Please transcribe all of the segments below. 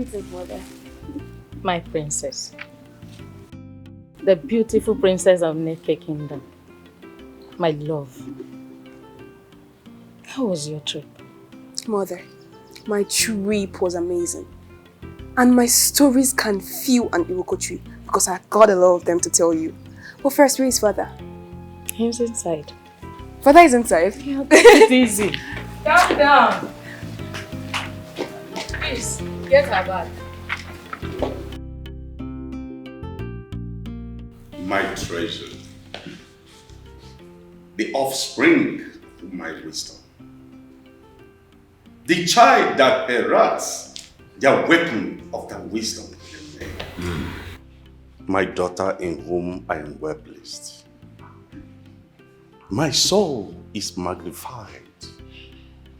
Greetings, mother. My princess. The beautiful princess of Neke Kingdom. My love. How was your trip? Mother, my trip was amazing. And my stories can feel an Iroko tree because I got a lot of them to tell you. But first, where is father? He's inside. Father is inside? Yeah, take it easy. Calm down. Please, get her back. My treasure. The offspring of my wisdom. The child that heralds the weapon of that wisdom. My daughter in whom I am well pleased. My soul is magnified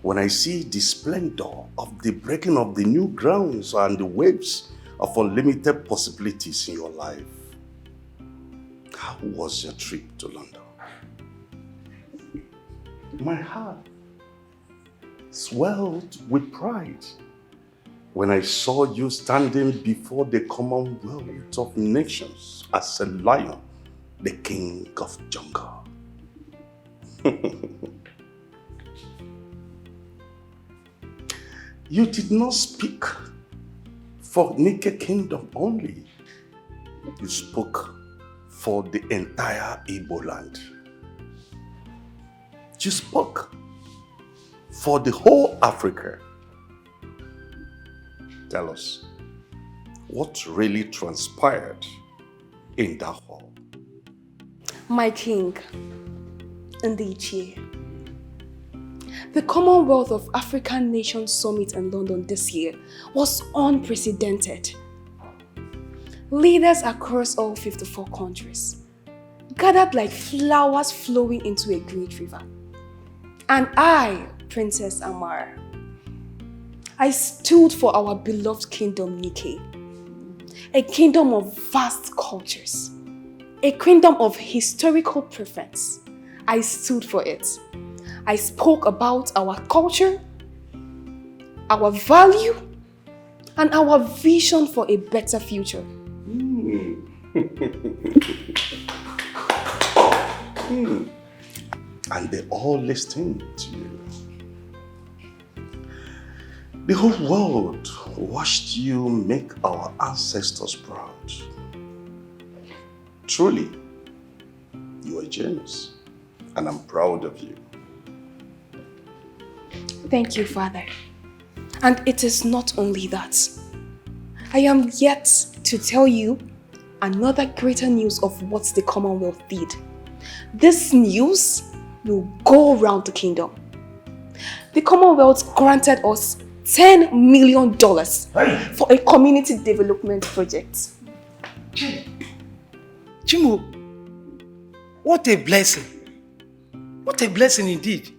when I see the splendor of the breaking of the new grounds and the waves of unlimited possibilities in your life. How was your trip to London? My heart swelled with pride when I saw you standing before the Commonwealth of Nations as a lion, the king of jungle. You did not speak for Nike Kingdom only. You spoke for the entire Igbo land. You spoke for the whole Africa. Tell us, what really transpired in that hall? My king, Ndichie. The Commonwealth of African Nations Summit in London this year was unprecedented. Leaders across all 54 countries gathered like flowers flowing into a great river. And I, Princess Amara, I stood for our beloved kingdom, Nike. A kingdom of vast cultures. A kingdom of historical preference. I stood for it. I spoke about our culture, our value, and our vision for a better future. And they all listened to you. The whole world watched you make our ancestors proud. Truly, you are a genius, and I'm proud of you. Thank you, Father. And it is not only that. I am yet to tell you another greater news of what the Commonwealth did. This news will go around the kingdom. The Commonwealth granted us $10 million for a community development project. Chimo, what a blessing. What a blessing indeed.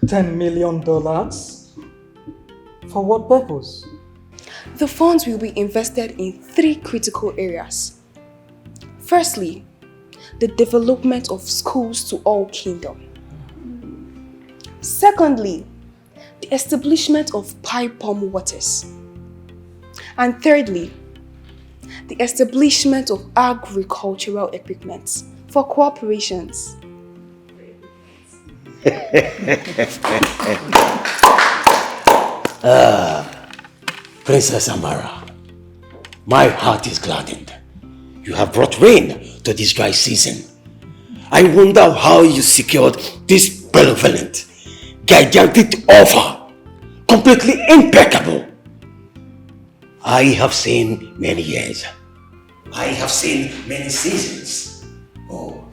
$10 million? For what purpose? The funds will be invested in 3 critical areas. Firstly, the development of schools to all kingdom. Secondly, the establishment of pipe bomb waters. And thirdly, the establishment of agricultural equipment for corporations. Princess Amara, my heart is gladdened. You have brought rain to this dry season. I wonder how you secured this benevolent, gigantic offer, completely impeccable. I have seen many years. I have seen many seasons. Oh,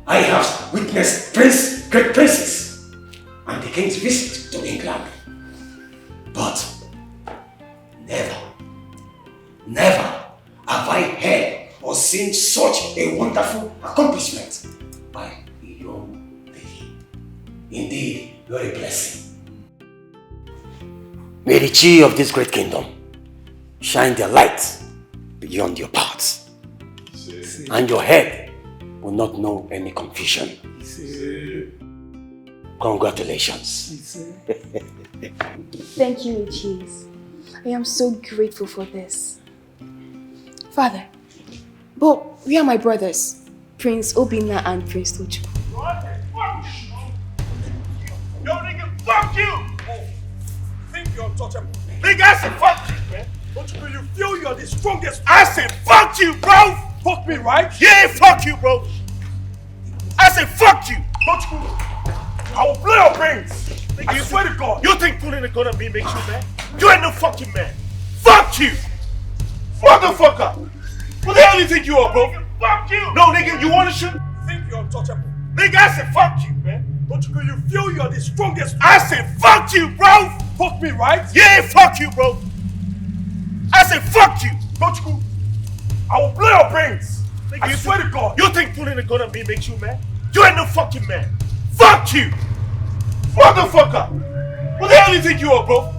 I have witnessed great princes and the king's visit to England. But never have I heard or seen such a wonderful accomplishment by a young lady. Indeed, you are a blessing. May the chi of this great kingdom shine their light beyond your paths, and your head will not know any confusion. Congratulations. Thank you, Chiefs. I am so grateful for this. Father, but we are my brothers, Prince Obinna and Prince Tochu. Yo, nigga, fuck you! Oh, think you're untouchable. Nigga, I said fuck you, man. Don't you feel you're the strongest? I said fuck you, bro! Fuck me, right? Yeah, fuck you, bro. I said fuck you! Don't you? I will blow your brains. Nigga, I swear to God. You think pulling a gun at me makes you mad? You ain't no fucking man. Fuck you! Motherfucker! What the hell do you think you are, bro? Nigga, fuck you! No, nigga, you wanna shoot? Think you're untouchable. Nigga, I said fuck you, man. Don't you feel you're the strongest? I said fuck you, bro! Fuck me, right? Yeah, fuck you, bro. I said fuck you! Don't you? I will blow your brains. Nigga, I swear to God. You think pulling a gun at me makes you mad? You ain't no fucking man. Fuck you! Motherfucker! What the hell do you think you are, bro?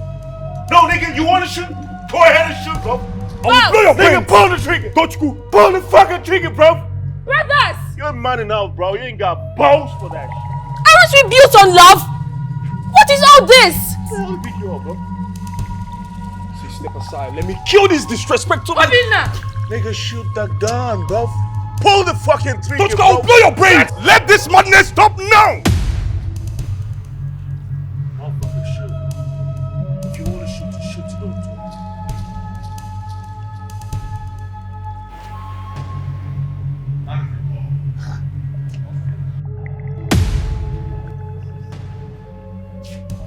No, nigga, you wanna shoot? Go ahead and shoot, bro. I will blow your brains. Nigga, pull the trigger. Don't you? Pull the fucking trigger, bro. Brothers! You're man enough, bro. You ain't got balls for that shit. Aren't we built on love? What is all this? What the hell do you think you are, bro? See, step aside. Let me kill this disrespectful man. Nigga, shoot the gun, bro. Pull the fucking trigger, bro. Don't go, blow your brains. Let this madness stop now. Motherfucker, shoot. If you wanna shoot, you shoot. You don't talk.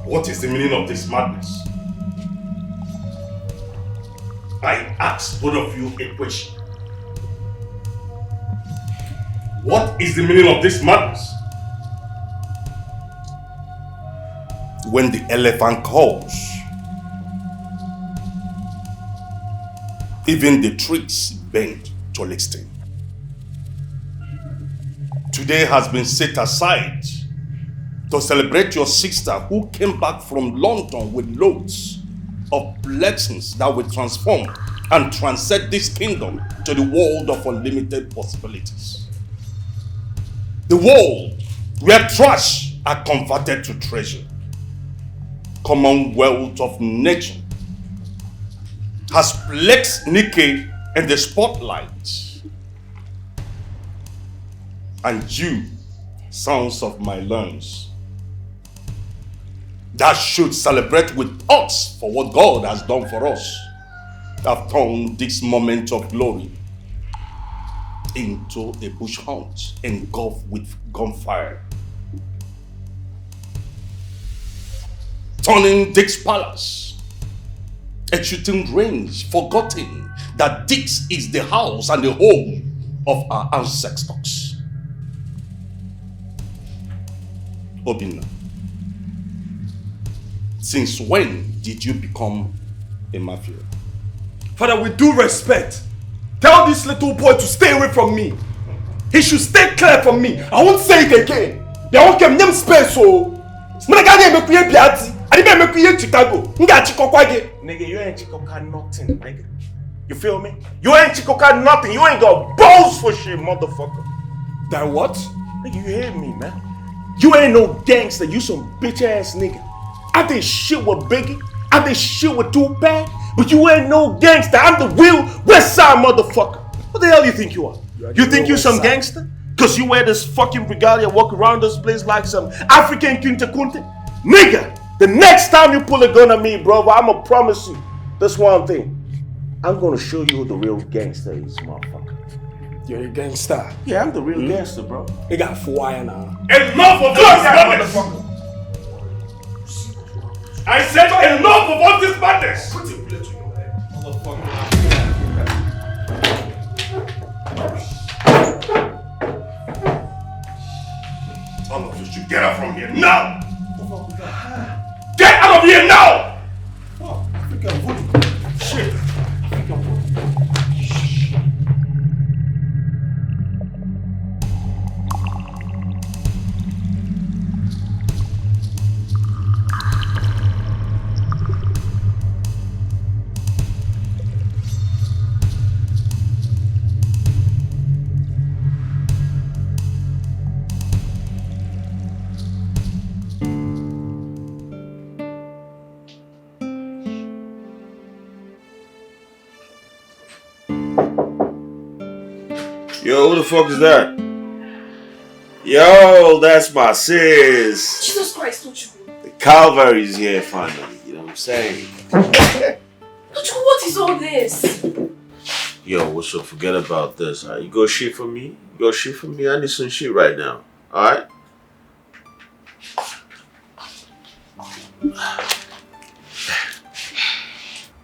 What is the meaning of this madness? I ask both of you a question. What is the meaning of this madness? When the elephant calls, even the trees bend to listen. Today has been set aside to celebrate your sister who came back from London with loads of blessings that will transform and transcend this kingdom to the world of unlimited possibilities. The world where trash are converted to treasure. Commonwealth of nature has placed Nikki in the spotlight. And you, sons of my lands, that should celebrate with us for what God has done for us, have turned this moment of glory into a bush hunt engulfed with gunfire. Turning Dick's palace a shooting range, forgetting that Dick's is the house and the home of our ancestors. Obinna, since when did you become a mafia? Father, with due respect, tell this little boy to stay away from me. He should stay clear from me. I won't say it again. They won't give them space, so. Chicago. Nigga, you ain't Chicoka nothing, nigga. You feel me? You ain't Chicoka nothing. You ain't got balls for shit, motherfucker. Then what? Nigga, you hear me, man? You ain't no gangster. You some bitch ass nigga. I did shit with Biggie. I did shit with Tupac. But you ain't no gangster. I'm the real West Side motherfucker. What the hell you think you are? You think you some gangster? Cause you wear this fucking regalia, walk around this place like some African kunta kunta? Nigga, the next time you pull a gun at me, brother, I'ma promise you this one thing. I'm gonna show you who the real gangster is, motherfucker. You're a gangster. Yeah, I'm the real gangster, bro. You got fire now. Enough of all this madness! I said enough of all this madness! Put your plate to your head, motherfucker. All of you should get out from here now! Get out of here now! Oh, African voodoo. Shit. African voodoo. Yo, who the fuck is that? Yo, that's my sis. Jesus Christ, Tochukwu. The Calvary's here finally. You know what I'm saying? Tochukwu, what is all this? Yo, what's up? Forget about this. Alright, you go shit for me? You go shit for me? I need some shit right now. Alright?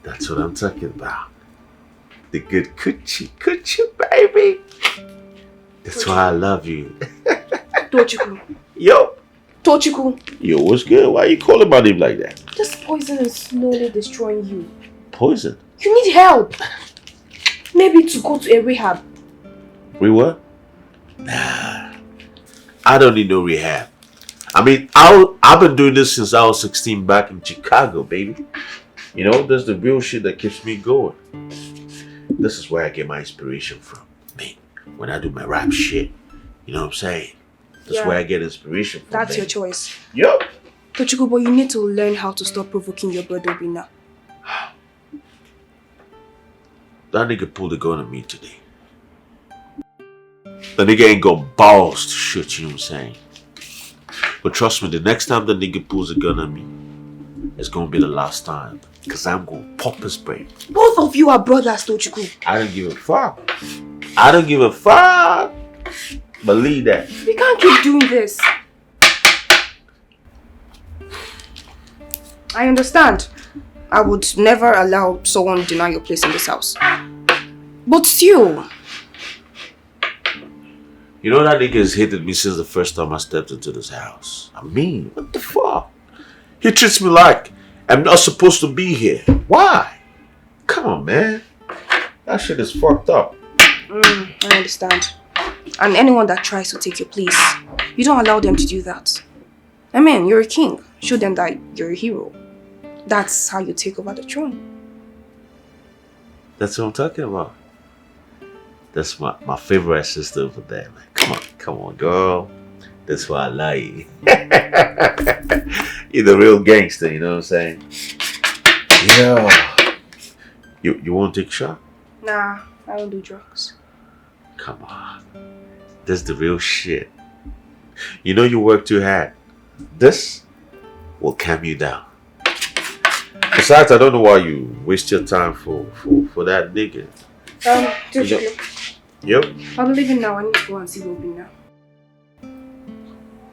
That's what I'm talking about. The good coochie, baby. That's why I love you. Tochukwu. Yo. Tochukwu. Yo, what's good? Why you calling my name like that? This poison is slowly destroying you. Poison? You need help. Maybe to go to a rehab. We what? Nah. I don't need no rehab. I mean, I've been doing this since I was 16 back in Chicago, baby. You know, that's the real shit that keeps me going. This is where I get my inspiration from. Man, when I do my rap shit, you know what I'm saying? That's where I get inspiration from. That's your choice. Yup. Tochukwu, but you need to learn how to stop provoking your brother Obinna. That nigga pulled a gun on me today. The nigga ain't got balls to shoot, you know what I'm saying? But trust me, the next time the nigga pulls a gun on me, it's gonna be the last time. Cause I'm gonna pop his brain. Both of you are brothers, Tochukwu. I don't give a fuck. I don't give a fuck. Believe that. We can't keep doing this. I understand. I would never allow someone to deny your place in this house. But still. You know that nigga has hated me since the first time I stepped into this house. I mean, what the fuck? He treats me like I'm not supposed to be here. Why? Come on, man. That shit is fucked up. I understand. And anyone that tries to take your place, you don't allow them to do that. I mean, you're a king. Show them that you're a hero. That's how you take over the throne. That's what I'm talking about. That's my favorite sister over there, man. Come on, girl. That's why I like you. You're the real gangster, you know what I'm saying? Yeah. You won't take a shot? Nah, I don't do drugs. Come on. This is the real shit. You know you work too hard. This will calm you down. Besides, I don't know why you waste your time for that nigga. Yep. I'll be leaving now. I need to go and see Obinna.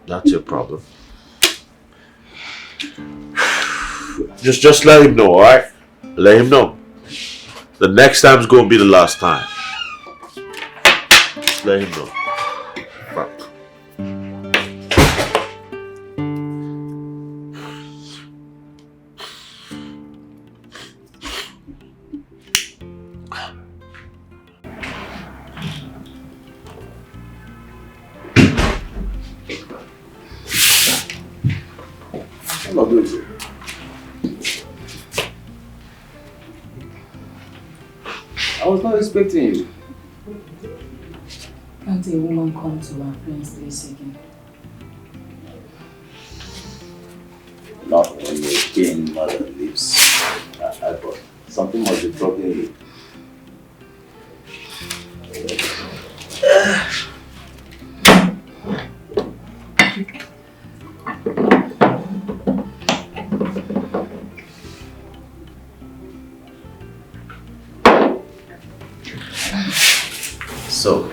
That's your problem. Just let him know, alright? Let him know. The next time's gonna be the last time. Let him know. Fuck. I'm not doing it. I was not expecting you. Can't a woman come to our friend's place again? Not when your king mother lives. I thought something must be troubling you. So,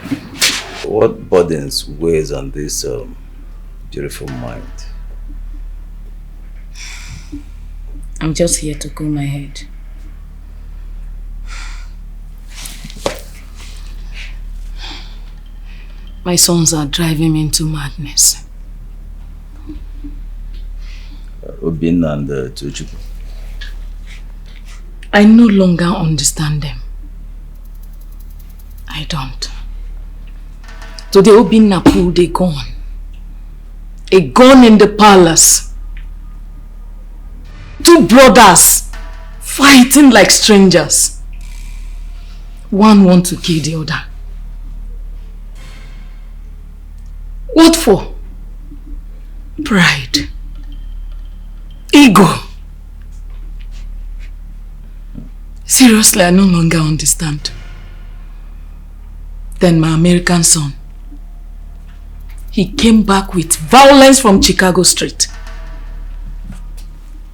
what burdens weighs on this beautiful mind? I'm just here to cool my head. My sons are driving me into madness. Obin and Tochukwu. I no longer understand them. I don't. Today Obinna pulled a gun. A gun in the palace. Two brothers fighting like strangers. One wants to kill the other. What for? Pride. Ego. Seriously, I no longer understand. Then my American son. He came back with violence from Chicago Street.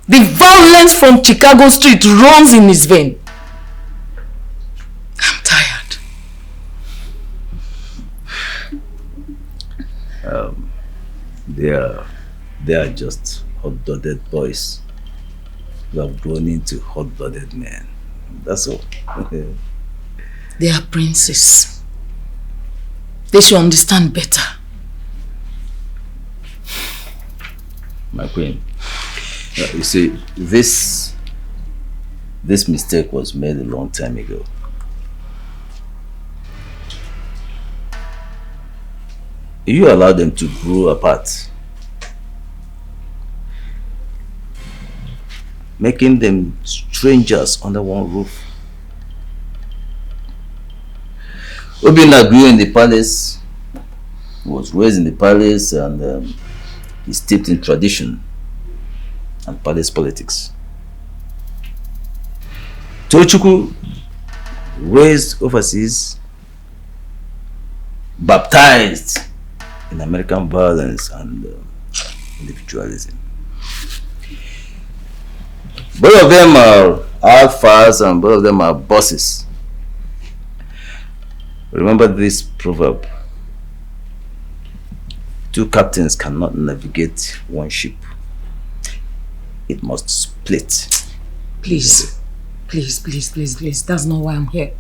The violence from Chicago Street runs in his vein. I'm tired. They are just hot-blooded boys who have grown into hot-blooded men. That's all. They are princes. They should understand better. My queen, you see, this mistake was made a long time ago. You allowed them to grow apart, making them strangers under one roof. Obinna grew in the palace, was raised in the palace, and he's steeped in tradition and palace politics. Tochukwu, raised overseas, baptized in American violence and individualism. Both of them are alphas and both of them are bosses. Remember this proverb: two captains cannot navigate one ship. It must split. Please, please, please, please, please. That's not why I'm here.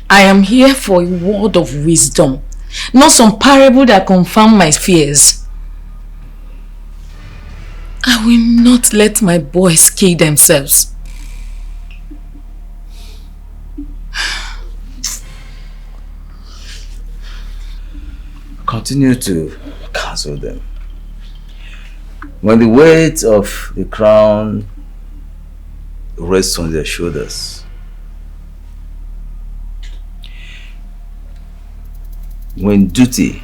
I am here for a word of wisdom, not some parable that confirm my fears. I will not let my boys kill themselves. Continue to counsel them. When the weight of the crown rests on their shoulders, when duty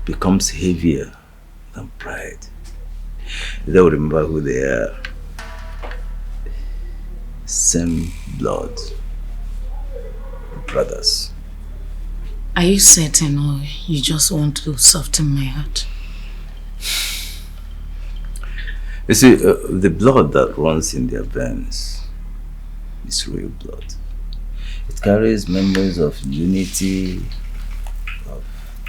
becomes heavier than pride, they will remember who they are. Same blood, brothers. Are you certain, or you just want to soften my heart? You see, the blood that runs in their veins is real blood. It carries memories of unity, of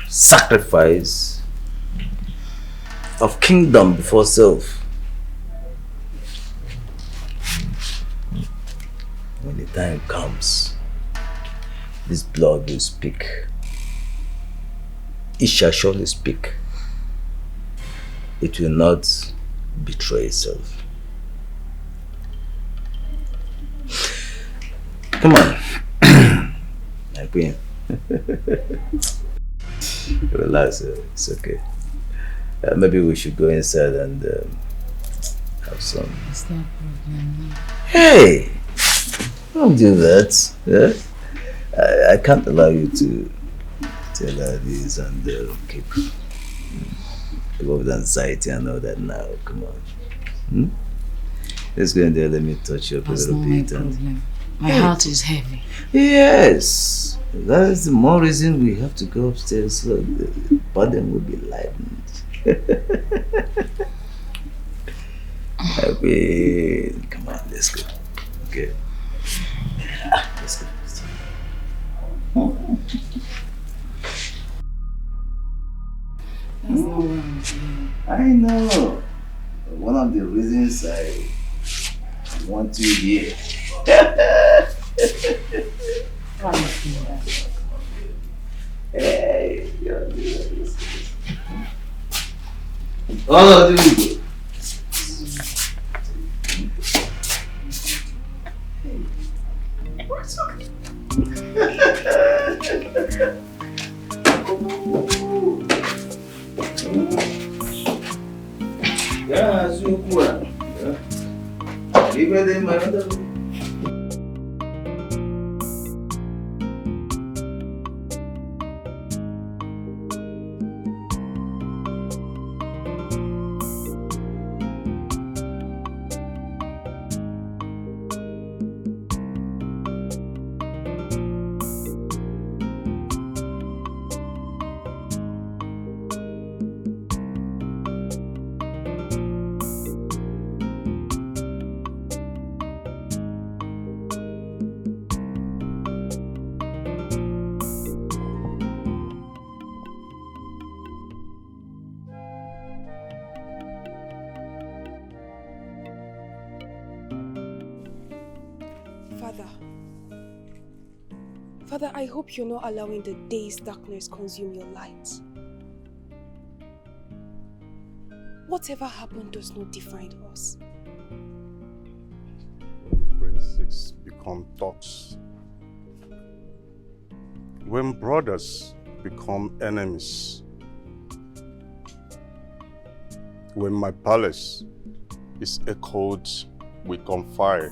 sacrifice, of kingdom before self. When the time comes, this blood will speak. It shall surely speak. It will not betray itself. Come on, my queen. Relax, it's okay. Maybe we should go inside and have some. Is there a problem? Hey, don't do that. Yeah? I can't allow you to tell her this and keep with anxiety and all that now. Come on. Let's go in there. Let me touch you up a little bit. That's not my problem. My heart is heavy. Yes, that is the more reason we have to go upstairs so the burden will be lightened. Okay, come on, let's go. Okay. Let's go. That's not what I'm doing. I know. One of the reasons I want you here. Why are you doing that? Hey, you're this. All of you. Yeah, so cool. Leave it in my other room. Father, I hope you're not allowing the day's darkness consume your light. Whatever happened does not define us. When princes become thugs, when brothers become enemies, when my palace is echoed with gunfire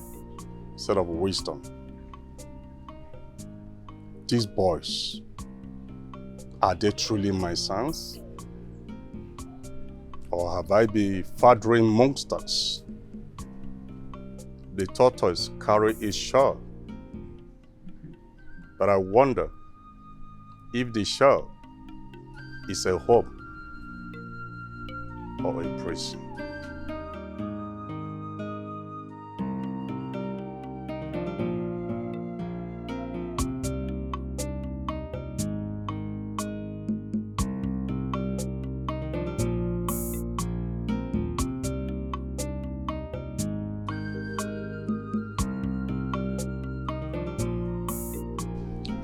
instead of wisdom, these boys, are they truly my sons? Or have I been fathering monsters? The tortoise carry its shell, but I wonder if the shell is a home or a prison.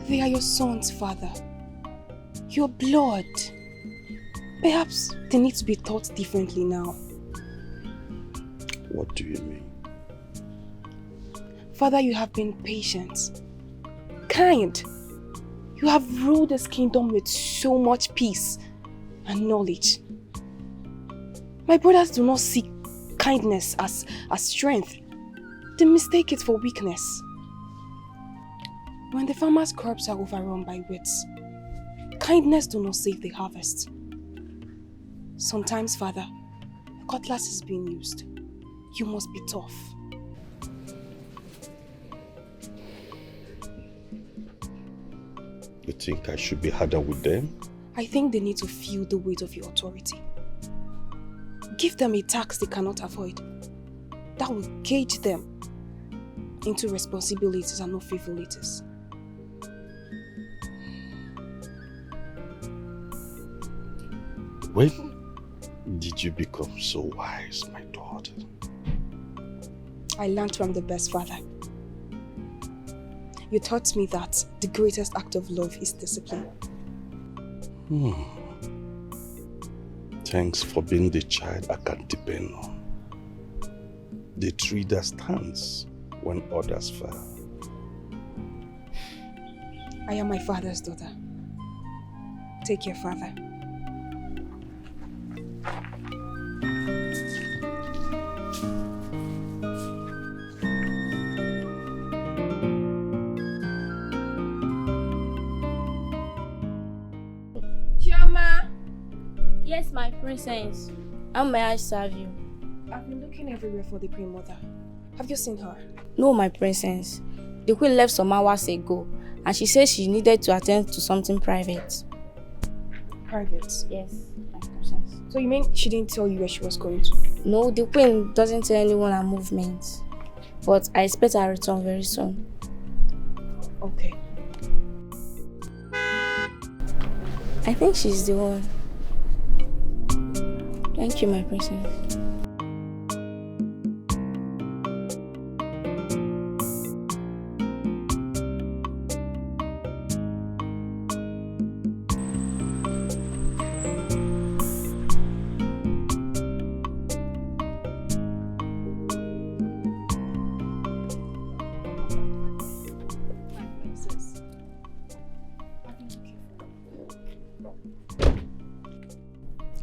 They are your sons, Father. Your blood. Perhaps they need to be taught differently now. What do you mean? Father, you have been patient, kind. You have ruled this kingdom with so much peace and knowledge. My brothers do not see kindness as strength. They mistake it for weakness. When the farmers' crops are overrun by weeds, kindness do not save the harvest. Sometimes, Father, a cutlass is being used. You must be tough. You think I should be harder with them? I think they need to feel the weight of your authority. Give them a task they cannot avoid. That will cage them into responsibilities and not frivolities. When did you become so wise, my daughter? I learned from the best, Father. You taught me that the greatest act of love is discipline. Thanks for being the child I can depend on. The tree that stands when others fall. I am my father's daughter. Take care, Father. Yes, my princess. How may I serve you? I've been looking everywhere for the Queen Mother. Have you seen her? No, my princess. The queen left some hours ago and she said she needed to attend to something private. Private? Yes, my princess. So you mean she didn't tell you where she was going to? No, the queen doesn't tell anyone her movements. But I expect her return very soon. Okay. I think she's the one. Thank you, my princess.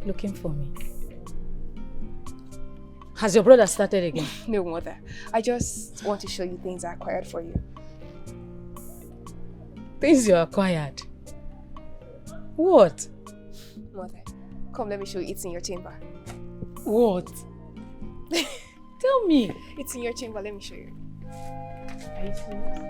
Looking for me? Has your brother started again? No, Mother. I just want to show you things I acquired for you. Things you acquired? What? Mother, come let me show you. It's in your chamber. What? Tell me. It's in your chamber. Let me show you. Are you serious?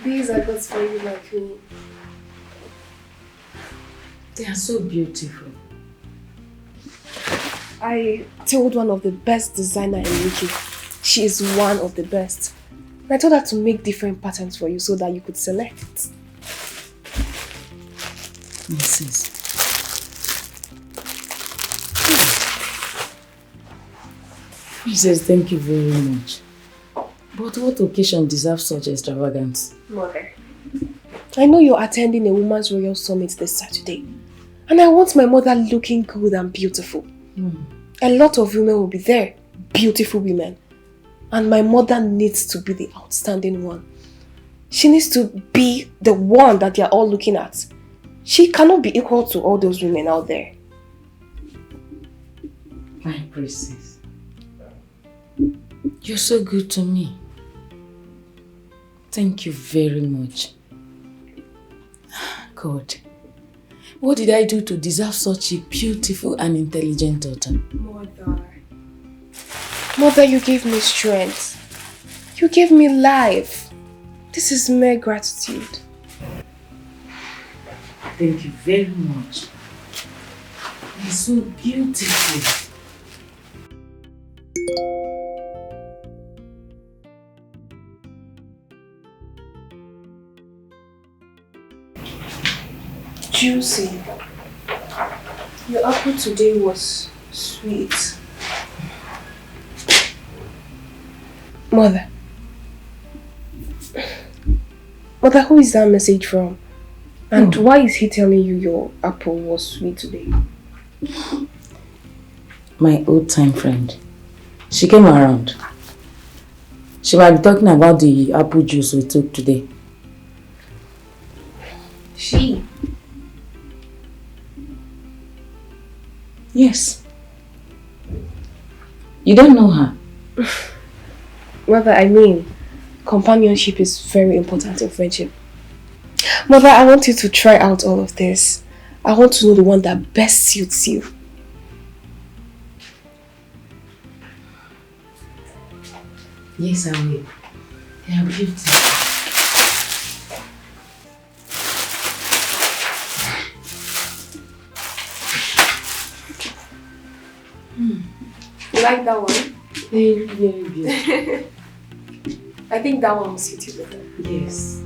These are good for you, my queen. They are so beautiful. I told one of the best designers in UK She is one of the best. I told her to make different patterns for you so that you could select. Mrs. Princess, thank you very much. But what occasion deserves such extravagance? Mother, I know you're attending a woman's royal summit this Saturday. And I want my mother looking good and beautiful. A lot of women will be there. Beautiful women. And my mother needs to be the outstanding one. She needs to be the one that they're all looking at. She cannot be equal to all those women out there. My princess, you're so good to me. Thank you very much. God, what did I do to deserve such a beautiful and intelligent daughter? Mother, you gave me strength. You gave me life. This is mere gratitude. Thank you very much. You're so beautiful. Juicy. Your apple today was sweet. Mother. Mother, who is that message from? And why is he telling you your apple was sweet today? My old-time friend. She came around. She might be talking about the apple juice we took today. She? Yes. You don't know her? Mother, I mean, companionship is very important in friendship. Mother, I want you to try out all of this. I want to know the one that best suits you. Yes, I will. They are beautiful. You like that one? Very, very beautiful. I think that one will suit you better. Yes.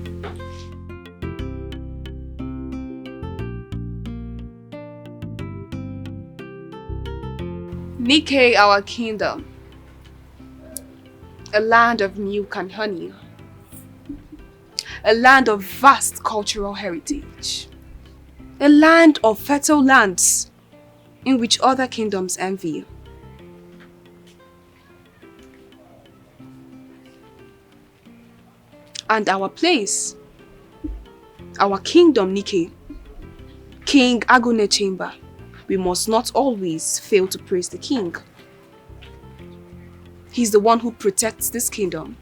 Nikkei, our kingdom. A land of milk and honey. A land of vast cultural heritage. A land of fertile lands in which other kingdoms envy. And our place, our kingdom Nikkei, King Agune Chamber, we must not always fail to praise the king. He's the one who protects this kingdom.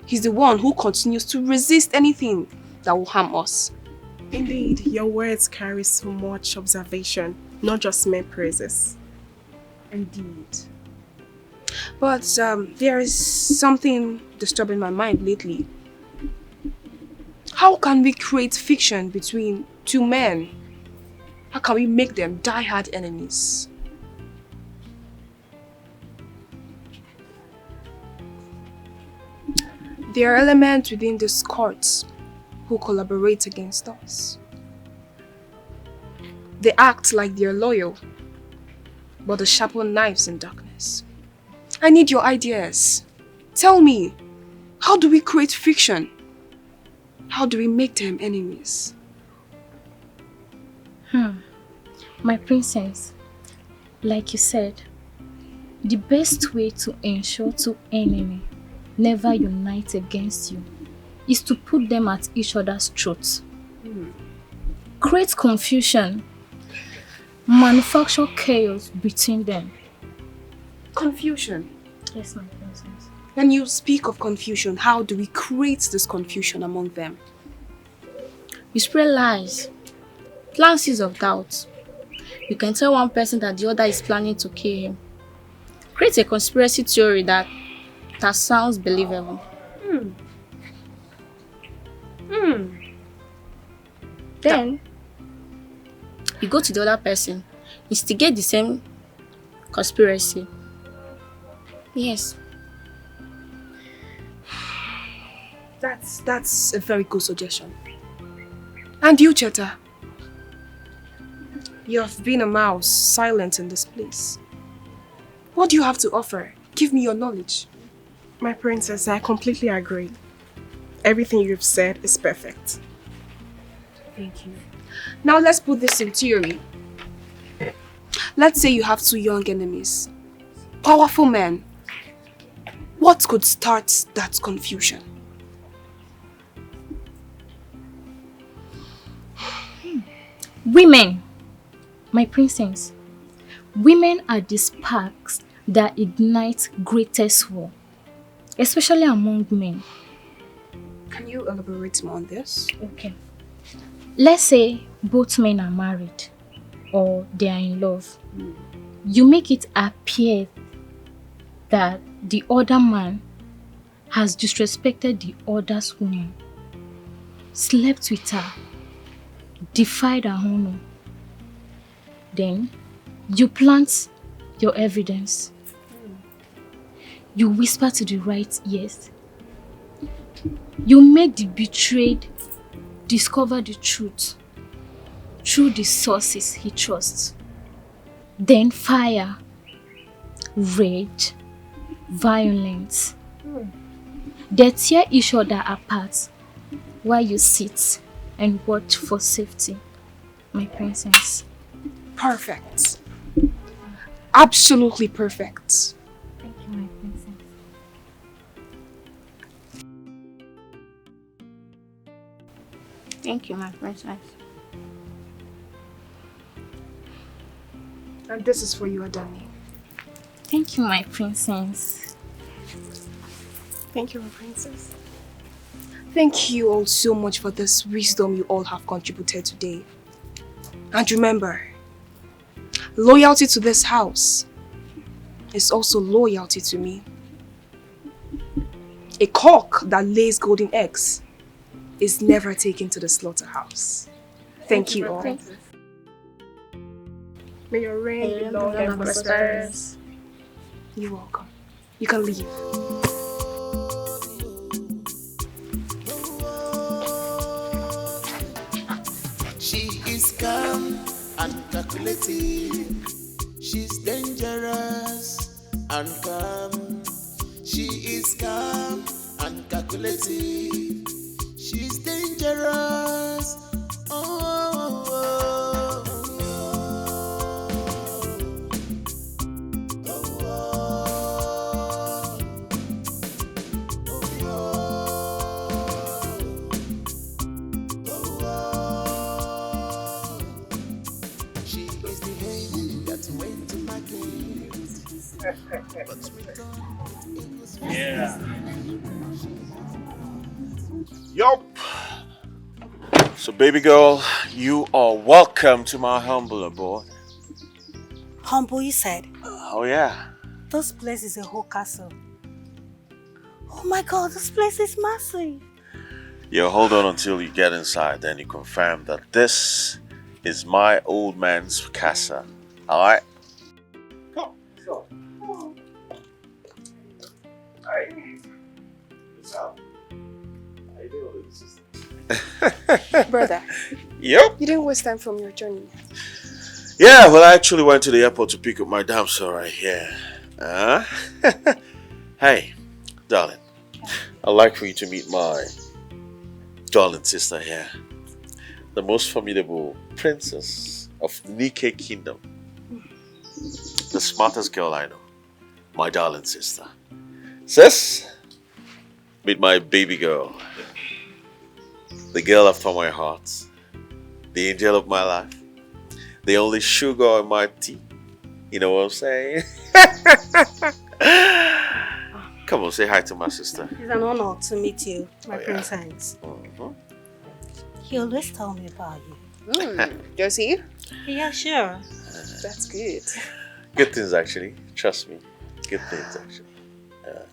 He's the one who continues to resist anything that will harm us. Indeed, your words carry so much observation, not just mere praises. Indeed. But there is something disturbing my mind lately. How can we create fiction between two men? How can we make them die-hard enemies? There are elements within this court who collaborate against us. They act like they're loyal, but they sharpen knives in darkness. I need your ideas. Tell me, how do we create fiction? How do we make them enemies? My princess, like you said, the best way to ensure two enemies never unite against you is to put them at each other's throats. Create confusion, manufacture chaos between them. Confusion. Yes, my princess. When you speak of confusion, how do we create this confusion among them? You spread lies, plant seeds of doubt. You can tell one person that the other is planning to kill him. Create a conspiracy theory that sounds believable. Then, you go to the other person, instigate the same conspiracy. Yes. That's a very good suggestion. And you, Cheta? You have been a mouse, silent in this place. What do you have to offer? Give me your knowledge. My princess, I completely agree. Everything you've said is perfect. Thank you. Now let's put this in theory. Let's say you have two young enemies. Powerful men. What could start that confusion? Women, my princess, women are the sparks that ignite greatest war, especially among men. Can you elaborate more on this? Okay. Let's say both men are married or they are in love. You make it appear that the other man has disrespected the other's woman, slept with her, defied her honor. Then you plant your evidence. You whisper to the right ears. You make the betrayed discover the truth through the sources he trusts. Then fire, rage, violence. They tear each other apart while you sit and watch for safety, my princess. Perfect. Absolutely perfect. Thank you, my princess. Thank you, my princess. And this is for you, Adani. Thank you, my princess. Thank you, my princess. Thank you all so much for this wisdom you all have contributed today. And remember, loyalty to this house is also loyalty to me. A cock that lays golden eggs is never taken to the slaughterhouse. Thank you all. May your reign be long and prosperous. You're welcome. You can leave. She is calm and calculating. She's dangerous and calm. She is calm and calculating. She's dangerous. Oh, oh, Yeah. Yup. So, baby girl, you are welcome to my humble abode. Humble, you said? Oh, yeah. This place is a whole castle. Oh my god, this place is massive. Yo, hold on until you get inside, then you confirm that this is my old man's casa. Alright? Come. So. Hi. What's up? How you doing, sister? Brother. Yep. You didn't waste time from your journey. Yeah, well, I actually went to the airport to pick up my damsel right here. Hey, darling. I'd like for you to meet my darling sister here. The most formidable princess of Nike Kingdom. The smartest girl I know. My darling sister. Sis, meet my baby girl. The girl after my heart. The angel of my life. The only sugar in my tea. You know what I'm saying? Come on, say hi to my sister. It's an honor to meet you, my princess. Mm-hmm. He always tell me about you. Josie? Yeah, sure. That's good. Good things, actually. Trust me. Good things, actually.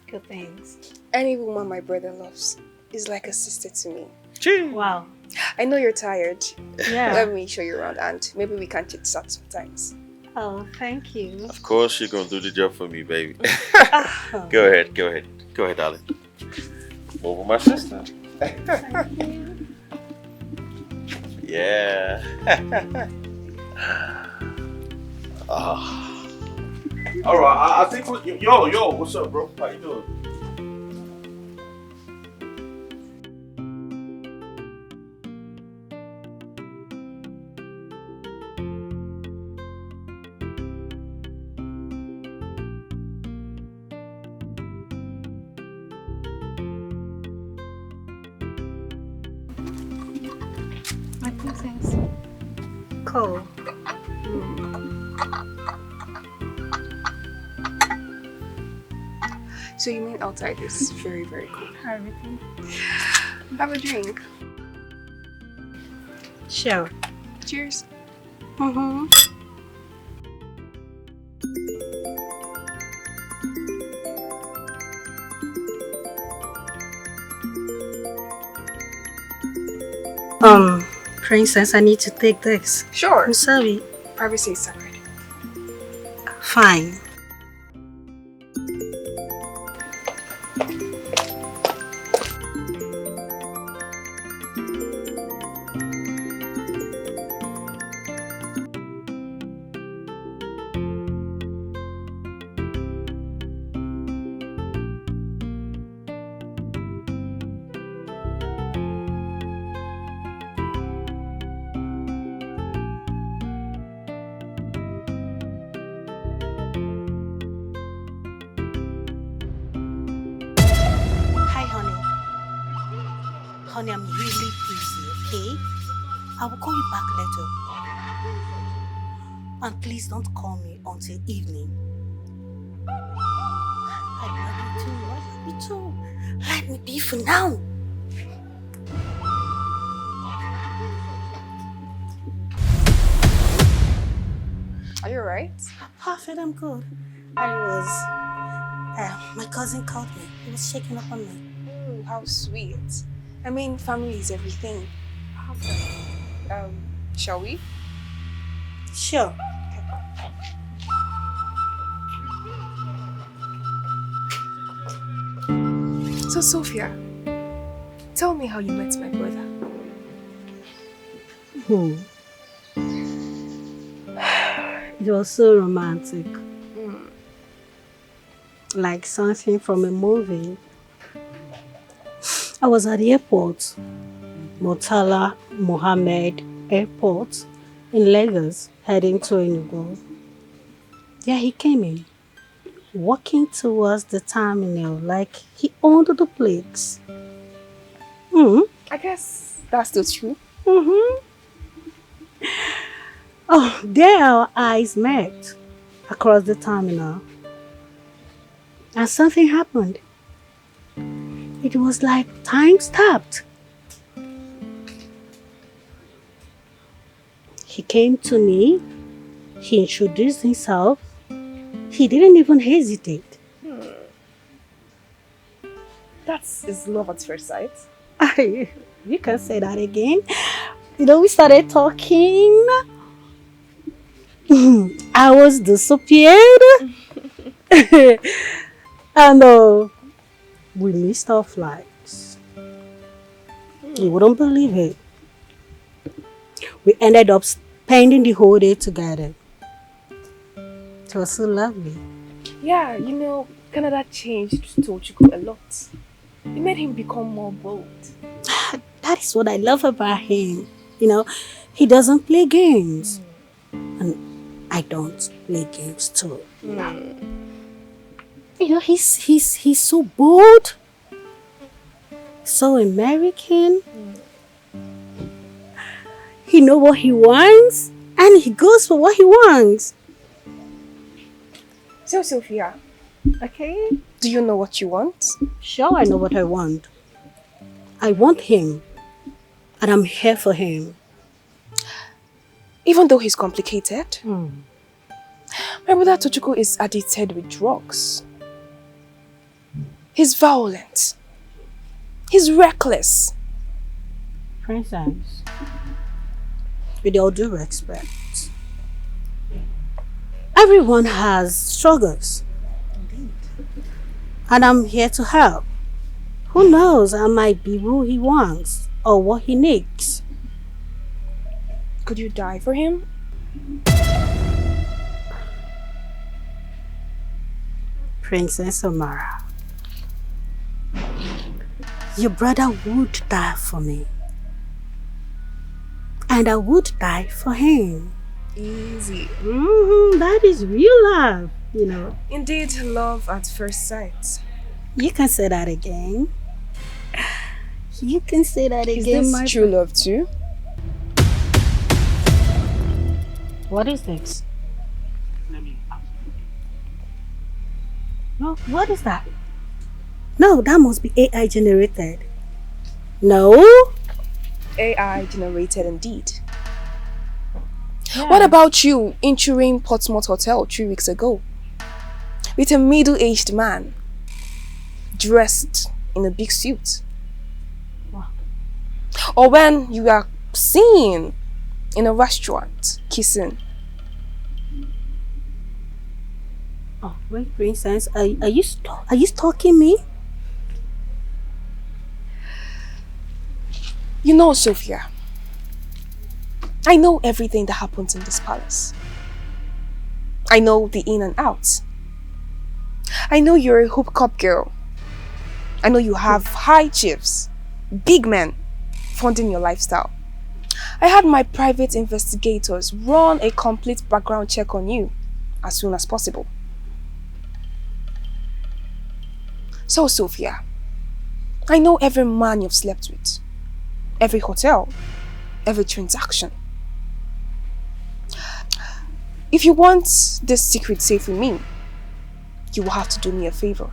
Good things. Any woman my brother loves is like a sister to me. Wow. I know you're tired. Yeah. Let me show you around and maybe we can chit chat sometimes. Oh, thank you. Of course, you're going to do the job for me, baby. Go ahead, darling. Over my sister. Yeah. All right, I think yo, what's up, bro? How you doing? My princess. Cool. So you mean outside is very, very cool? Everything. Have a drink. Sure. Cheers. Mm-hmm. Princess, I need to take this. Sure. I'm sorry. Privacy is sacred. Fine. Honey, I'm really busy, okay? I will call you back later. And please don't call me until evening. I love you too. Let me be for now. Are you alright? Perfect, I'm good. My cousin called me. He was checking up on me. Oh, how sweet. I mean, family is everything. Shall we? Sure. So, Sophia, tell me how you met my brother. It was so romantic. Like something from a movie. I was at the airport, Murtala Mohammed Airport in Lagos, heading to Enugu. Yeah, he came in, walking towards the terminal like he owned the place. I guess that's still true. Oh, there our eyes met across the terminal. And something happened. It was like time stopped. He came to me. He introduced himself. He didn't even hesitate. Is love at first sight. You can say that again. We started talking. I was disappeared. And we missed our flights. You wouldn't believe it. We ended up spending the whole day together. It was so lovely. Yeah, Canada changed Tochukwu a lot. It made him become more bold. That is what I love about him. He doesn't play games. And I don't play games too. He's so bold, so American. He knows what he wants and he goes for what he wants. So, Sophia, okay, do you know what you want? Sure, I know what I want. I want him, and I'm here for him. Even though he's complicated, my brother Tochukwu is addicted with drugs. He's violent. He's reckless. Princess, with all due respect, everyone has struggles. Indeed. And I'm here to help. Who knows, I might be who he wants or what he needs. Could you die for him? Princess Amara, your brother would die for me. And I would die for him. Easy. That is real love, you know. Indeed, love at first sight. You can say that again. You can say that Is again, this true love too? What is this? No, what is that? No, that must be AI generated. No? AI generated indeed. Yeah. What about you entering Portsmouth Hotel 3 weeks ago with a middle-aged man dressed in a big suit? Wow. Or when you are seen in a restaurant kissing? Oh, wait, Princess, are you stalking me? You know, Sophia, I know everything that happens in this palace. I know the in and out. I know you're a hoop cup girl. I know you have high chiefs, big men funding your lifestyle. I had my private investigators run a complete background check on you as soon as possible. So, Sophia, I know every man you've slept with, every hotel, every transaction. If you want this secret safe with me, you will have to do me a favor.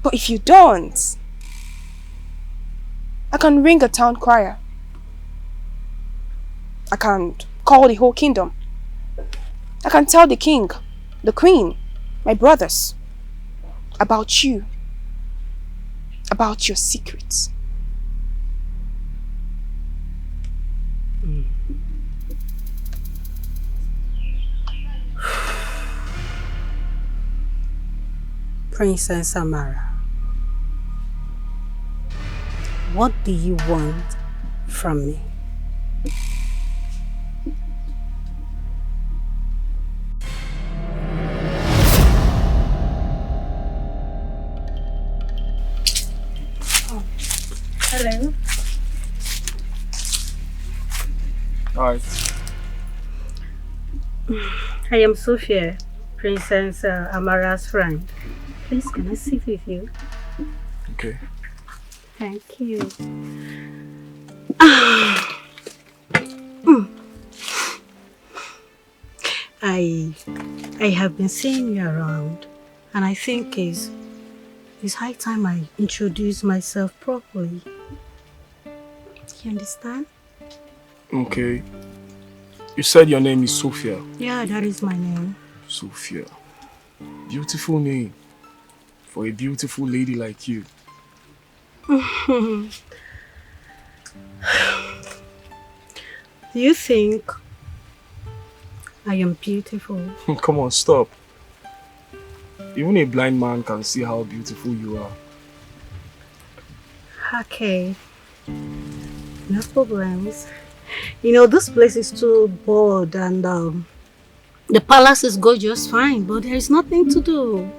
But if you don't, I can ring a town crier. I can call the whole kingdom. I can tell the king, the queen, my brothers, about you, about your secrets. Princess Amara, what do you want from me? Oh. Hello. Hi. I am Sophia, Princess Amara's friend. Please, can I sit with you? Okay. Thank you. I have been seeing you around, and I think it's high time I introduce myself properly. You understand? Okay. You said your name is Sophia. Yeah, that is my name. Sophia. Beautiful name for a beautiful lady like you. Do you think I am beautiful? Come on, stop. Even a blind man can see how beautiful you are. Okay. No problems. You know, this place is too bored and the palace is gorgeous fine, but there is nothing to do.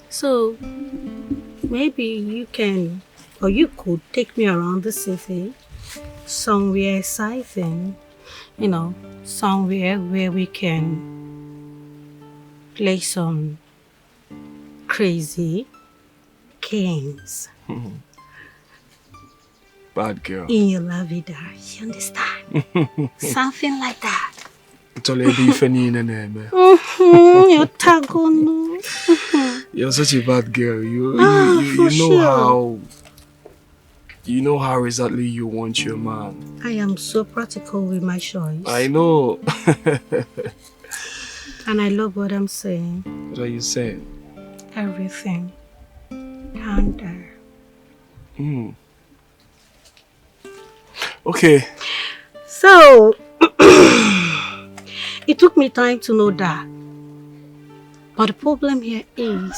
So maybe you can, or you could take me around the city, somewhere exciting, you know, somewhere where we can play some crazy games. Bad girl. In your la vida, you understand? Something like that. You're such a bad girl. You know how exactly you want your man. I am so practical with my choice. I know. And I love what I'm saying. What are you saying? Everything. Under. Okay. So, it took me time to know that. But the problem here is,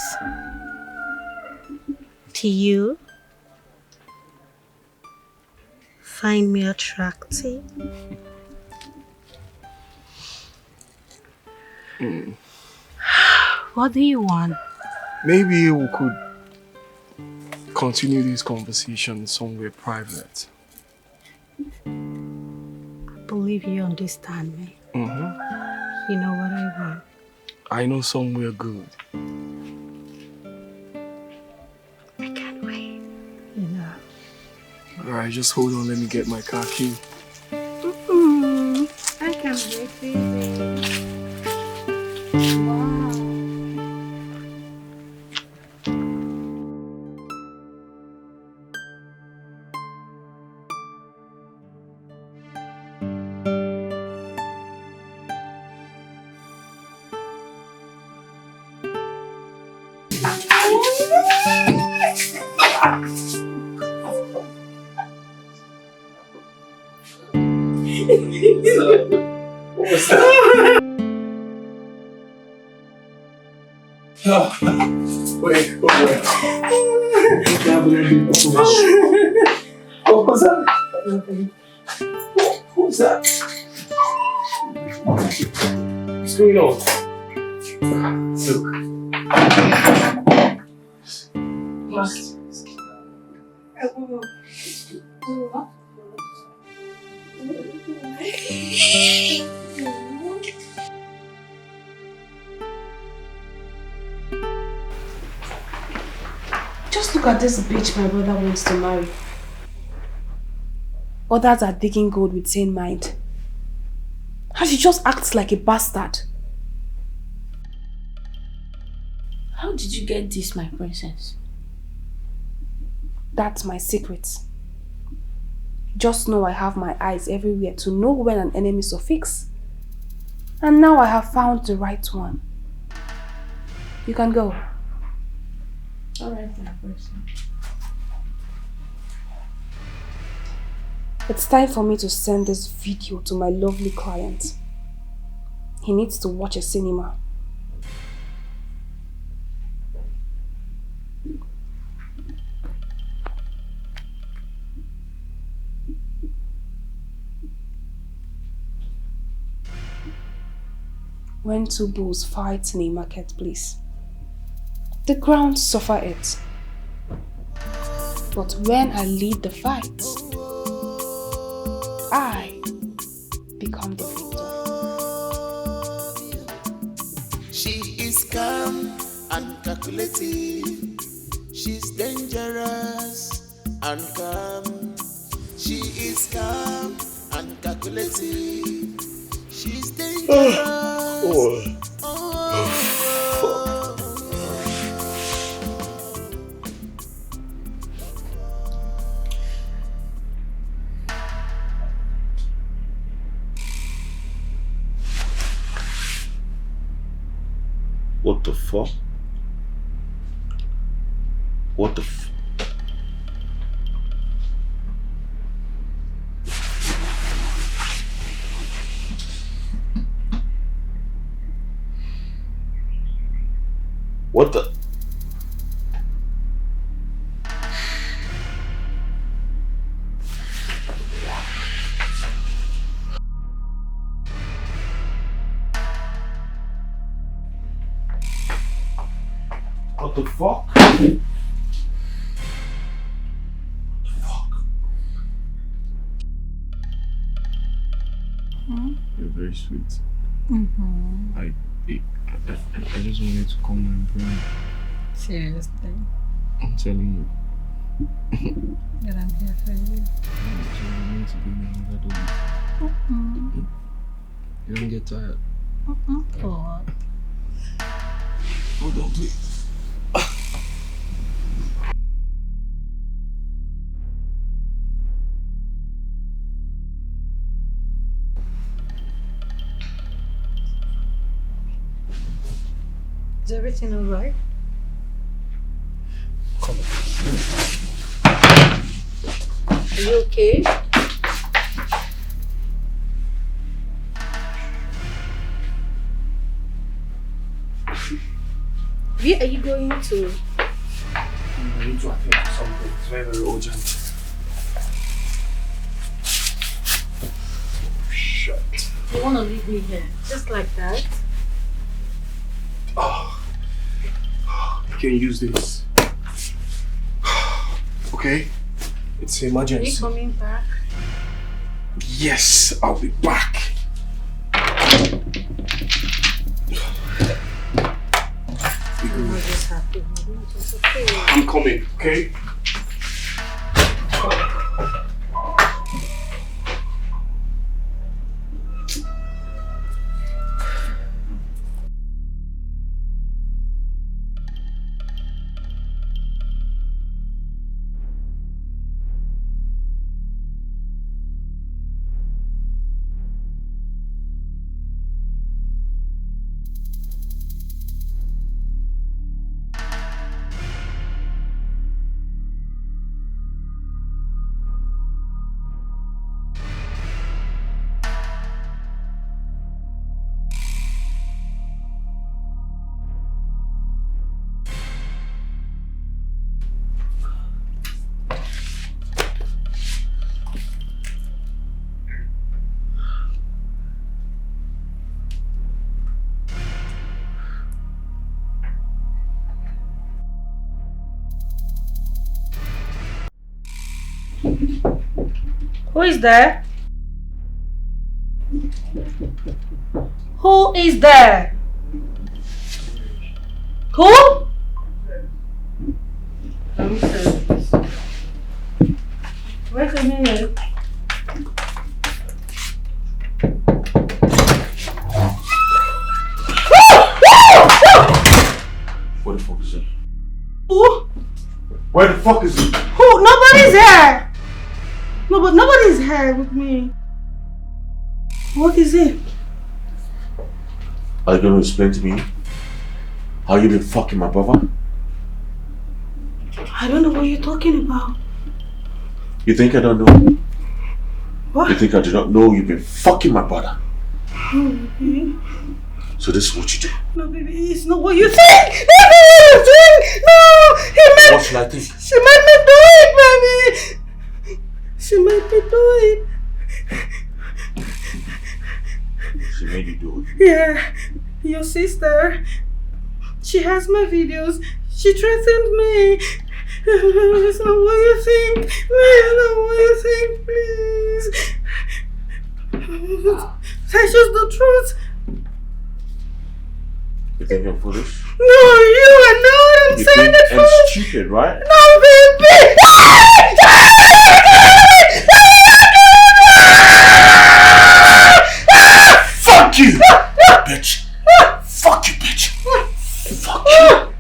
Do you find me attractive? What do you want? Maybe we could continue this conversation somewhere private. I believe you understand me. Mm-hmm. You know what I want. I know somewhere good. I can't wait. You know. Alright, just hold on, let me get my car key. I can't wait, baby. Wow. What was that? Wait. What was that? What was that? What's going on? Just look at this bitch my brother wants to marry. Others are digging gold with sane mind. And she just acts like a bastard. How did you get this, my princess? That's my secret. Just know I have my eyes everywhere to know when an enemy suffix. And now I have found the right one. You can go. Alright, my princess. It's time for me to send this video to my lovely client. He needs to watch a cinema. When two bulls fight in a marketplace, the ground suffer it. But when I lead the fight, I become the victor. She is calm and calculating. She's dangerous and calm. She is calm and calculating. She's dangerous. What the fuck? What the f... What the... What the fuck? What the fuck? You're very sweet. Mm-hmm. I just wanted to come and bring. Seriously? I'm telling you. That I'm here for you. So you need to give me another dog. You don't get tired. God. Hold on, please. Is everything alright? Come on. Are you okay? Where are you going to? I need to attend to something. It's very, very urgent. Shit. You want to leave me here? Just like that? Oh. You can use this. Okay? It's an emergency. Are you coming back? Yes, I'll be back. I'm coming, okay? Who is there? Who is there? Who? Let me see this. Wait a minute. Where the fuck is it? Who? Where the fuck is it? Who? Nobody's here. No, but nobody's here with me. What is it? Are you going to explain to me how you been fucking my brother? I don't know what you're talking about. You think I don't know? What? You think I do not know you've been fucking my brother? Oh, baby. So this is what you do. No, baby, it's not what you think. No, what you think. No, he made. What should I think? She made me do it, baby. She made me do it. She made you do it. Yeah, your sister. She has my videos. She threatened me. It's not what you think. It's not what you think, please. That's just the truth. You think I'm foolish? No, you are not. I'm You saying think the I'm truth. stupid, right? No, baby. Fuck you, bitch. Fuck you, bitch. Fuck you.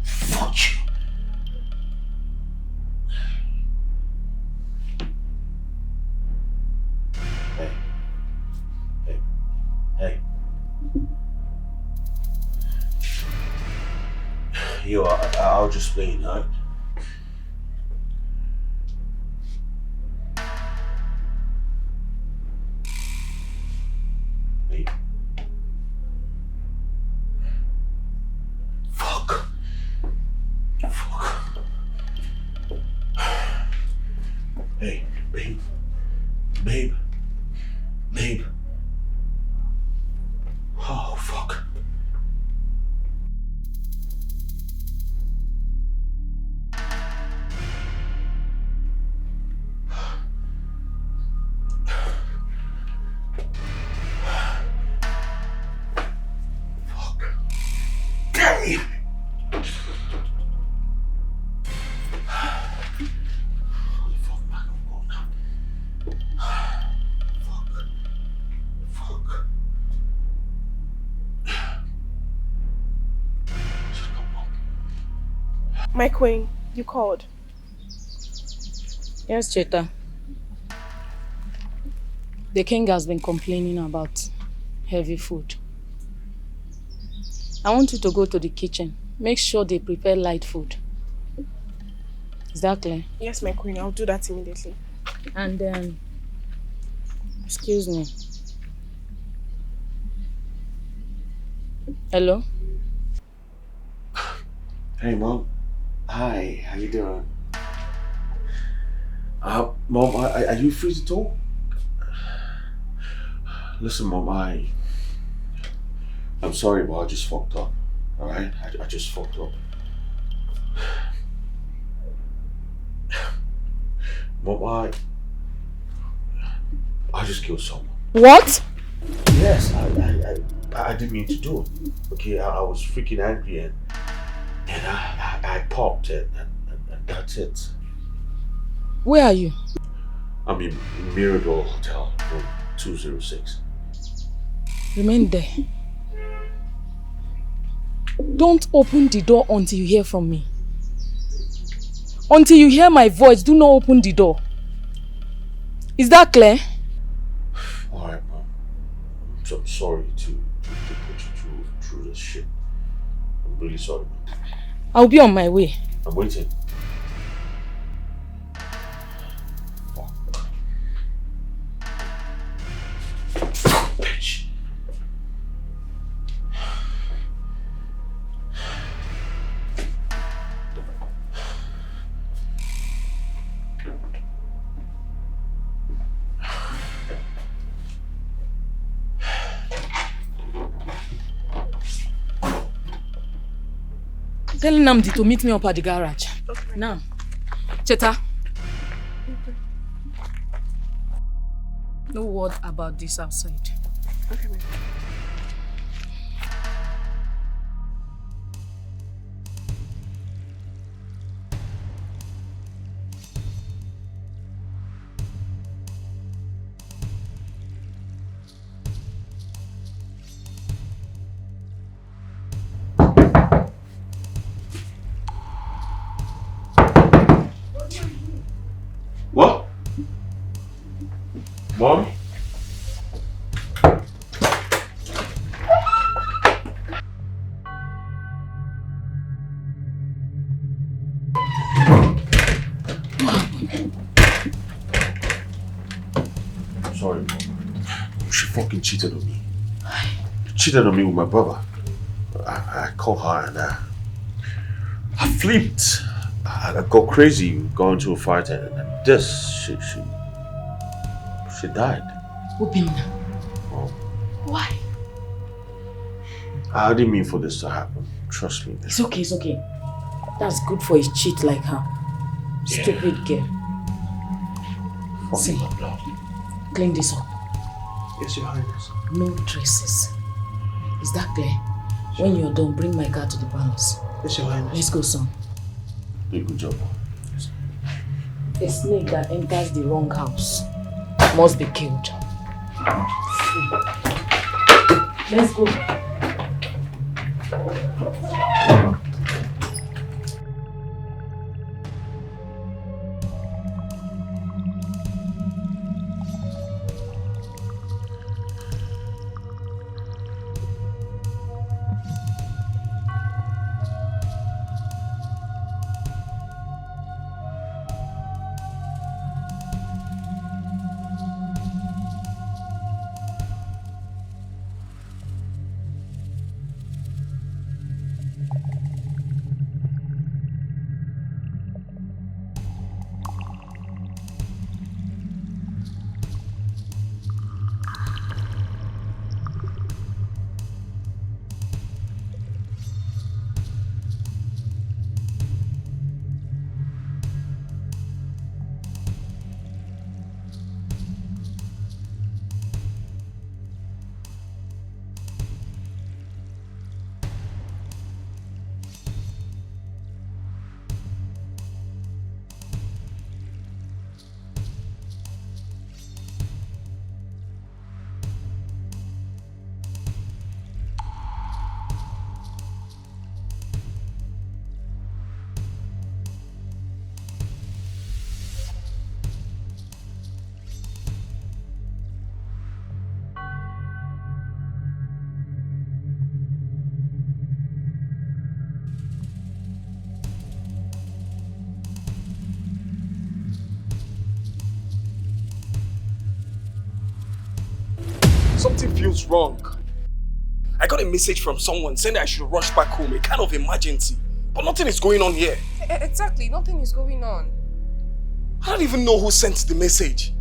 Fuck you. Hey. Yo, I'll just explain, huh? Hey. Fuck. Hey, babe. Babe. Oh, fuck. Hey! My queen, you called. Yes, Cheta. The king has been complaining about heavy food. I want you to go to the kitchen. Make sure they prepare light food. Is that clear? Yes, my queen, I'll do that immediately. And then, excuse me. Hello? Hey, Mom. Hi, how you doing? Mom, are you free to talk? Listen, Mom, I'm sorry, but I just fucked up. Alright? I just fucked up. Mom, I just killed someone. What? Yes, I didn't mean to do it. Okay, I was freaking angry and I popped it and that's it. Where are you? I'm in Mirador Hotel, room 206. Remain there. Don't open the door until you hear from me. Until you hear my voice, do not open the door. Is that clear? Alright, Mom. I'm sorry to put you through this shit. I'm really sorry, Mom. I'll be on my way. I'm waiting. Bitch. Tell Namdi to meet me up at the garage. Okay. Now. Cheta. Okay. No word about this outside. Okay, ma'am. What? Mom? I'm sorry, Mom. She fucking cheated on me. She cheated on me with my brother. I called her and I flipped. I got crazy, got into a fight, and she died. Obinna. Oh, Why? I didn't mean for this to happen. Trust me. It's okay, it's okay. That's good for a cheat like her. Yeah. Stupid girl. See, clean this up. Yes, Your Highness. No dresses. Is that clear? Sure. When you're done, bring my car to the palace. Yes, Your Highness. Let's go, son. Do a good job. A snake that enters the wrong house must be killed. Let's go. Something feels wrong. I got a message from someone saying that I should rush back home, a kind of emergency. But nothing is going on here. Exactly, nothing is going on. I don't even know who sent the message.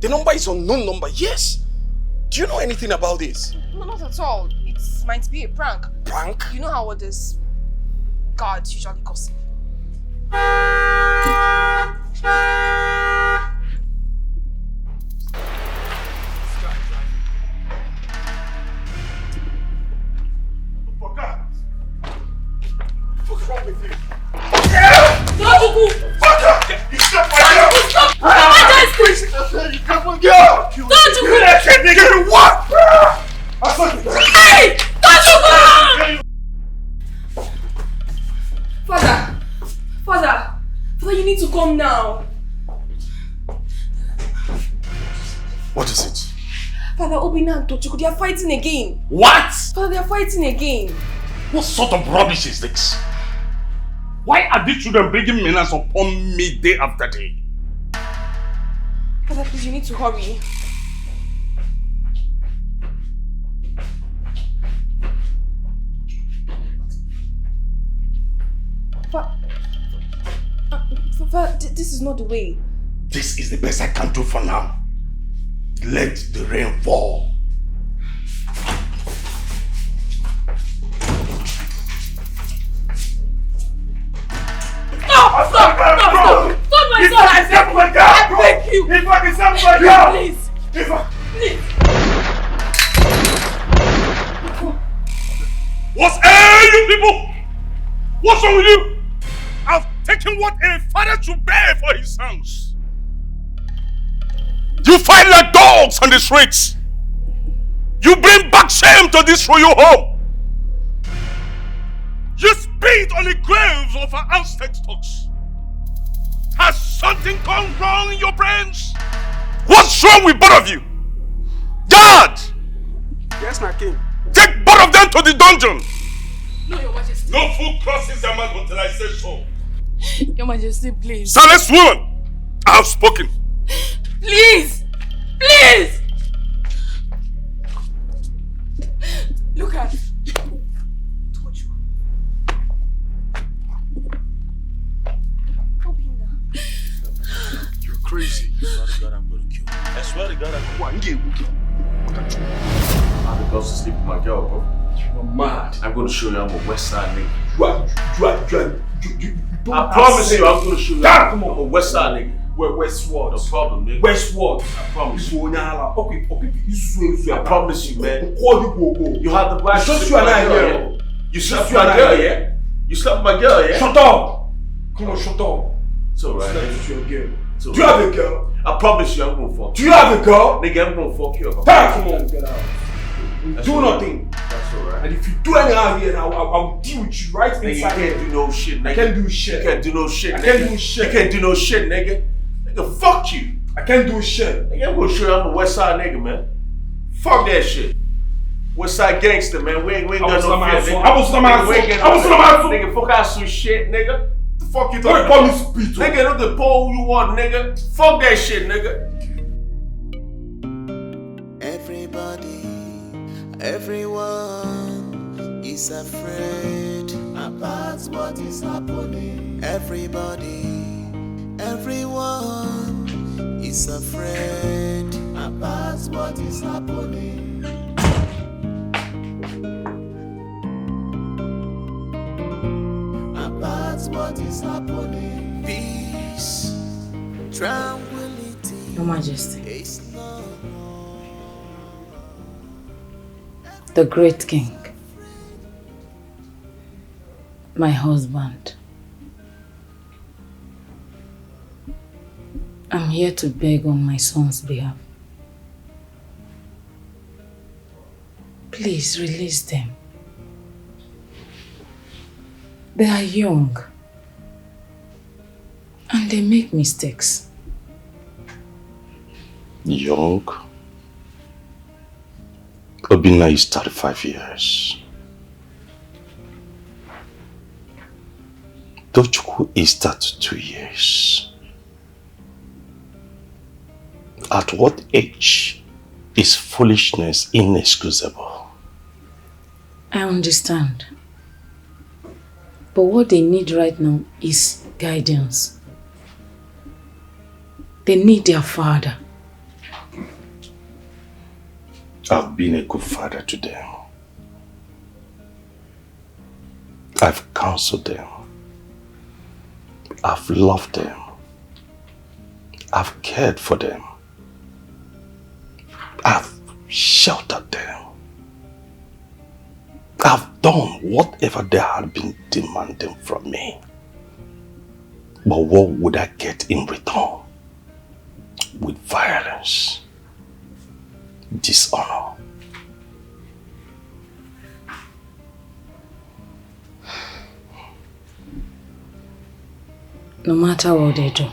The number is unknown number, yes. Do you know anything about this? No, not at all. It might be a prank. Prank? You know how others guards usually gossip. What's wrong with you? Don't Fuck up! You shut my girl! Stop! You come on, girl! Don't that shit, nigga! What? I saw you. Hey! Father, you need to come now. What is it? Father, Obina and Tochukwu, they are fighting again. What? Father, they are fighting again. What sort of rubbish is this? Why are these children bringing menace upon me day after day? Father, please, you need to hurry. Father, this is not the way. This is the best I can do for now. Let the rain fall. Stop my son! I beg you! If I can stop my girl! Please! Please! What's you people? What's wrong with you? I've taken what a father should bear for his sons. You fight like dogs on the streets. You bring back shame to this royal home. You spit on the graves of our ancestors. Has something gone wrong in your brains? What's wrong with both of you? Guard! Yes, my king. Take both of them to the dungeon. No, Your Majesty. No foot crosses their mouth until I say so. Your Majesty, please. Silence, woman! I have spoken. Please! Please! Look at it. You're crazy. I swear to God, I'm going to kill you. I swear to God, I'm going to kill you. I'm the girls to sleep with my girl, bro. You're mad. I'm going to show you I'm a West Side nigga. I promise you, I'm going to show you I'm a West Side nigga. Westward. No problem, nigga. Westward. I promise you. I I promise you, man. You You had the right to just sleep you with and I my girl, here. yeah? You slept with my girl, yeah? You slept with my girl, yeah? Shut up! Come on, shut up. It's alright. Slept with your girl. Do you have a girl? I promise you, I'm gonna fuck Do you have a girl? Nigga, I'm gonna fuck you up. Come on, get out. That's Do alright. nothing. That's alright. And if you do anything out here, I'll deal with you right Nigga, you inside. can't do no shit, nigga. I can't do shit. You can't do no shit, I nigga. can't do shit. You can't do no shit, nigga. Nigga, fuck you. I can't do shit. Nigga, I'm gonna show you I'm a West Side nigga, man. Fuck that shit. West Side gangster, man. We ain't got no fear, nigga. I was the man. Nigga, fuck out some shit, nigga. The fuck you talking about? Nigga, look the pole you want, nigga. Fuck that shit, nigga. Everybody, everyone is afraid about what is happening. Everybody, everyone is afraid about what is happening. About what is happening. Peace, tranquility. Your Majesty. The great king, my husband. I'm here to beg on my son's behalf. Please release them. They are young and they make mistakes. Young? Obina is 35 years. Tochukwu is 32 years. At what age is foolishness inexcusable? I understand. But what they need right now is guidance. They need their father. I've been a good father to them. I've counseled them. I've loved them. I've cared for them. I've sheltered them. I've done whatever they had been demanding from me. But what would I get in return? With violence, dishonor. No matter what they do,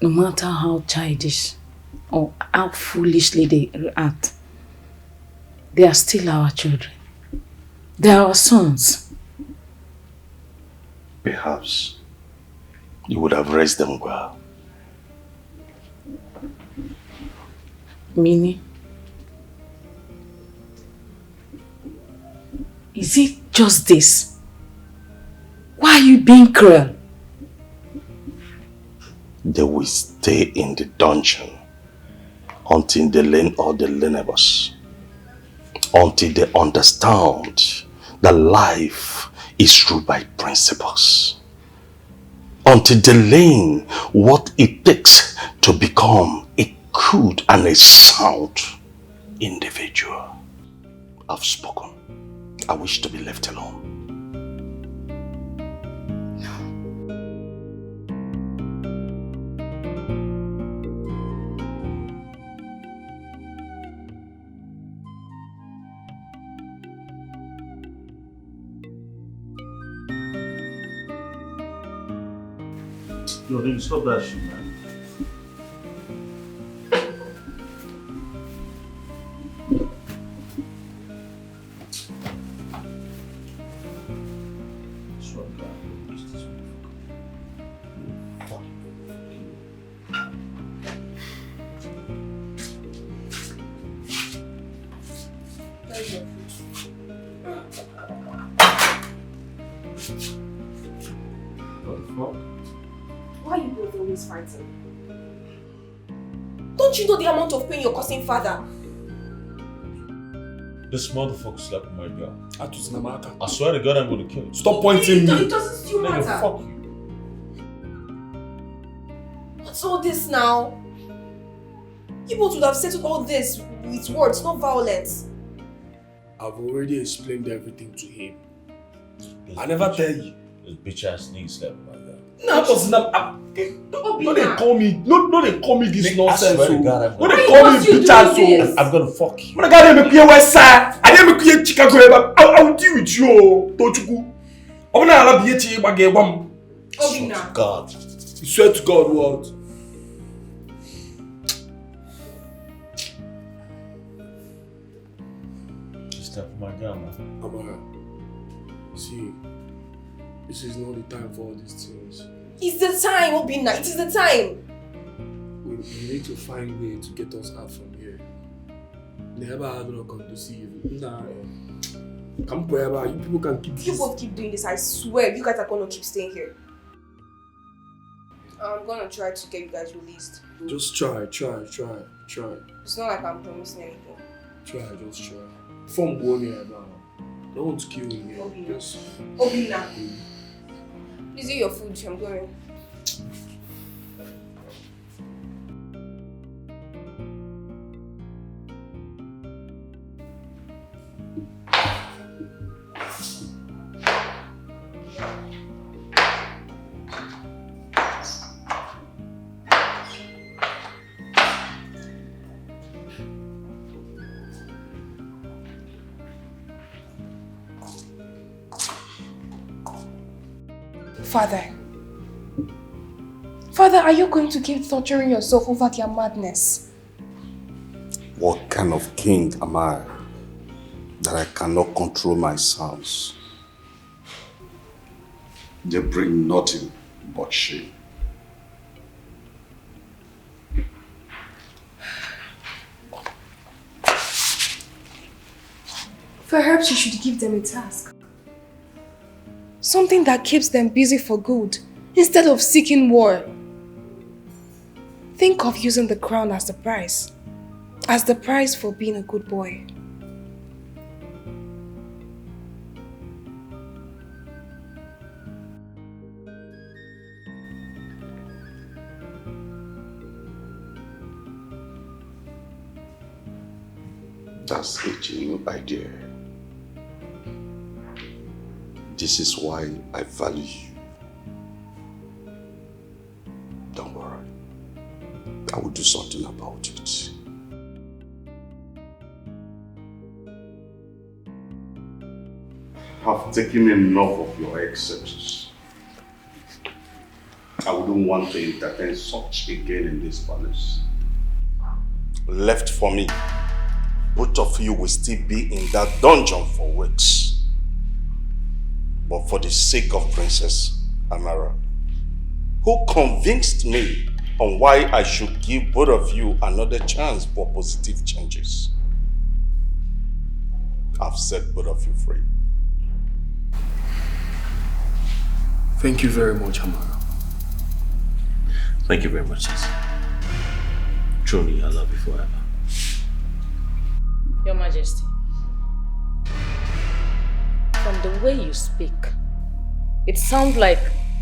no matter how childish or how foolishly they react, they are still our children. They are our sons. Perhaps you would have raised them well. Meaning? Is it just this? Why are you being cruel? They will stay in the dungeon until they learn all the learnables. Until they understand that life is ruled by principles. Until they learn what it takes to become a good and a sound individual. I've spoken. I wish to be left alone. Yo, nigga, stop that shit, man. Swear to God, I wish this What the fuck? Why are you both always fighting? Don't you know the amount of pain you're causing father? This motherfucker slept with my girl. I swear to God, I'm gonna kill him. Stop It doesn't still Nigga, matter. fuck you. What's all this now? You both would have settled all this with words, not violence. I've already explained everything to him. I never tell you. This bitch ass nigga slept with my girl. No, because no, they call me. No, they call me this nonsense. I swear to God, No, they call me bitch ass. I'm gonna fuck you. When I got him a West Side, I didn't make you Chicago. I will deal with you. Don't you go? I'm not allowed to be a Obina. God. You swear to God what? She slept with my girl, man. Amara, see, this is not the time for all these things. It's the time, Obina. It is the time. We need to find a way to get us out from here. Never have no conducive. Nah, come wherever you people can keep. You both keep doing this. I swear, you guys are gonna keep staying here. I'm gonna try to get you guys released. Just try. It's not like I'm promising anything. Just try. From going here now. Don't want to kill you here. Obina. Just... Obina. Please eat your food. I'm going. Father, are you going to keep torturing yourself over their madness? What kind of king am I that I cannot control my sons? They bring nothing but shame. Perhaps you should give them a task. Something that keeps them busy for good, instead of seeking war. Think of using the crown as the price. As the price for being a good boy. That's a genuine idea. This is why I value you. Don't worry. I will do something about it. I've taken enough of your excesses. I wouldn't want to entertain such again in this palace. Left for me, both of you will still be in that dungeon for weeks. But for the sake of Princess Amara, who convinced me on why I should give both of you another chance for positive changes, I've set both of you free. Thank you very much, Amara. Thank you very much, sis. Truly, I love you forever. Your Majesty, from the way you speak, it sounds like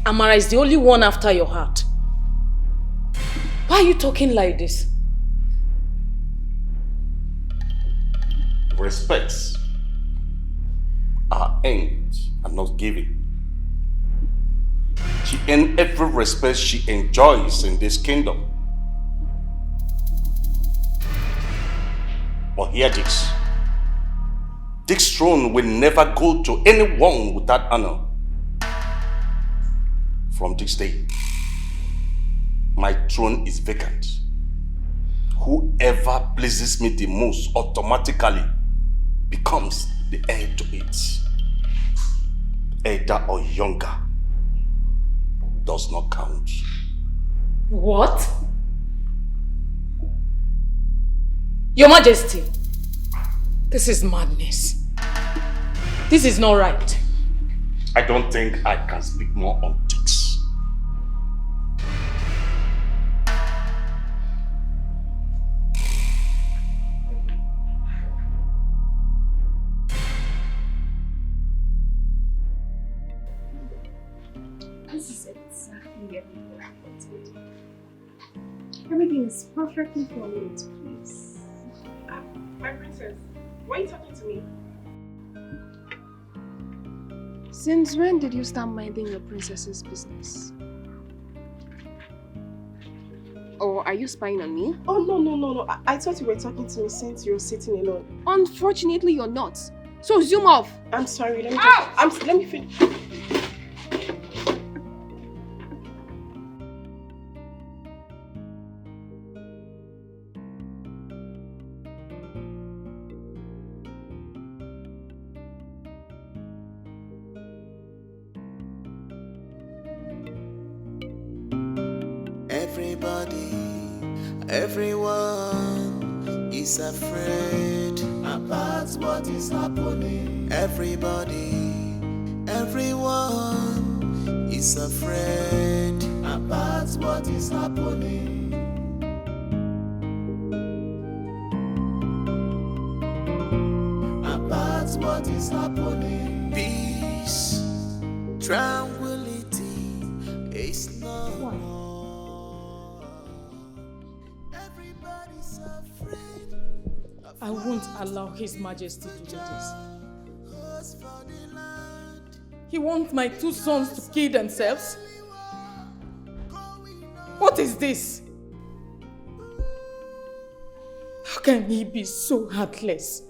Amara is the only one after your heart. Why are you talking like this? Respects are earned and not given. She earned every respect she enjoys in this kingdom. But hear this. This throne will never go to anyone without honor. From this day, my throne is vacant. Whoever pleases me the most automatically becomes the heir to it. Elder or younger does not count. What? Your Majesty, this is madness. This is not right. I don't think I can speak more on this. This is exactly everything I wanted. Everything is perfectly falling into place. My princess, why are you talking to me? Since when did you start minding your princess's business? Or are you spying on me? Oh, no. I thought you were talking to me since you were sitting alone. Unfortunately, you're not. So zoom off. I'm sorry, let me finish. Everyone is afraid about what is happening. Everyone is afraid about what is happening. About what is happening. Peace, tranquility is not. I won't allow His Majesty to do this. He wants my two sons to kill themselves? What is this? How can he be so heartless?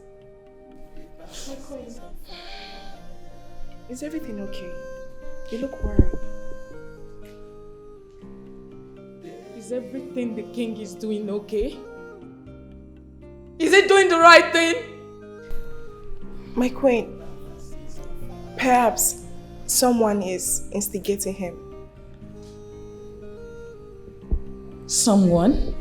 My queen, is everything okay? You look worried. Is everything the king is doing okay? Is he doing the right thing? My queen, perhaps someone is instigating him. Someone?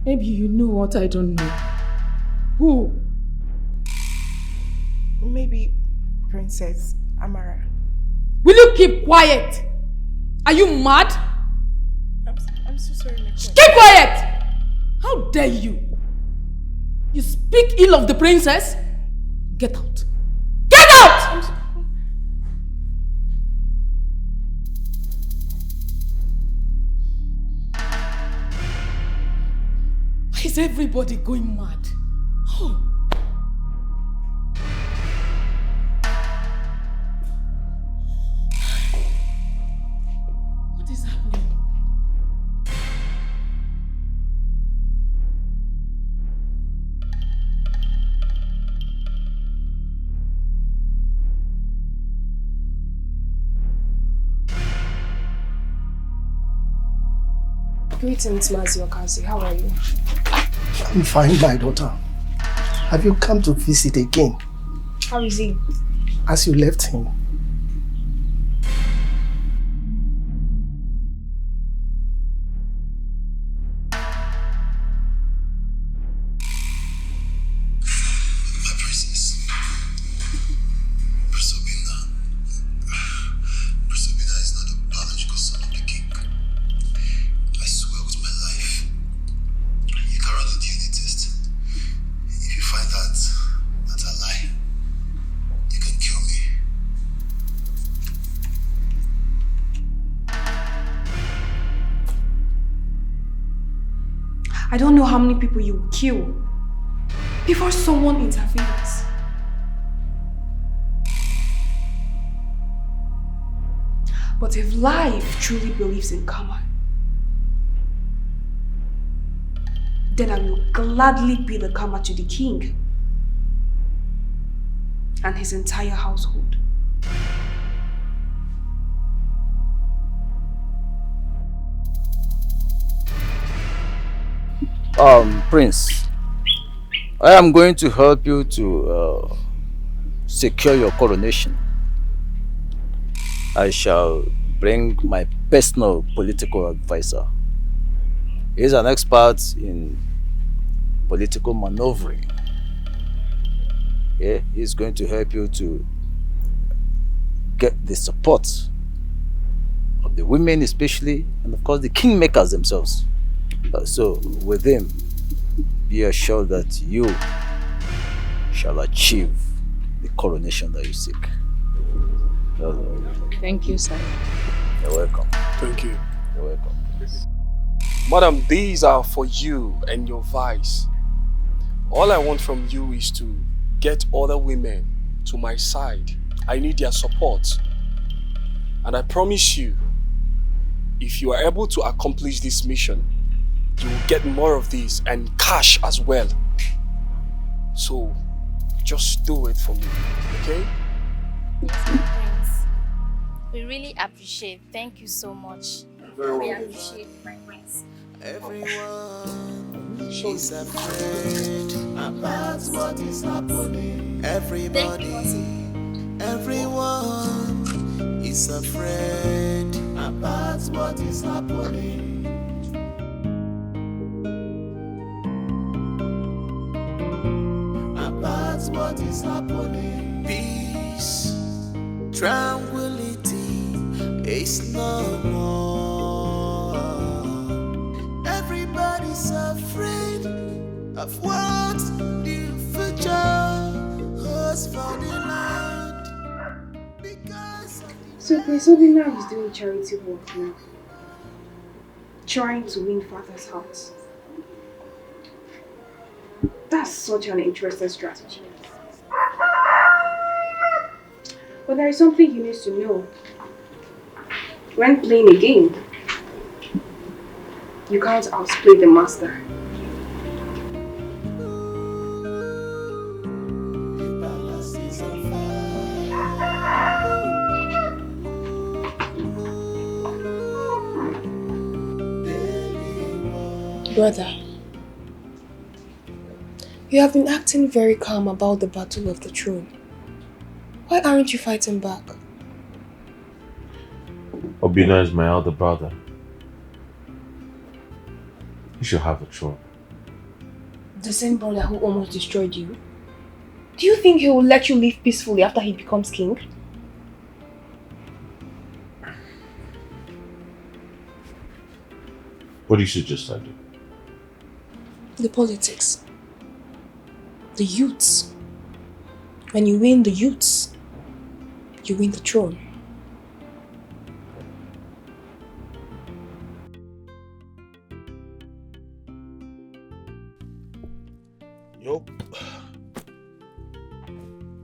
Maybe you know what I don't know. Who? Maybe Princess Amara. Will you keep quiet? Are you mad? I'm so sorry, my queen. Keep quiet! How dare you? You speak ill of the princess? Get out. Get out! Why is everybody going mad? Oh. What is happening? Greetings, Maziokazi. How are you? I'm fine, my daughter. Have you come to visit again? How is he? As you left him. I don't know how many people you will kill before someone intervenes. But if life truly believes in karma, then I will gladly be the karma to the king and his entire household. Prince, I am going to help you to secure your coronation. I shall bring my personal political advisor. He is an expert in political maneuvering. Yeah, he's going to help you to get the support of the women especially, and of course the kingmakers themselves. So with him, be assured that you shall achieve the coronation that you seek. Thank you, sir. You're welcome. Thank you. You're welcome. Madam, these are for you and your vice. All I want from you is to get other women to my side. I need their support. And I promise you, if you are able to accomplish this mission, you will get more of these and cash as well. So, just do it for me, okay? Yes, my prince. We really appreciate. Thank you so much. Very We well. appreciate, my prince. Everyone is afraid about what is happening. Everybody, everyone is afraid about what is happening. About what is happening. Peace, tranquility is no more. Everybody's afraid of what the future holds for the land. So Grace Obina is doing charity work now, trying to win father's heart. That's such an interesting strategy. But there is something he needs to know. When playing a game, you can't outplay the master. Brother, you have been acting very calm about the battle of the throne. Why aren't you fighting back? Obina is my elder brother. He should have a throne. The same brother who almost destroyed you? Do you think he will let you live peacefully after he becomes king? What do you suggest I do? The politics. The youths. When you win the youths, you win the throne. Yup.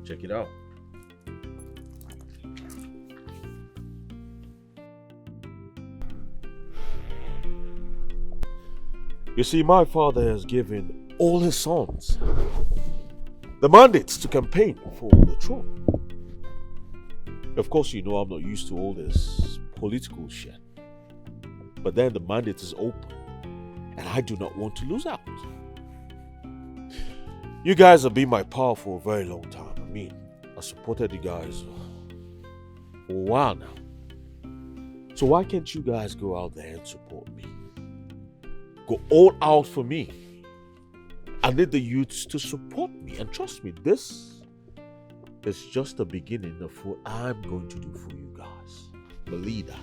Check it out. You see, my father has given all his sons the mandates to campaign for the throne. Of course, you know I'm not used to all this political shit. But then the mandate is open, and I do not want to lose out. You guys have been my power for a very long time. I mean, I supported you guys for a while now. So why can't you guys go out there and support me? Go all out for me. I need the youths to support me. And trust me, this is just the beginning of what I'm going to do for you guys. Believe that.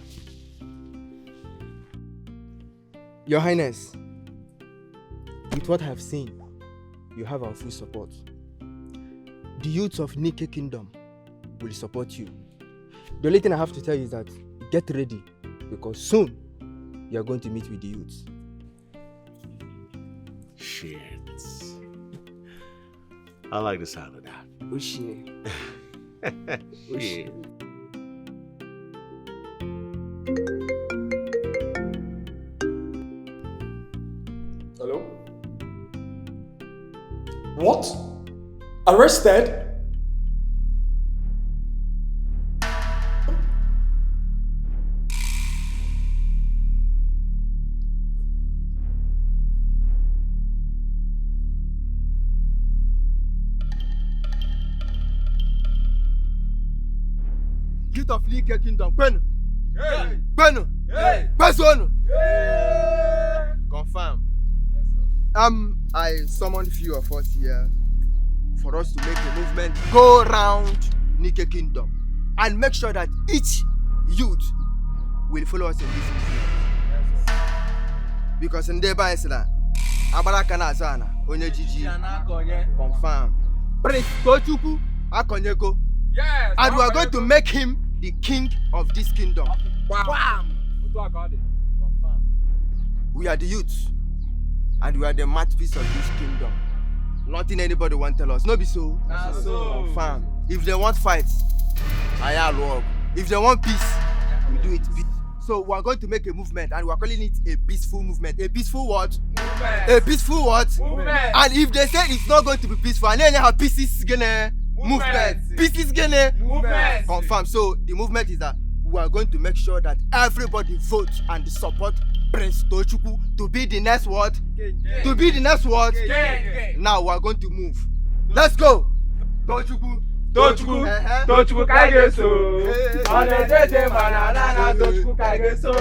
Your Highness, with what I have seen, you have our full support. The youths of Nike Kingdom will support you. The only thing I have to tell you is that get ready, because soon you are going to meet with the youths. Shit. I like the sound of that. Oh shit. Oh shit. Hello? What? Arrested? Youth of Nike Kingdom, Ben. Hey. Ben. Hey. Person. Hey. Confirm. I summoned few of us here for us to make a movement, go around Nike Kingdom, and make sure that each youth will follow us in this movement. Because in Deba Isla, Abaraka na Zana, Onye Gigi, confirm. Prince Tochuku Akonyeko. Yes. And we are going to make him the king of this kingdom. Wow. We are the youths, and we are the mouthpiece of this kingdom. Nothing anybody want tell us. No be so. Confirm. If they want fight, I love. If they want peace, we do it peace. So we are going to make a movement, and we are calling it a peaceful movement. A peaceful what? Movement. A peaceful what? Movement. And if they say it's not going to be peaceful, and then have peace is gonna movement. Peace is gonna movement. Confirm. So the movement is that we are going to make sure that everybody votes and support Prince Tochukwu to be the next what? To be the next what? Now we are going to move. Let's go. Tochukwu. Tochukwu kaigeso. Onejeje banana Tochukwu kaigeso.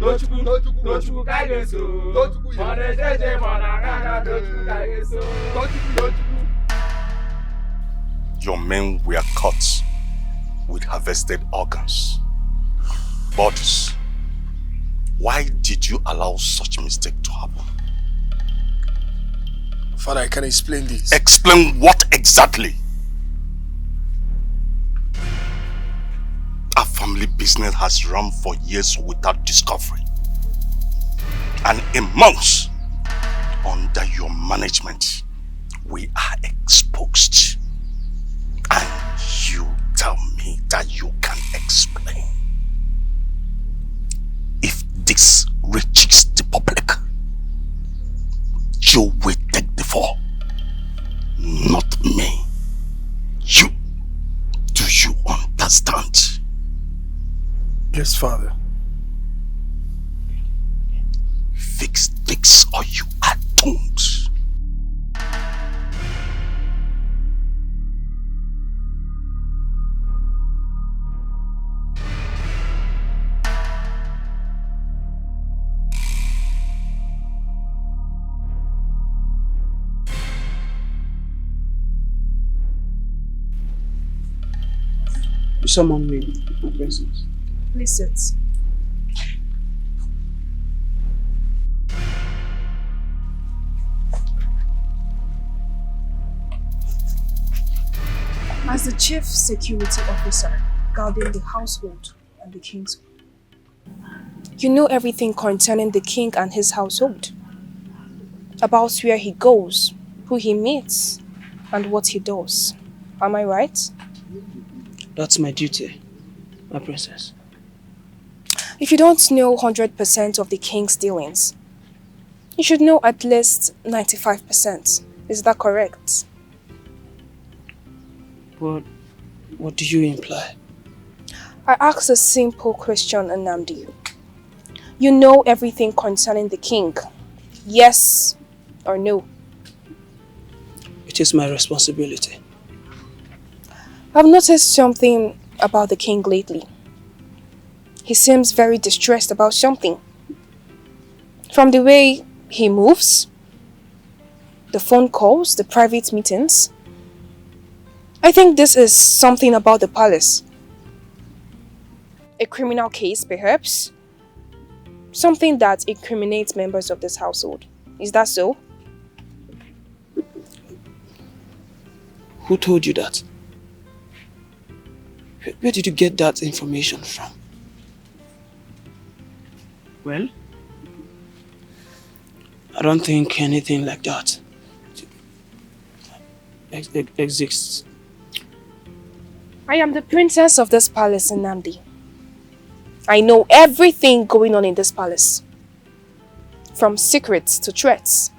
Tochukwu kaigeso. Onejeje banana Tochukwu kaigeso. Your men were caught with harvested organs, bodies. Why did you allow such a mistake to happen? Father, I can explain this. Explain what exactly? Our family business has run for years without discovery. And in months, under your management, we are exposed. And you tell me that you can explain. If this reaches the public, you will take the fall. Not me. You. Do you understand? Yes, Father. Fix this or you are doomed. summon me, my princess. Please sit. As the chief security officer guarding the household and the king's, you know everything concerning the king and his household. About where he goes, who he meets, and what he does. Am I right? That's my duty, my princess. If you don't know 100% of the king's dealings, you should know at least 95%. Is that correct? What do you imply? I asked a simple question, Nnamdi. You know everything concerning the king. Yes or no? It is my responsibility. I've noticed something about the king lately. He seems very distressed about something. From the way he moves, the phone calls, the private meetings. I think this is something about the palace. A criminal case, perhaps? Something that incriminates members of this household. Is that so? Who told you that? Where did you get that information from? Well, I don't think anything like that exists. I am the princess of this palace, Nnamdi. I know everything going on in this palace. From secrets to threats.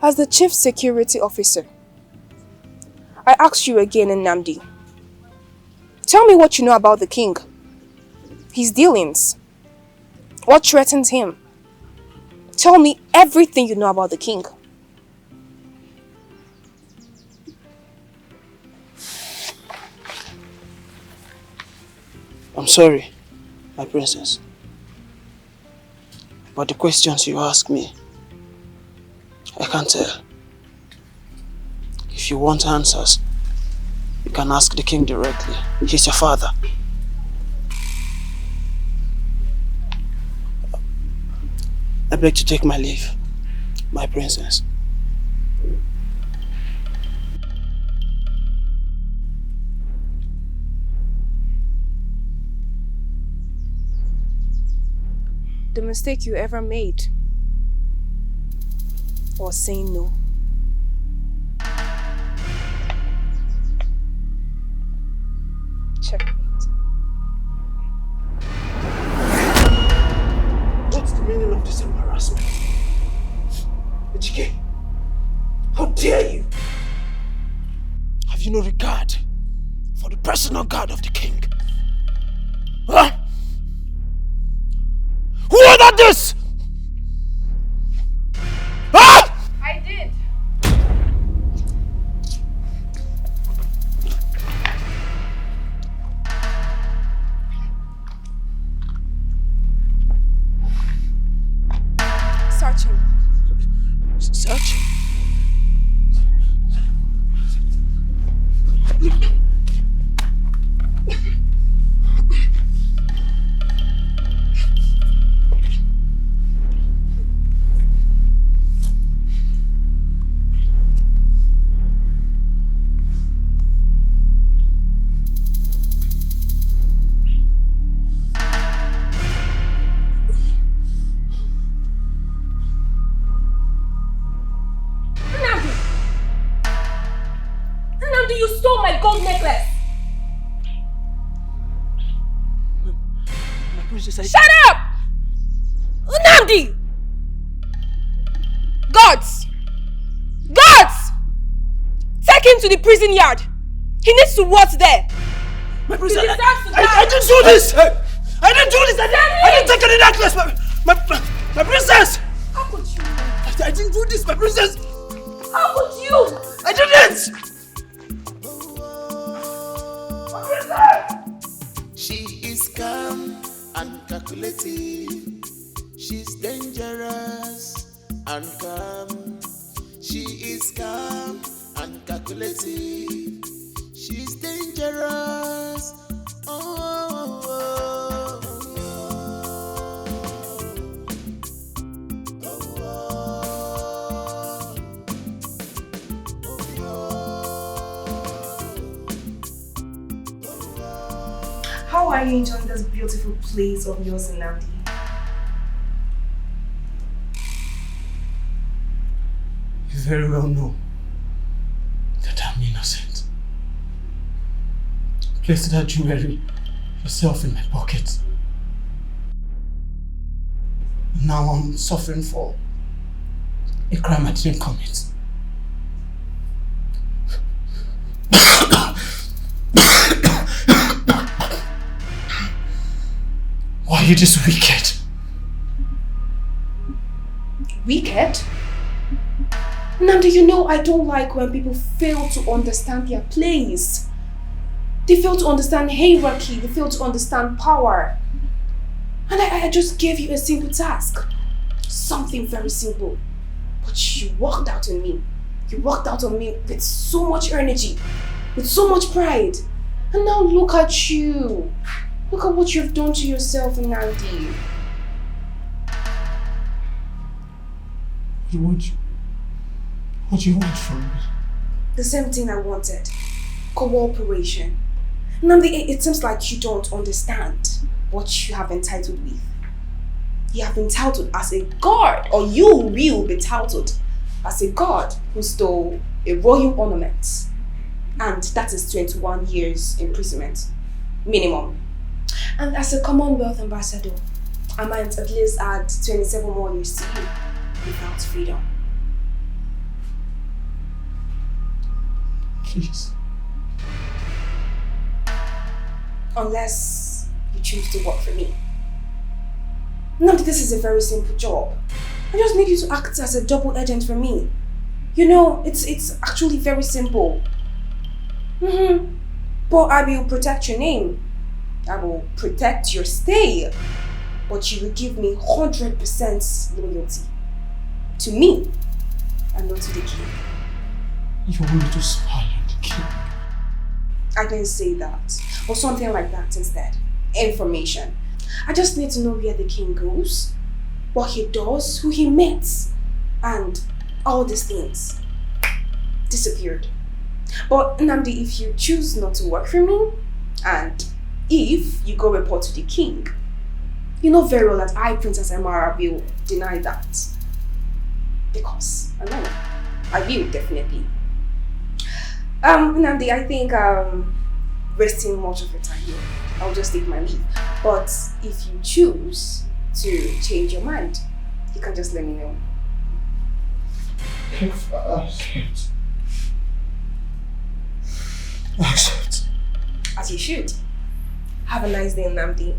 As the chief security officer, I ask you again, Nnamdi. Tell me what you know about the king. His dealings. What threatens him. Tell me everything you know about the king. I'm sorry, my princess. But the questions you ask me, I can't tell. If you want answers, you can ask the king directly. He's your father. I beg to take my leave, my princess. The mistake you ever made was saying no. Checkmate. What's the meaning of this embarrassment? Ejike, how dare you? Have you no regard for the personal guard of the king? Huh? Who ordered this? Huh? I did. Search him. Search? Nnamdi, you stole my gold necklace! My princess, Shut up! Nnamdi! Guards! Guards! Take him to the prison yard! He needs to watch there! My princess, He deserves to die! I didn't do this! I didn't do this! I didn't take any necklace! My princess! How could you? I didn't do this, my princess! How could you? I didn't! She is calm and calculative. She's dangerous and calm. She is calm and calculative. She's dangerous. dangerous. How are you enjoying this beautiful place of yours in Nandi? You very well know that I'm innocent. Place that jewelry yourself in my pocket. Now I'm suffering for a crime I didn't commit. Why are you this wicked? Wicked? Nandi, you know I don't like when people fail to understand their place. They fail to understand hierarchy, they fail to understand power. And I just gave you a simple task. Something very simple. But you walked out on me. You walked out on me with so much energy, with so much pride. And now look at you. Look at what you've done to yourself, Nandi. What do you want from me? The same thing I wanted. Cooperation. Nandi, it seems like you don't understand what you have been titled with. You have been titled as a god, or you will be titled as a god who stole a royal ornament. And that is 21 years imprisonment, minimum. And as a Commonwealth ambassador, I might at least add 27 more years to you without freedom. Please. Unless you choose to work for me. Now this is a very simple job. I just need you to act as a double agent for me. You know, it's actually very simple. But I will protect your name. I will protect your stay. But you will give me 100% loyalty. To me, and not to the king. You want me to spy on the king? I didn't say that. Or something like that instead. Information. I just need to know where the king goes, what he does, who he meets, and all these things. Disappeared. But Nnamdi, if you choose not to work for me, and if you go report to the king, you know very well that I, Princess Amara, will deny that. Because I know. I will, definitely. Nnamdi, I think wasting much of your time here. I'll just take my leave. But if you choose to change your mind, you can just let me know. Accept. Accept. As you should. Have a nice day, Nnamdi.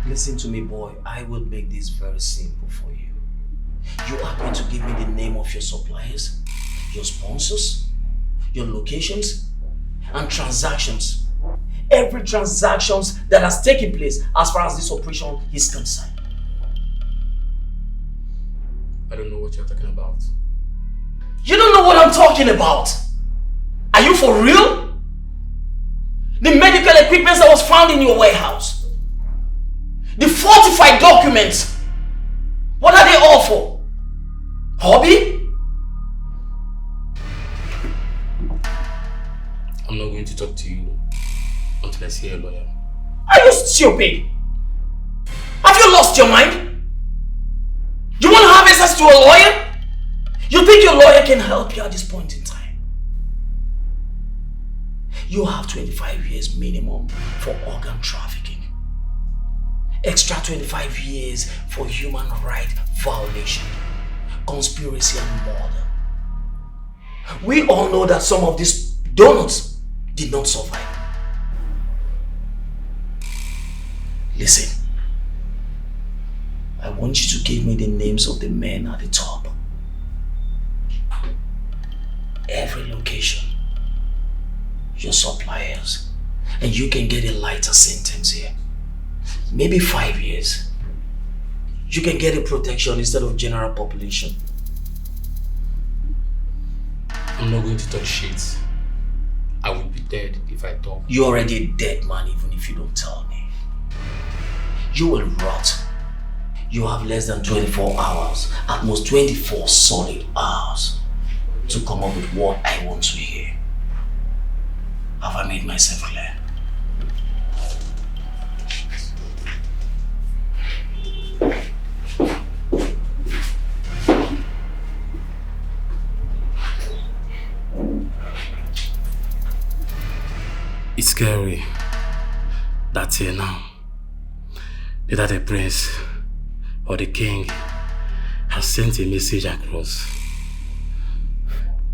Listen to me, boy. I will make this very simple for you. You are going to give me the name of your suppliers, your sponsors, your locations, and transactions. Every transactions that has taken place as far as this operation is concerned. I don't know what you're talking about. You don't know what I'm talking about? Are you for real? The medical equipment that was found in your warehouse. The fortified documents. What are they all for? Hobby? I'm not going to talk to you until I see a lawyer. Are you stupid? Have you lost your mind? You want to have access to a lawyer? You think your lawyer can help you at this point in time? You have 25 years minimum for organ trafficking. Extra 25 years for human rights violation, conspiracy and murder. We all know that some of these donuts did not survive. Listen, I want you to give me the names of the men at the top. Every location, your suppliers, and you can get a lighter sentence here. maybe 5 years. You can get a protection instead of general population. I'm not going to talk shit. I will be dead if I talk. You're already a dead man even if you don't tell me. You will rot. You have less than 24 hours, at most 24 solid hours, to come up with what I want to hear. Have I made myself clear? It's scary. That's here now. Either the prince or the king has sent a message across.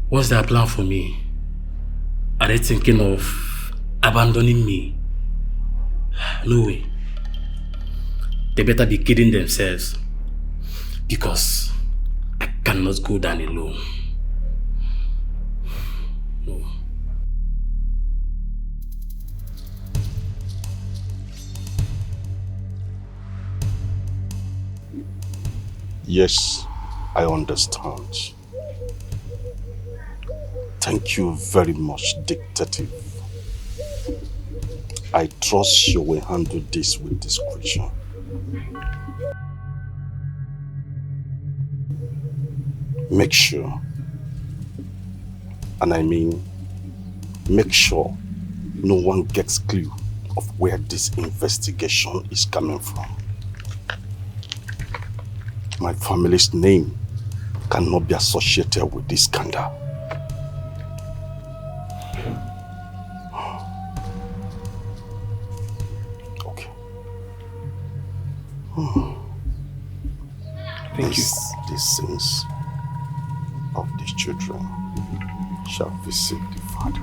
What's their plan for me? Are they thinking of abandoning me? No way. They better be kidding themselves, because I cannot go down alone. No. Yes, I understand. Thank you very much, Detective. I trust you will handle this with discretion. Make sure, and I mean, make sure no one gets clue of where this investigation is coming from. My family's name cannot be associated with this scandal. Okay. Thank you. The sins of these children shall visit the Father.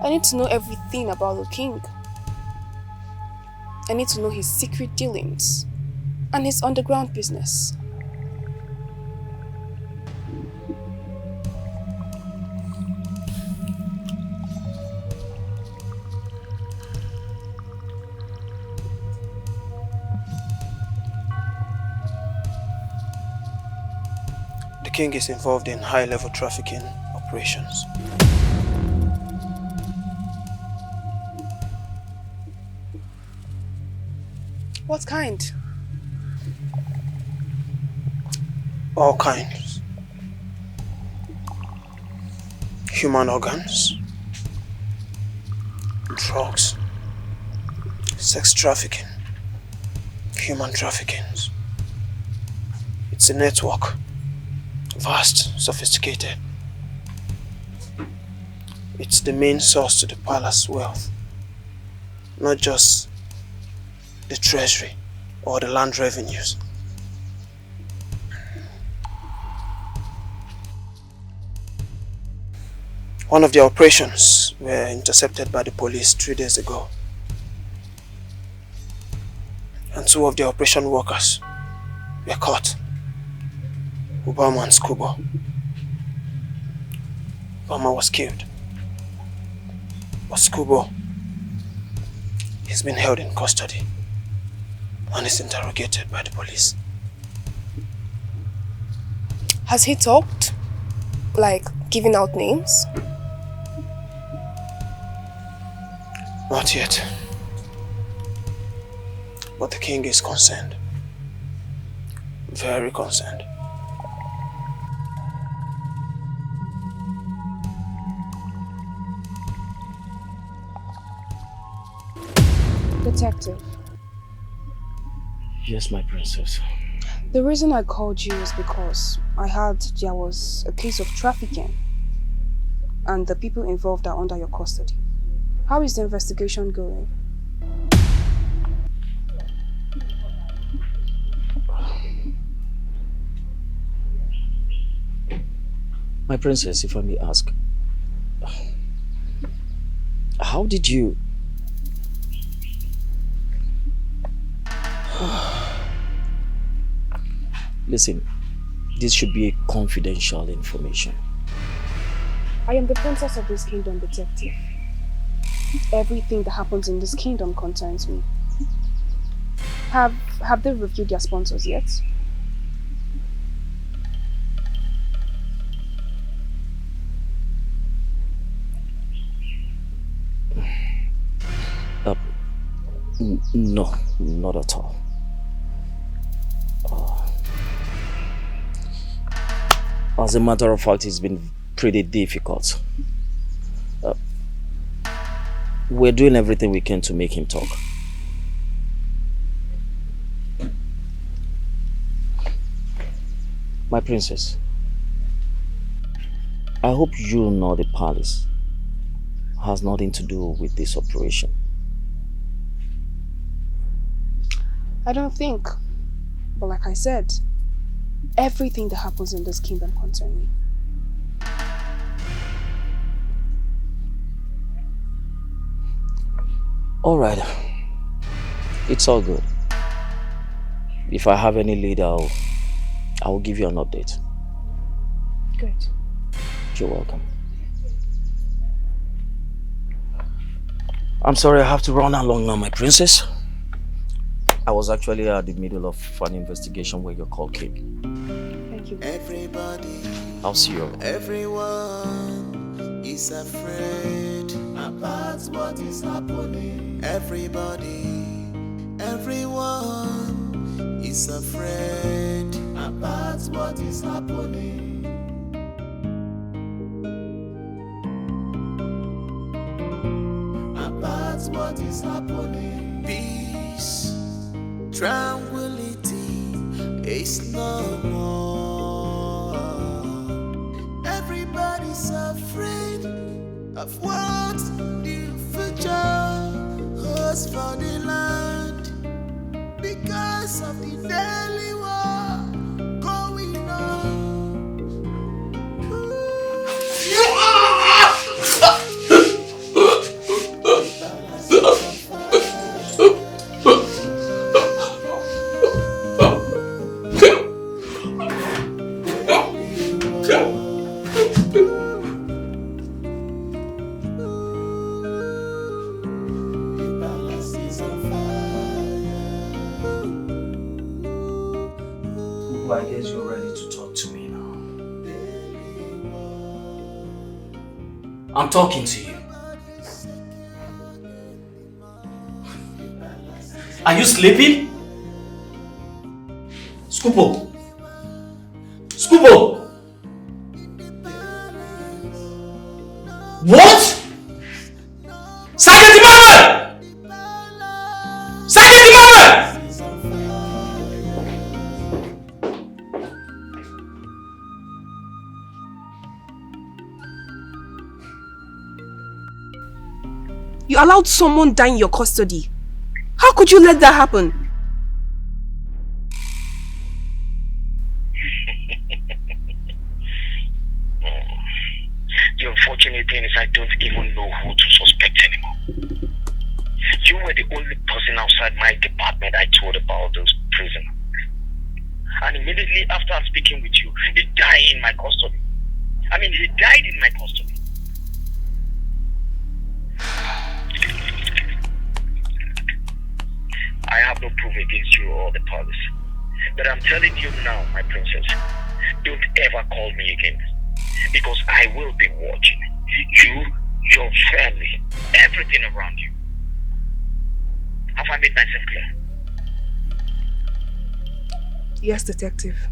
I need to know everything about the king. I need to know his secret dealings and his underground business. The king is involved in high-level trafficking operations. What kind? All kinds. Human organs, drugs, sex trafficking, human trafficking. It's a network, vast, sophisticated. It's the main source to the palace wealth, not just the treasury or the land revenues. One of the operations were intercepted by the police 3 days ago, and 2 of the operation workers were caught. Obama and Scuba. Obama was killed, but Scuba has been held in custody and is interrogated by the police. Has he talked? Like, giving out names? Not yet. But the king is concerned. Very concerned. Detective. Yes, my princess. The reason I called you is because I heard there was a case of trafficking and the people involved are under your custody. How is the investigation going? My princess, if I may ask, how did you Listen, this should be a confidential information. I am the princess of this kingdom, detective. Everything that happens in this kingdom concerns me. Have they reviewed their sponsors yet? No, not at all. As a matter of fact, it's been pretty difficult. We're doing everything we can to make him talk. My princess, I hope you know the palace has nothing to do with this operation. I don't think. But like I said, everything that happens in this kingdom concerns me. Alright. It's all good. If I have any lead, I'll give you an update. Good. You're welcome. I'm sorry I have to run along now, my princess. I was actually at the middle of an investigation where your call came. Thank you. Everybody, I'll see you. everyone is afraid about what is happening. Everyone is afraid about what is happening. About what is happening. Peace, tranquility is no more. Everybody's afraid of what the future holds for the land because of the daily war going on. I guess you're ready to talk to me now. I'm talking to you. Are you sleeping? Scoopo! Scoopo! What? Sergeant Emmanuel! Sergeant Emmanuel! You allowed someone die in your custody. How could you let that happen? The unfortunate thing is I don't even know who to suspect anymore. You were the only person outside my department I told about those prisoners. And immediately after speaking with you, he died in my custody. He died in my custody. I have no proof against you or the police. But I'm telling you now, my princess, don't ever call me again. Because I will be watching. You, your family, everything around you. Have I made myself clear? Yes, detective.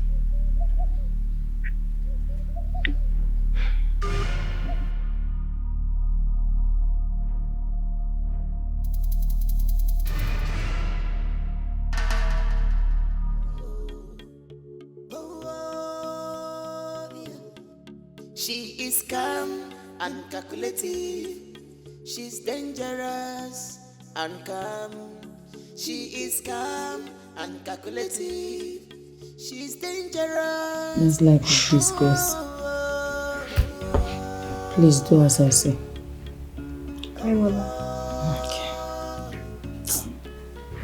She is calm and calculative. She's dangerous and calm. She is calm and calculative. She's dangerous. It's like we discussed. Please do as I say. I will. Okay.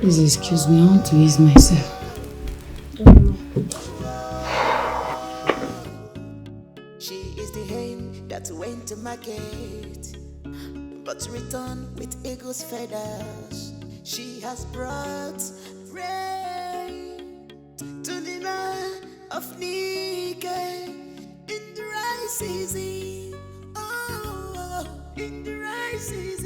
Please excuse me, I want to ease myself. navigate, but return with eagle's feathers. She has brought rain to the land of Nika in the right season. Oh, in the right season.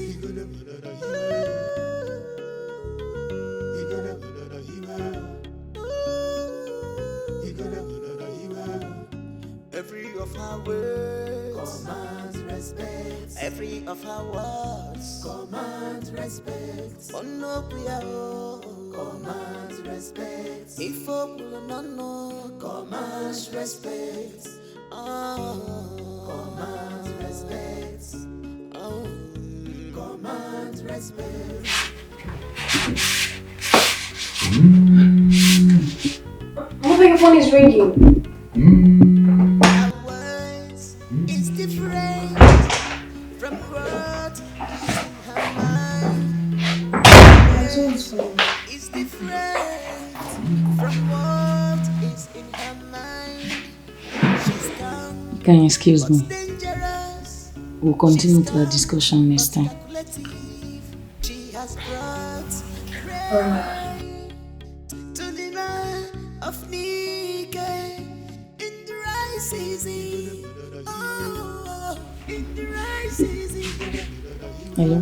Every of her words commands respect. Every of her words commands respect. Oh no, commands respect. If no commands respect. Oh, commands respect. Oh, commands respect. Mother, your phone is ringing. It's different from what her mind. It's different from what is in her mind. She's gone. Can you excuse me? Dangerous. We'll continue to our discussion next time. She has brought to the land of Nika in the right season. Oh, in the right season. Hello?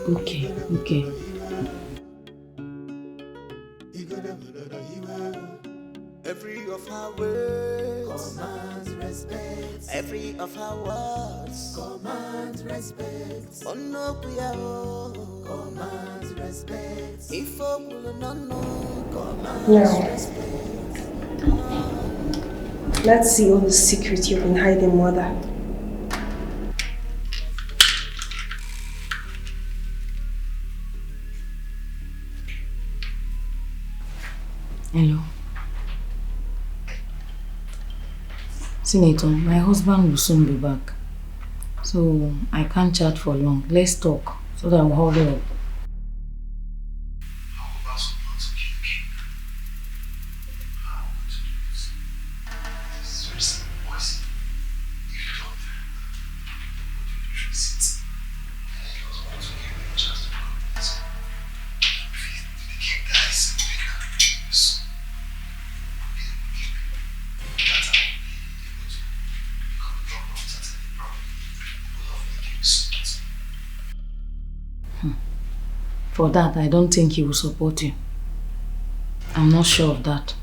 Okay. Every of her words commands respect. Every of her words commands respect. Oh no, commands respect. If no commands respect. Let's see all the secrets you've been hiding, Mother. Hello. Senator, my husband will soon be back. So I can't chat for long. Let's talk so that I'll hold up. For that, I don't think he will support you. I'm not sure of that.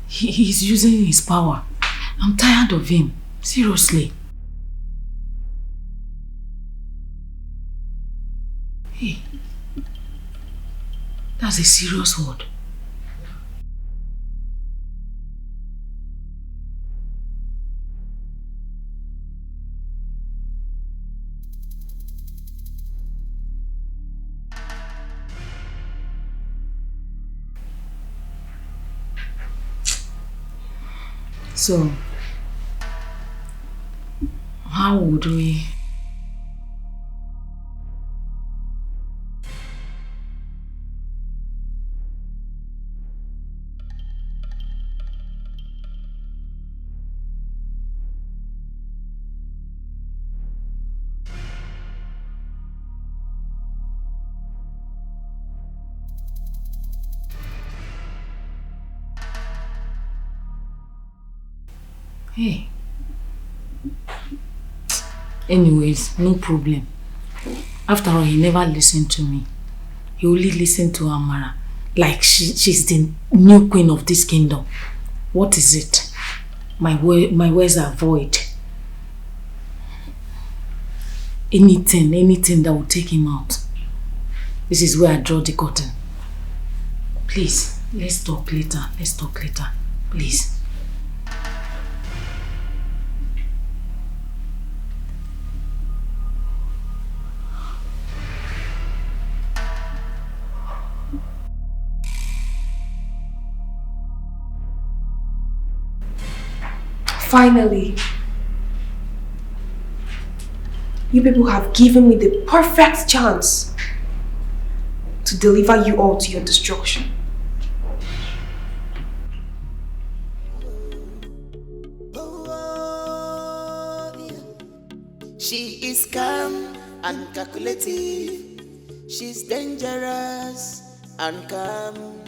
He's using his power. I'm tired of him. Seriously. Hey. That's a serious word. So, how would we... Hey. Anyways, no problem. After all, he never listened to me. He only listened to Amara. Like she's the new queen of this kingdom. What is it? My words are void. Anything that will take him out. This is where I draw the curtain. Please, let's talk later. Please. Finally. You people have given me the perfect chance to deliver you all to your destruction. She is calm and calculative. She's dangerous and calm.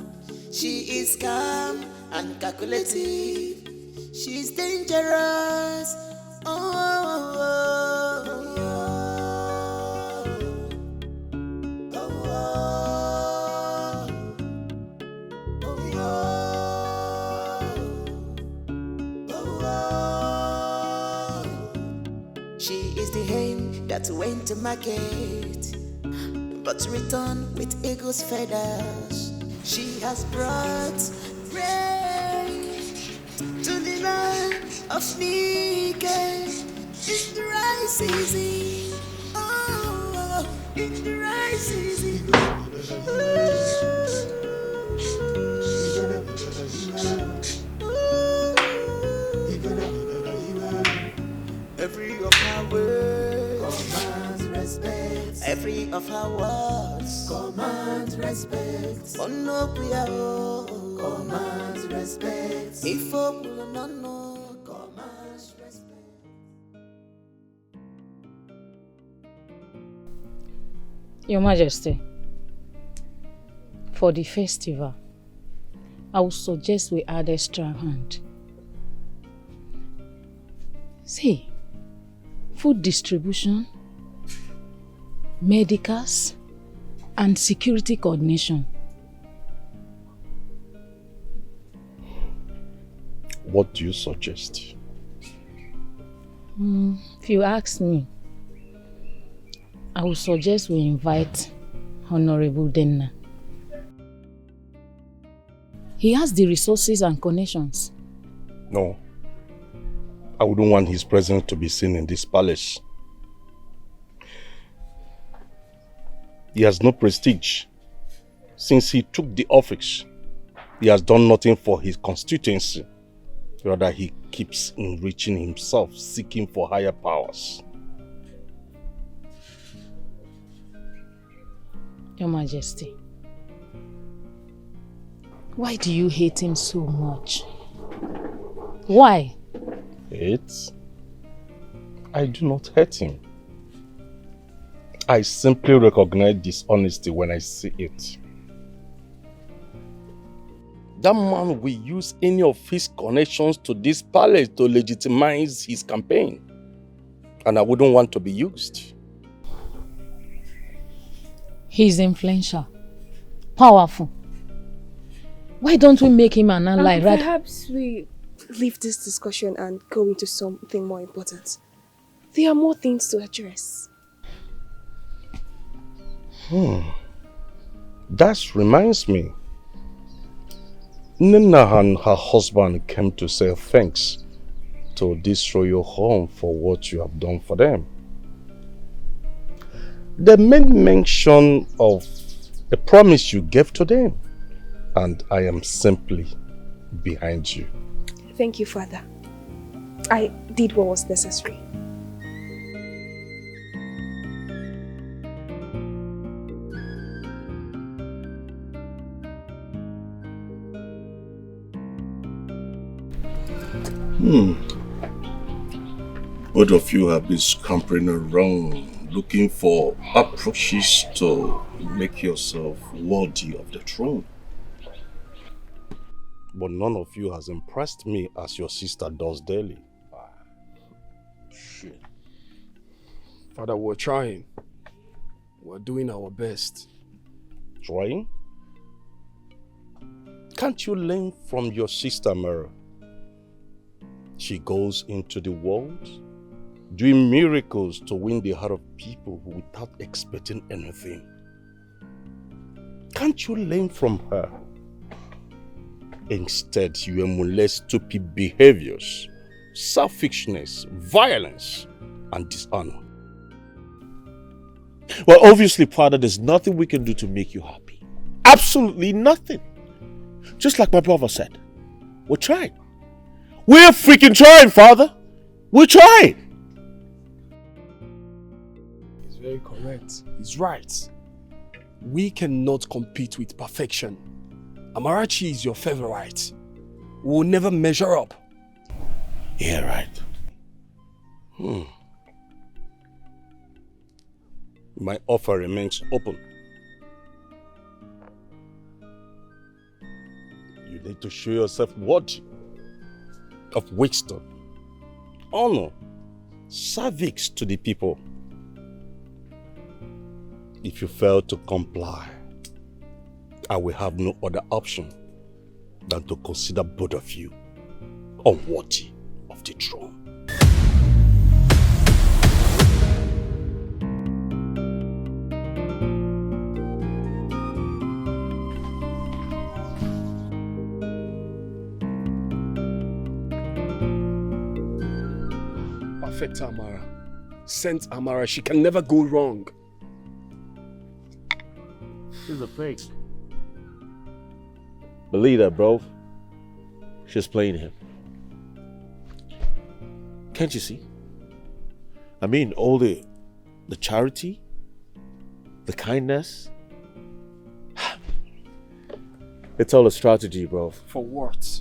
She is calm and calculative. She's dangerous. She is the hen that went to market, but returned with eagle's feathers. She has brought rain to the land of Nika in the dry season. Oh, in the dry season. Every of her words commands respect. Every of her words commands respect. Oh no, commands respect. If no commands respect. Your Majesty, for the festival, I would suggest we add extra hand. See, food distribution, medicals, and security coordination. What do you suggest? If you ask me, I would suggest we invite Honorable Denna. He has the resources and connections. No. I wouldn't want his presence to be seen in this palace. He has no prestige. Since he took the office, he has done nothing for his constituency. Rather, he keeps enriching himself, seeking for higher powers. Your Majesty, why do you hate him so much? Why? Hate? I do not hate him. I simply recognize dishonesty when I see it. That man will use any of his connections to this palace to legitimize his campaign. And I wouldn't want to be used. He's influential, powerful. Why don't we make him an ally? Perhaps we leave this discussion and go into something more important. There are more things to address. That reminds me. Nina and her husband came to say thanks to this royal home for what you have done for them. They made mention of a promise you gave to them, and I am simply behind you. Thank you, Father. I did what was necessary. Both of you have been scampering around looking for approaches to make yourself worthy of the throne. But none of you has impressed me as your sister does daily. Shit. Father, we're trying. We're doing our best. Trying? Can't you learn from your sister Mara? She goes into the world, doing miracles to win the heart of people without expecting anything. Can't you learn from her? Instead, you emulate stupid behaviors, selfishness, violence, and dishonor. Well, obviously, Father, there's nothing we can do to make you happy. Absolutely nothing. Just like my brother said, we're trying. We're freaking trying, Father. We're trying. very correct. He's right. We cannot compete with perfection. Amarachi is your favorite. We will never measure up. Yeah, right. My offer remains open. You need to show yourself worthy of wisdom, honor, service to the people. If you fail to comply, I will have no other option than to consider both of you unworthy of the throne. Perfect Amara. Sent Amara. She can never go wrong. She's a fake. Believe that, bro. She's playing him. Can't you see? I mean, all the charity, the kindness. It's all a strategy, bro. For what?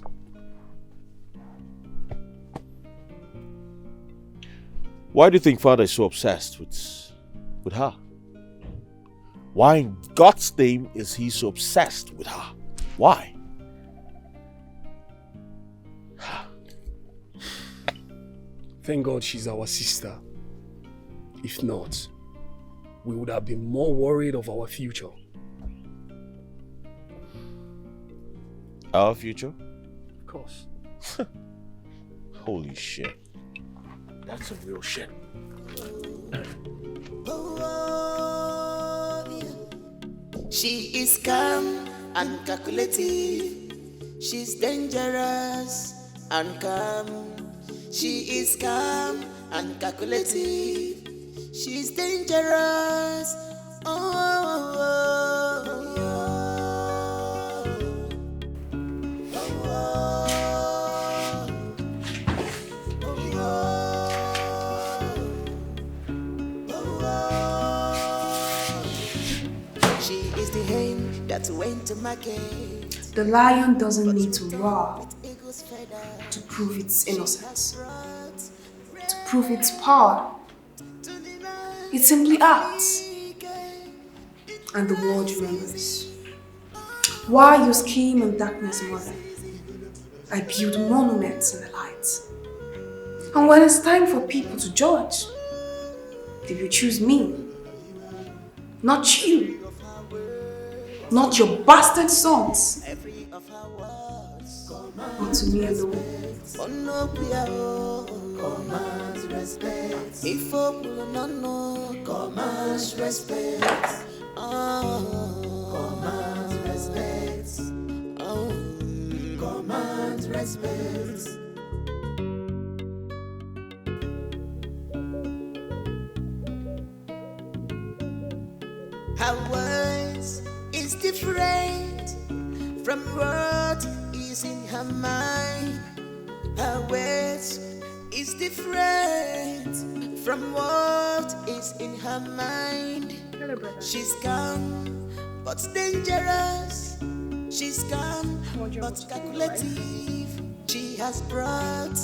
Why do you think Father is so obsessed with her? Why in God's name is he so obsessed with her? Why? Thank God she's our sister. If not, we would have been more worried of our future. Our future? Of course. Holy shit. That's some real shit. She is calm and calculative. She's dangerous and calm. She is calm and calculative. She's dangerous. She is the hen that went to market. The lion doesn't need to roar to prove its innocence, to prove its power. It simply acts, and the world remembers. While you scheme in darkness, mother, I build monuments in the light. And when it's time for people to judge, they will choose me, not you. Not your bastard sons, but to me alone. Command respect. If no command respect. Command respect. Command respect. Her words is different from what is in her mind. Her words is different from what is in her mind. Hello, brother. She's calm but dangerous. She's calm but calculative. She has brought.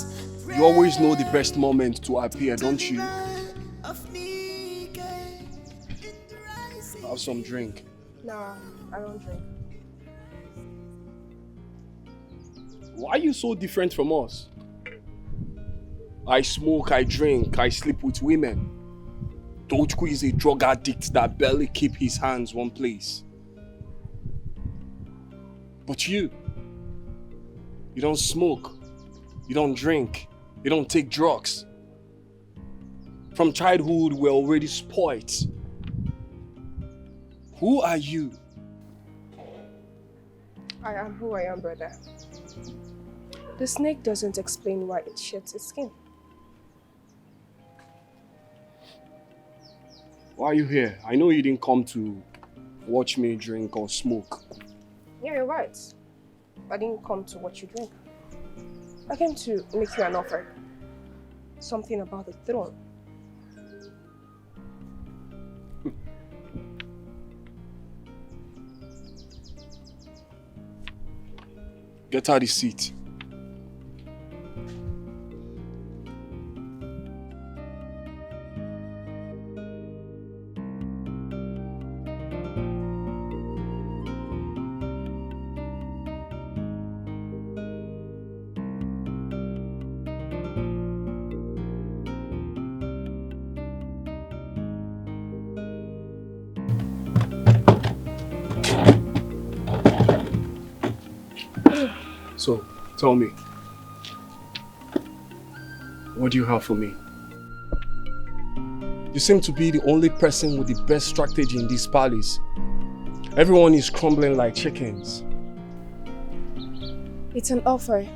You always know the best moment to appear, don't you? Have some drink. No, I don't drink. Why are you so different from us? I smoke, I drink, I sleep with women. Dojku is a drug addict that barely keeps his hands one place. But you don't smoke, you don't drink, you don't take drugs. From childhood, we're already spoiled. Who are you? I am who I am, brother. The snake doesn't explain why it sheds its skin. Why are you here? I know you didn't come to watch me drink or smoke. Yeah, you're right. I didn't come to watch you drink. I came to make you an offer. Something about the throne. Get her the seat. So, tell me, what do you have for me? You seem to be the only person with the best strategy in this palace. Everyone is crumbling like chickens. It's an offer.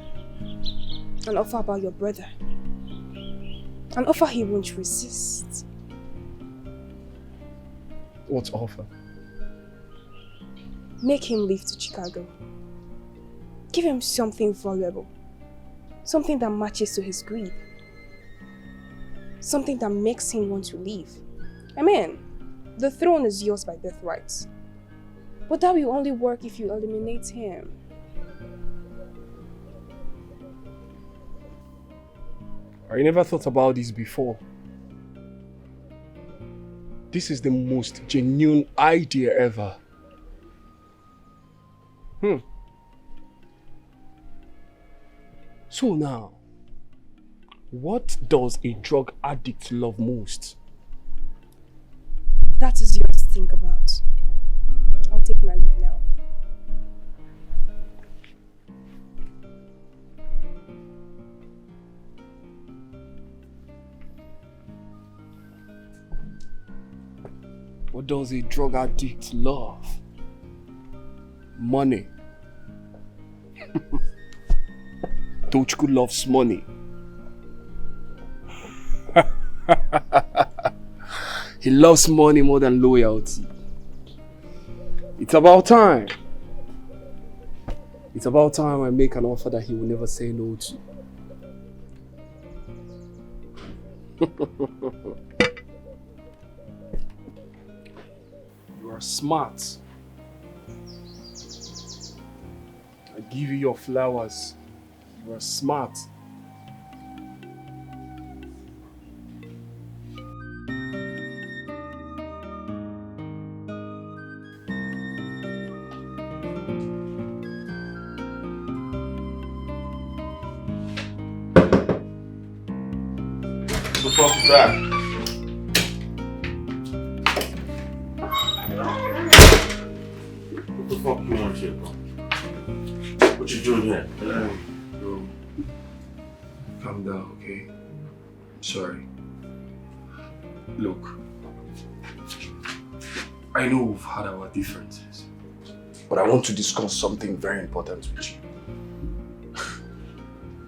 An offer about your brother. An offer he won't resist. What offer? Make him leave to Chicago. Give him something valuable. Something that matches to his greed. Something that makes him want to leave. I mean, the throne is yours by birthright. But that will only work if you eliminate him. I never thought about this before. This is the most genuine idea ever. So now, what does a drug addict love most? That is yours to think about. I'll take my leave now. What does a drug addict love? Money. Tochku loves money. He loves money more than loyalty. It's about time. It's about time I make an offer that he will never say no to. You are smart. I give you your flowers. You are smart. What the fuck is that? What the fuck you want here, bro? What you doing here? Bro, calm down, okay? Sorry. Look, I know we've had our differences, but I want to discuss something very important with you.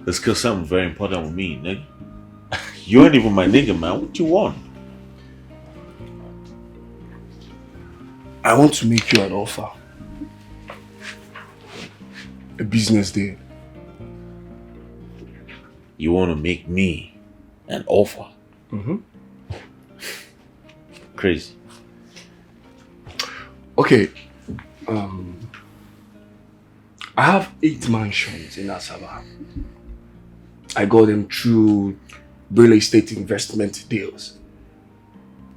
Discuss something very important with me, nigga. You ain't even my nigga, man. What you want? I want to make you an offer. A business deal. You want to make me an offer? Mm-hmm. Crazy. Okay. I have 8 mansions in Asaba. I got them through real estate investment deals.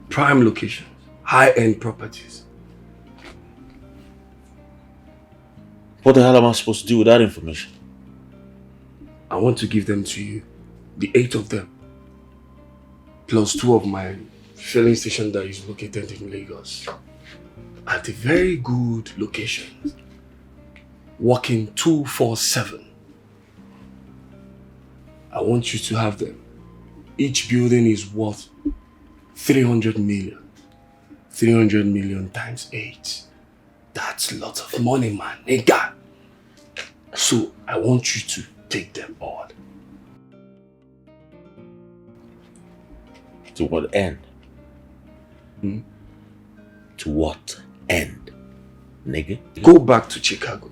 Prime locations, high-end properties. What the hell am I supposed to do with that information? I want to give them to you. The 8 of them. Plus 2 of my filling station that is located in Lagos. At a very good location. Working 24/7. I want you to have them. Each building is worth 300 million. 300 million times 8. That's a lot of money, man, nigga. So I want you to take them all. To what end? To what end, nigga? Go back to Chicago.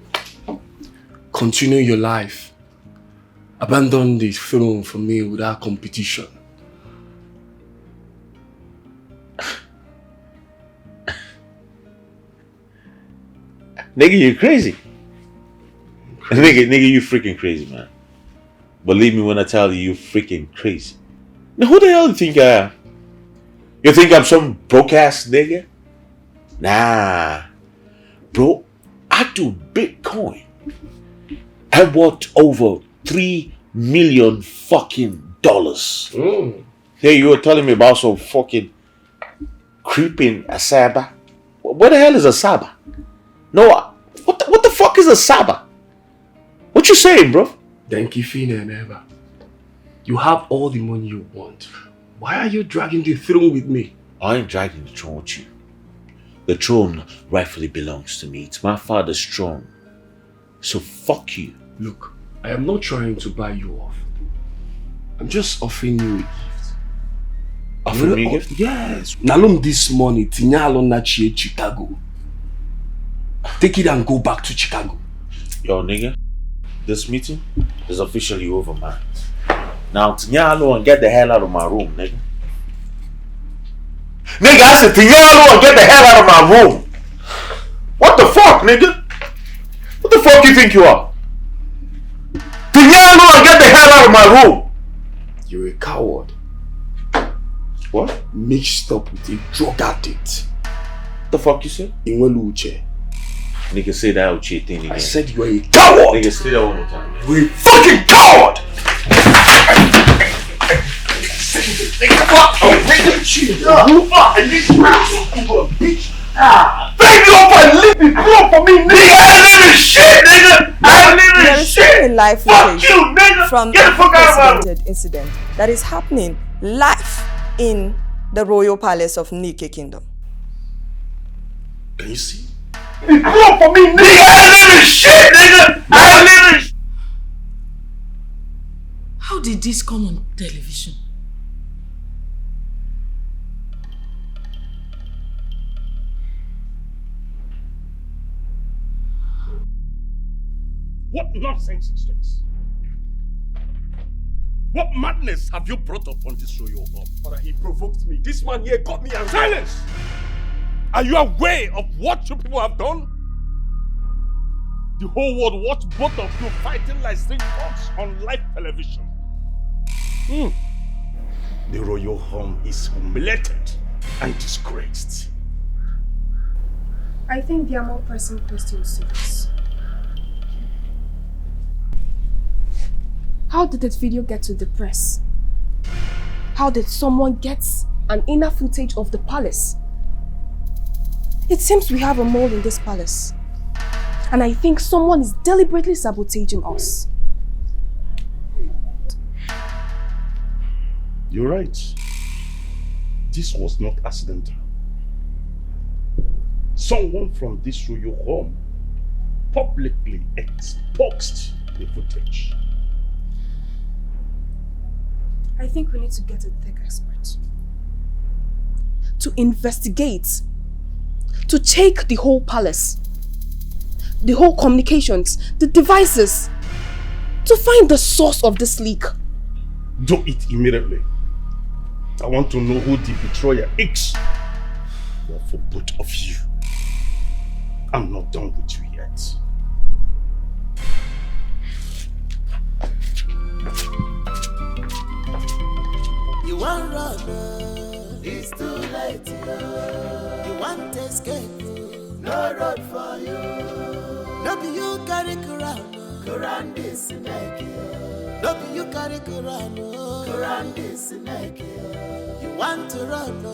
Continue your life. Abandon the throne for me without competition. Nigga, you crazy. I'm Nigga, you freaking crazy, man. Believe me when I tell you, freaking crazy. Now, who the hell do you think I am? You think I'm some broke-ass nigga? Nah. Bro, I do Bitcoin. I bought over $3 million fucking dollars. Here you were telling me about some fucking creeping Asaba. What the hell is Asaba? No, what the fuck is Asaba? What you saying, bro? Thank you, Fina and Eva. You have all the money you want. Why are you dragging the throne with me? I ain't dragging the throne with you. The throne rightfully belongs to me. It's my father's throne. So fuck you. Look, I am not trying to buy you off. I'm just offering you a gift. Offering me a gift? Yes. Nalum this money, Tinyalo Nachie Chicago. Take it and go back to Chicago. Yo, nigga, this meeting is officially over, man. Now, Tinyalo and get the hell out of my room, nigga. Nigga, I said Tinyalo and get the hell out of my room. What the fuck, nigga? What the fuck you think you are? Tinyalo and get the hell out of my room. You're a coward. What? Mixed up with a drug addict. The fuck you said? Inwelu Uche. Nigga, say that Uche thing again. I said you're a coward. Nigga, say that one more time. You're a fucking coward. Nigga, fuck you, nigga. You fucking bitch. Take me up and leave the floor for me, nigga. I ain't living shit, nigga. I ain't living shit. Live Fuck you, nigga. From Get the fuck out of my room. unprecedented incident that is happening live in the royal palace of Nike Kingdom. Can you see? The floor for me, nigga. I ain't living shit, nigga. I ain't living. How did this come on television? What nonsense is this? What madness have you brought up on this royal home? Father, he provoked me. This man here got me angry. Silence! Are you aware of what you people have done? The whole world watched both of you fighting like string dogs on live television. The royal home is humiliated and disgraced. I think there are more pressing questions to this. How did this video get to the press? How did someone get an inner footage of the palace? It seems we have a mole in this palace. And I think someone is deliberately sabotaging us. You're right. This was not accidental. Someone from this royal home publicly exposed the footage. I think we need to get a tech expert to investigate, to check the whole palace, the whole communications, the devices, to find the source of this leak. Do it immediately. I want to know who the betrayer is. Well, for both of you. I'm not done with you yet. You want run, it's too late. You want to escape, no road for you. No be you carry Quran this snake. No be you carry Quran this snake. You want to run,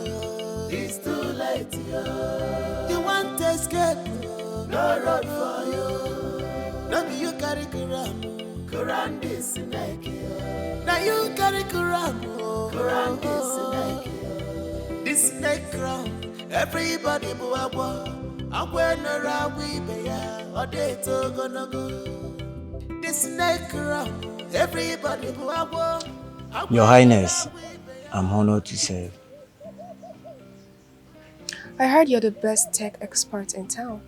it's too late. You want to escape, no road for you. No be you carry Quran this snake. Now you carry Quran this snake crown. Everybody buabo. I'm when around we be or they to gonna go. This snake crown. Everybody buabo. Your Highness, I'm honored to serve. I heard you're the best tech expert in town.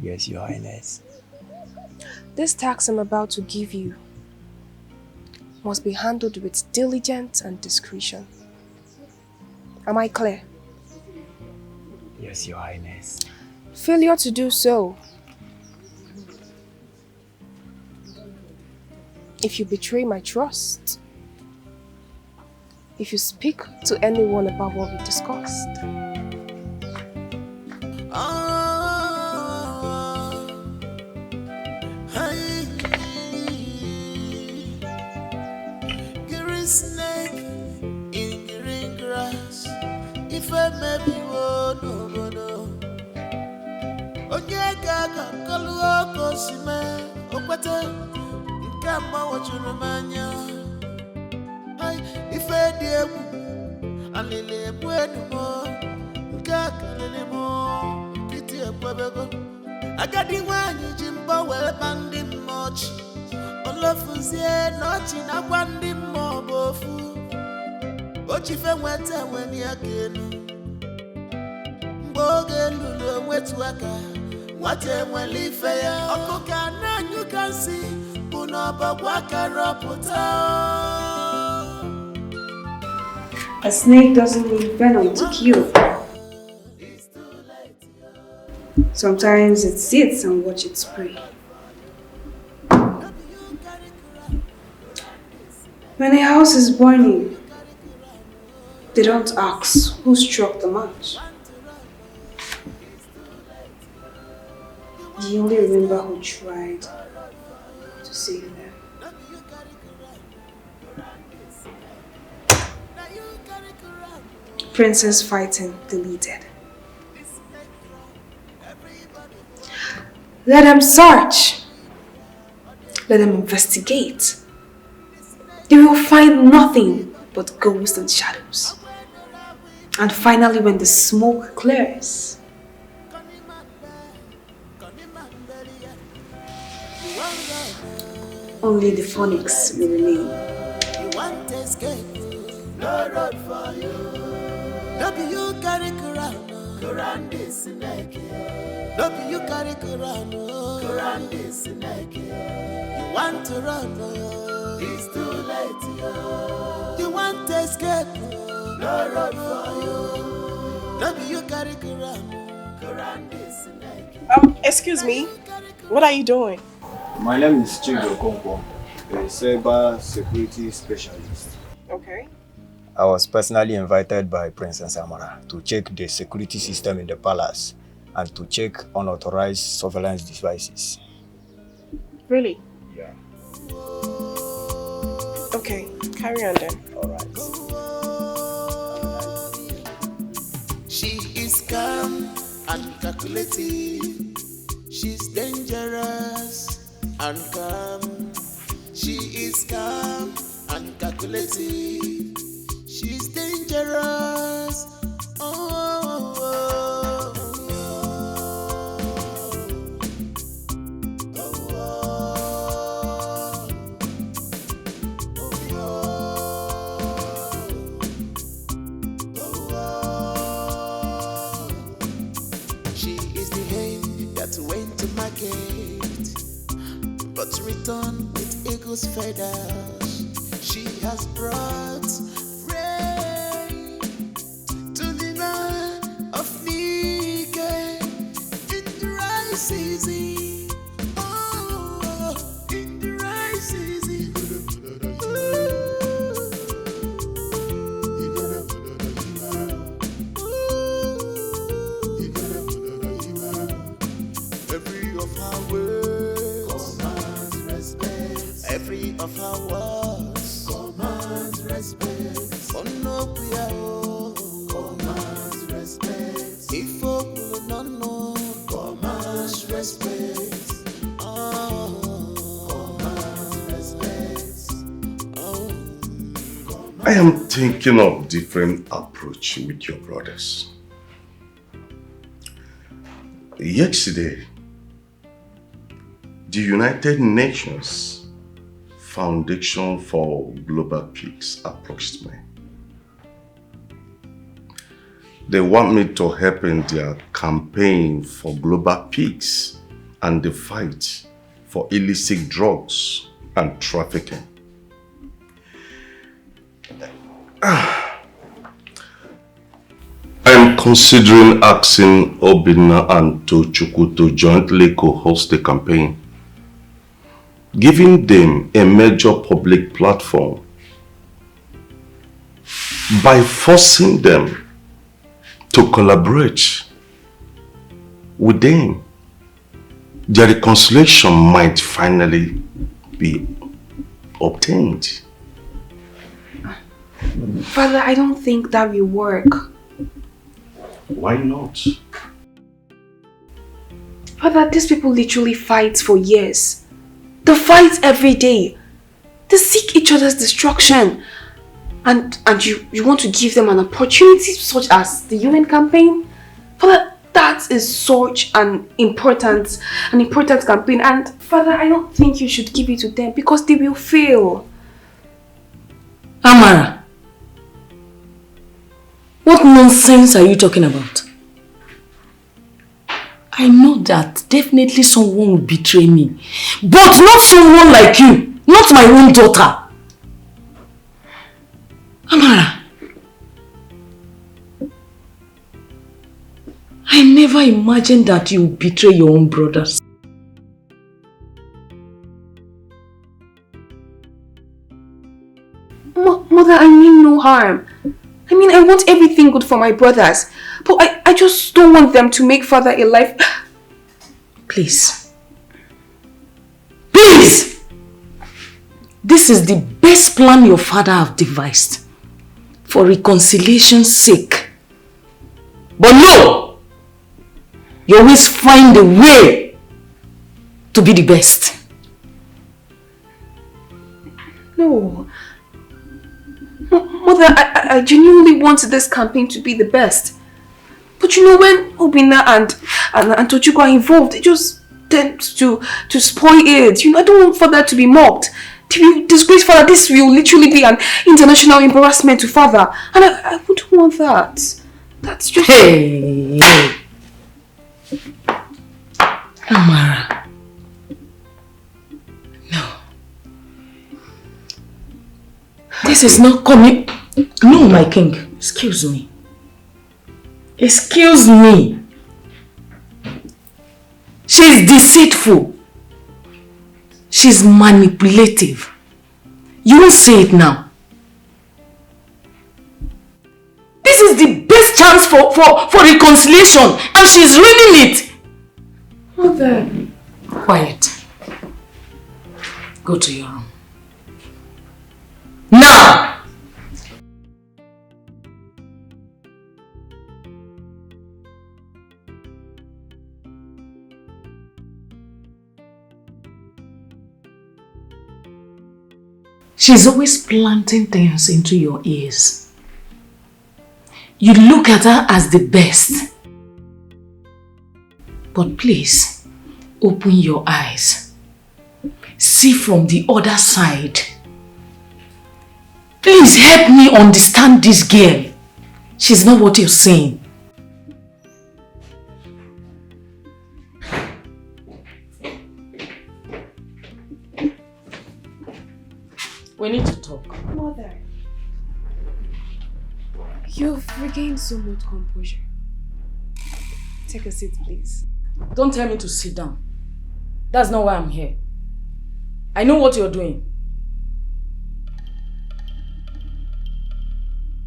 Yes, Your Highness. This task I'm about to give you must be handled with diligence and discretion. Am I clear? Yes, Your Highness. Failure to do so if you betray my trust, if you speak to anyone about what we discussed. Green snake in green grass. If I may be one, no. Onye gaga kaluo kosime okwete nke mma wachuru manya. Ife dị egwu alili egwu enumo nke akalili mo nkịtị ekwebego. Agadi nwanyị ji mbọ wee kpa ndị mmọchị. Olofuzie n'ọchị nakwa ndị mmụọ bụ ofu. Ochife nweta enweni aka elu. Mgbe oge lulu onwetu aka nwata enwele ife ya. Ọkụka na-anyụka nsị bụ n'ọbọgwụ aka rọpụta. A snake doesn't need venom to kill. Sometimes it sits and watches its prey. When a house is burning, they don't ask who struck the match. They only remember who tried to save them. Princess fighting deleted. Let them search. Let them investigate. They will find nothing but ghosts and shadows. And finally, when the smoke clears, only the phonics will remain. You want to escape, no road for you. No be you carry Quran this snake. No be you carry Quran this snake. You want to run, it's too late. You want to escape, no road for you. No be you carry Quran this snake. Excuse me, what are you doing? My name is Chigo Okonkwo, a cyber security specialist. Okay. I was personally invited by Princess Amara to check the security system in the palace and to check unauthorized surveillance devices. Really? Yeah. Okay, carry on then. Alright. She is calm and calculative. She's dangerous and calm. She is calm and calculative. She's dangerous. She is the hen that went to market, but returned with eagle's feathers. She has brought season. Oh, in the right season. Every of her words commands respect. Every of her words commands respect. Oh no, we are commands respect. If you not know, commands respect. I am thinking of different approach with your brothers. Yesterday, the United Nations Foundation for Global Peace approached me. They want me to help in their campaign for global peace and the fight for illicit drugs and trafficking. I am considering asking Obinna and Tochukwu to jointly co-host the campaign. giving them a major public platform by forcing them to collaborate with them, their reconciliation might finally be obtained. Father, I don't think that will work. Why not? Father, these people literally fight for years. They fight every day. They seek each other's destruction. And you want to give them an opportunity such as the UN campaign? Father, that is such an important campaign. And Father, I don't think you should give it to them because they will fail. Amara, what nonsense are you talking about? I know that definitely someone will betray me, but not someone like you, not my own daughter. Amara, I never imagined that you would betray your own brothers. Mother, I mean no harm. I mean, I want everything good for my brothers. But I just don't want them to make Father a life... Please. Please! This is the best plan your father have devised. For reconciliation's sake. But no! You always find a way to be the best. No. Mother, I genuinely want this campaign to be the best. But you know, when Obina and Tochukwu are involved, it just tends to spoil it. You know, I don't want Father to be mocked. To be disgraced, Father. This will literally be an international embarrassment to Father. And I wouldn't want that. That's just... Hey! Amara. No. This is not coming... No, my king. Excuse me. Excuse me. She's deceitful. She's manipulative. You won't say it now. This is the best chance for reconciliation, and she's ruining it. Mother. Quiet. Go to your room. Now! She's always planting things into your ears. You look at her as the best. But please, open your eyes. See from the other side. Please help me understand this girl. She's not what you're saying. We need to talk. Mother, you've regained so much composure. Take a seat, please. Don't tell me to sit down. That's not why I'm here. I know what you're doing.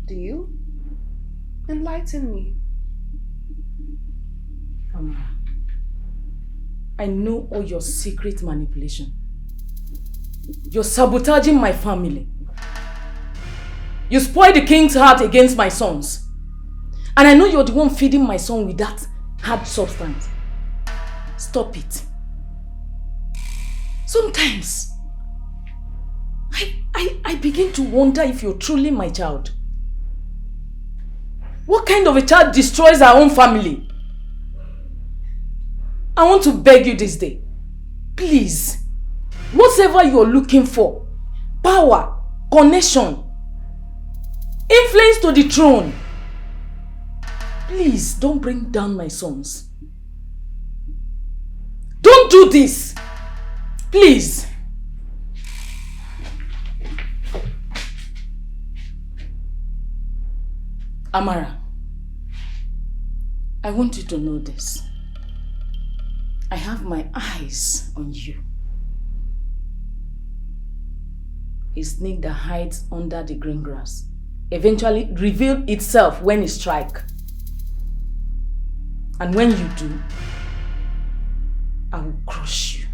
Do you? Enlighten me. Amara, I know all your secret manipulation. You're sabotaging my family. You spoiled the king's heart against my sons. And I know you're the one feeding my son with that hard substance. Stop it. Sometimes, I begin to wonder if you're truly my child. What kind of a child destroys our own family? I want to beg you this day. Please. Whatever you're looking for, power, connection, influence to the throne, please don't bring down my sons. Don't do this. Please. Amara, I want you to know this. I have my eyes on you. a snake that hides under the green grass eventually reveal itself when it strike. And when you do, I will crush you.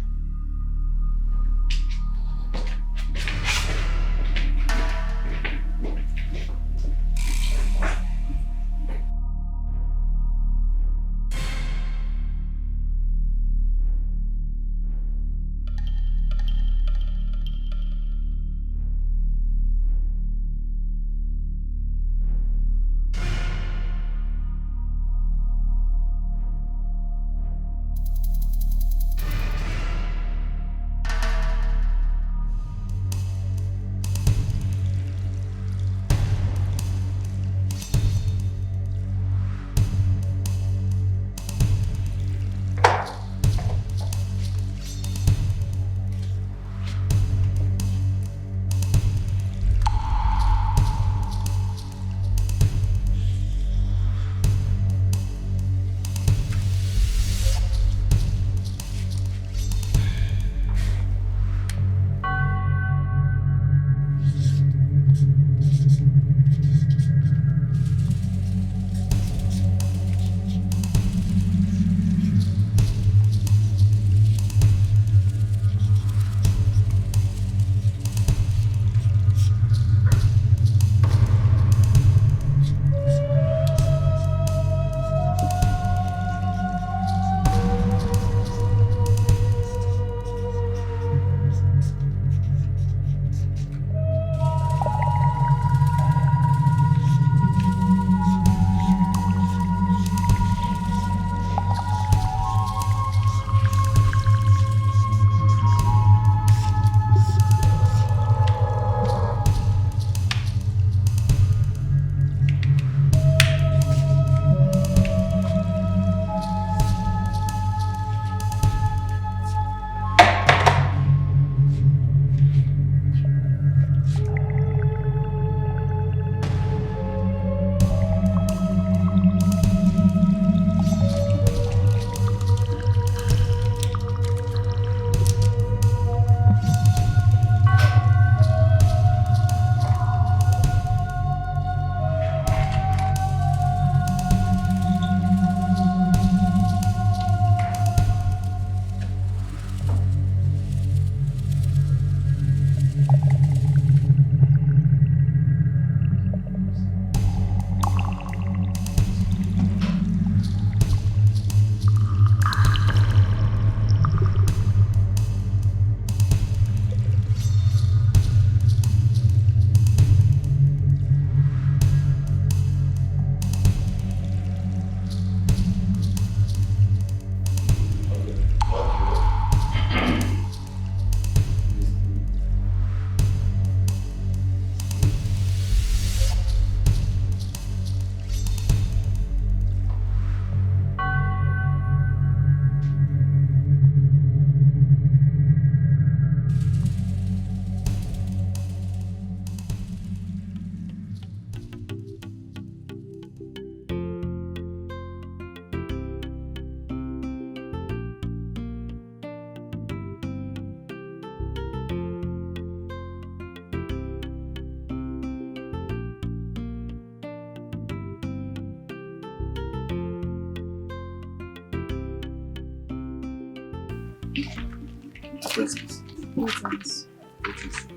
Greetings.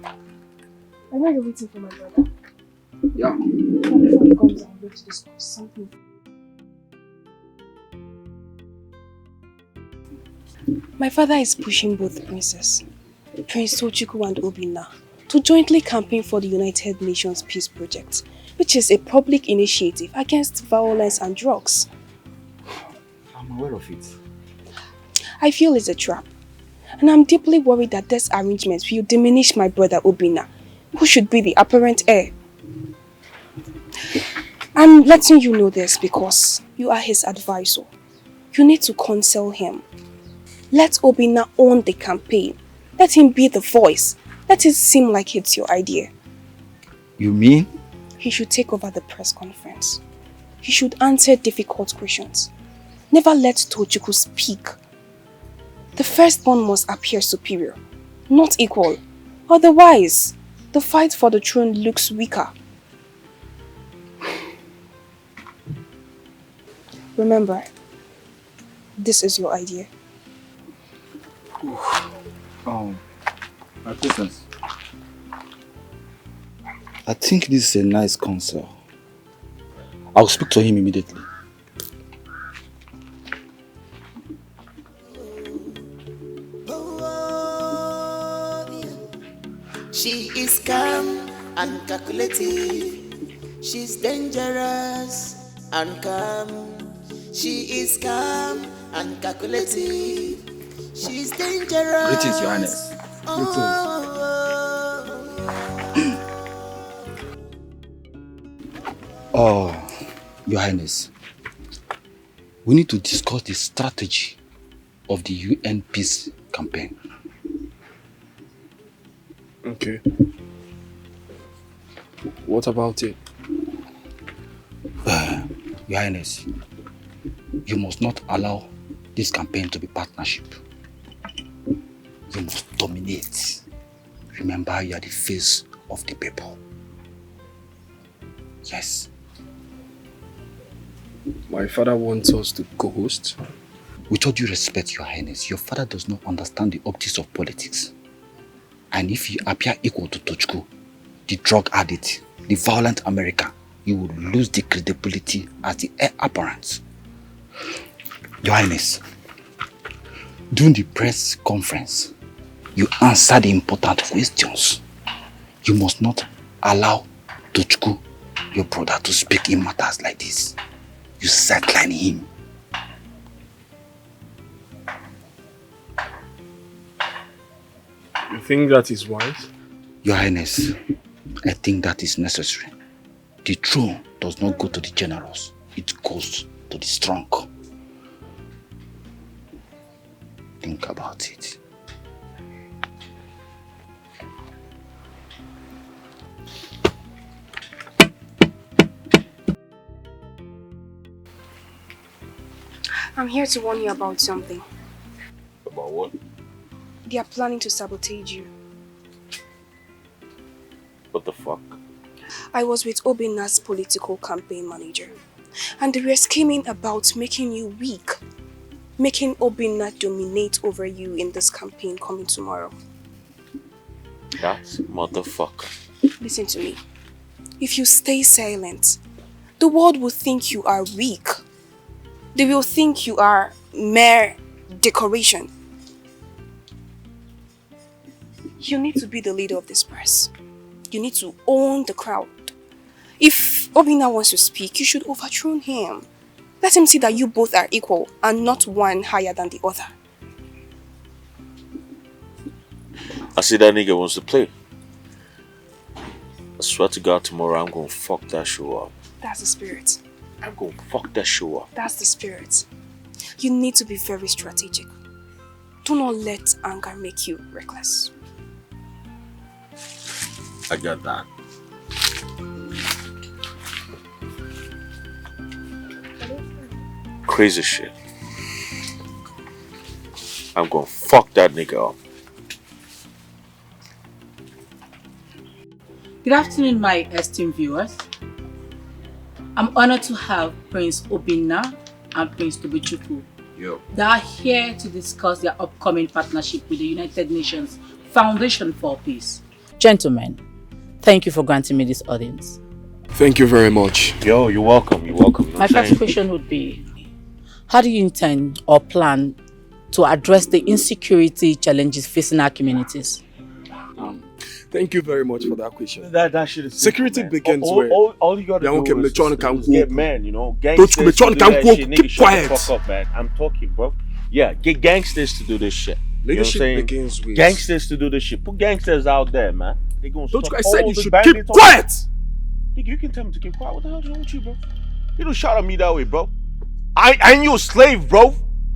I know you're waiting for my brother. Yeah. Before he comes, I'm going to discuss something. My father is pushing both princes, Prince Tochukwu and Obinna, to jointly campaign for the United Nations Peace Project, which is a public initiative against violence and drugs. I'm aware of it. I feel it's a trap, and I'm deeply worried that this arrangement will diminish my brother Obinna, who should be the apparent heir. I'm letting you know this because you are his advisor. You need to counsel him. Let Obinna own the campaign. Let him be the voice. Let it seem like it's your idea. You mean? He should take over the press conference. He should answer difficult questions. Never let Tochukwu speak. The firstborn must appear superior, not equal. Otherwise, the fight for the throne looks weaker. Remember, this is your idea. My princess. I think this is a nice counsel. I'll speak to him immediately. She is calm and calculative. She's dangerous and calm. She is calm and calculative. She's dangerous. Greetings, Your Highness. Oh, Your Highness. We need to discuss the strategy of the UN peace campaign. Okay. What about it? Your Highness, you must not allow this campaign to be partnership. You must dominate. Remember, you are the face of the people. Yes. My father wants us to co-host. With all due respect, Your Highness, your father does not understand the optics of politics. And if you appear equal to Tochko, the drug addict, the violent American, you will lose the credibility as the heir apparent. Your Highness, during the press conference, you answer the important questions. You must not allow Tochko, your brother, to speak in matters like this. You sideline him. You think that is wise? Your Highness, I think that is necessary. The throne does not go to the generals, it goes to the strong. Think about it. I'm here to warn you about something. About what? They are planning to sabotage you. What the fuck? I was with Obina's political campaign manager, and they were scheming about making you weak, making Obina dominate over you in this campaign coming tomorrow. That motherfucker. Listen to me. If you stay silent, the world will think you are weak. They will think you are mere decoration. You need to be the leader of this press. You need to own the crowd. If Obina wants to speak, you should overthrow him. Let him see that you both are equal and not one higher than the other. I see that nigga wants to play. I swear to God, tomorrow I'm gonna fuck that show up. That's the spirit. I'm gonna fuck that show up. That's the spirit. You need to be very strategic. Do not let anger make you reckless. I got that. Crazy shit. I'm gonna fuck that nigga up. Good afternoon, my esteemed viewers. I'm honored to have Prince Obinna and Prince Tobichukwu. They are here to discuss their upcoming partnership with the United Nations Foundation for Peace. Gentlemen, thank you for granting me this audience. Thank you very much. Yo, you're welcome. You're welcome. My first question would be, how do you intend or plan to address the insecurity challenges facing our communities? Thank you very much for that question. That shit is security simple, begins all, where all you gotta do is just get men, you know. Don't you Gangsters to do that shit. Nigga, keep shut quiet. the fuck up, man. I'm talking, bro. Yeah, get gangsters to do this shit. Leadership You know what I'm begins saying? with Gangsters to do this shit. Put gangsters out there, man. They gonna Don't stop you guys said all you the should bandits keep on- quiet? Nigga, you can tell me to keep quiet. What the hell's wrong with you, bro? You don't shout at me that way, bro. I ain't your slave, bro.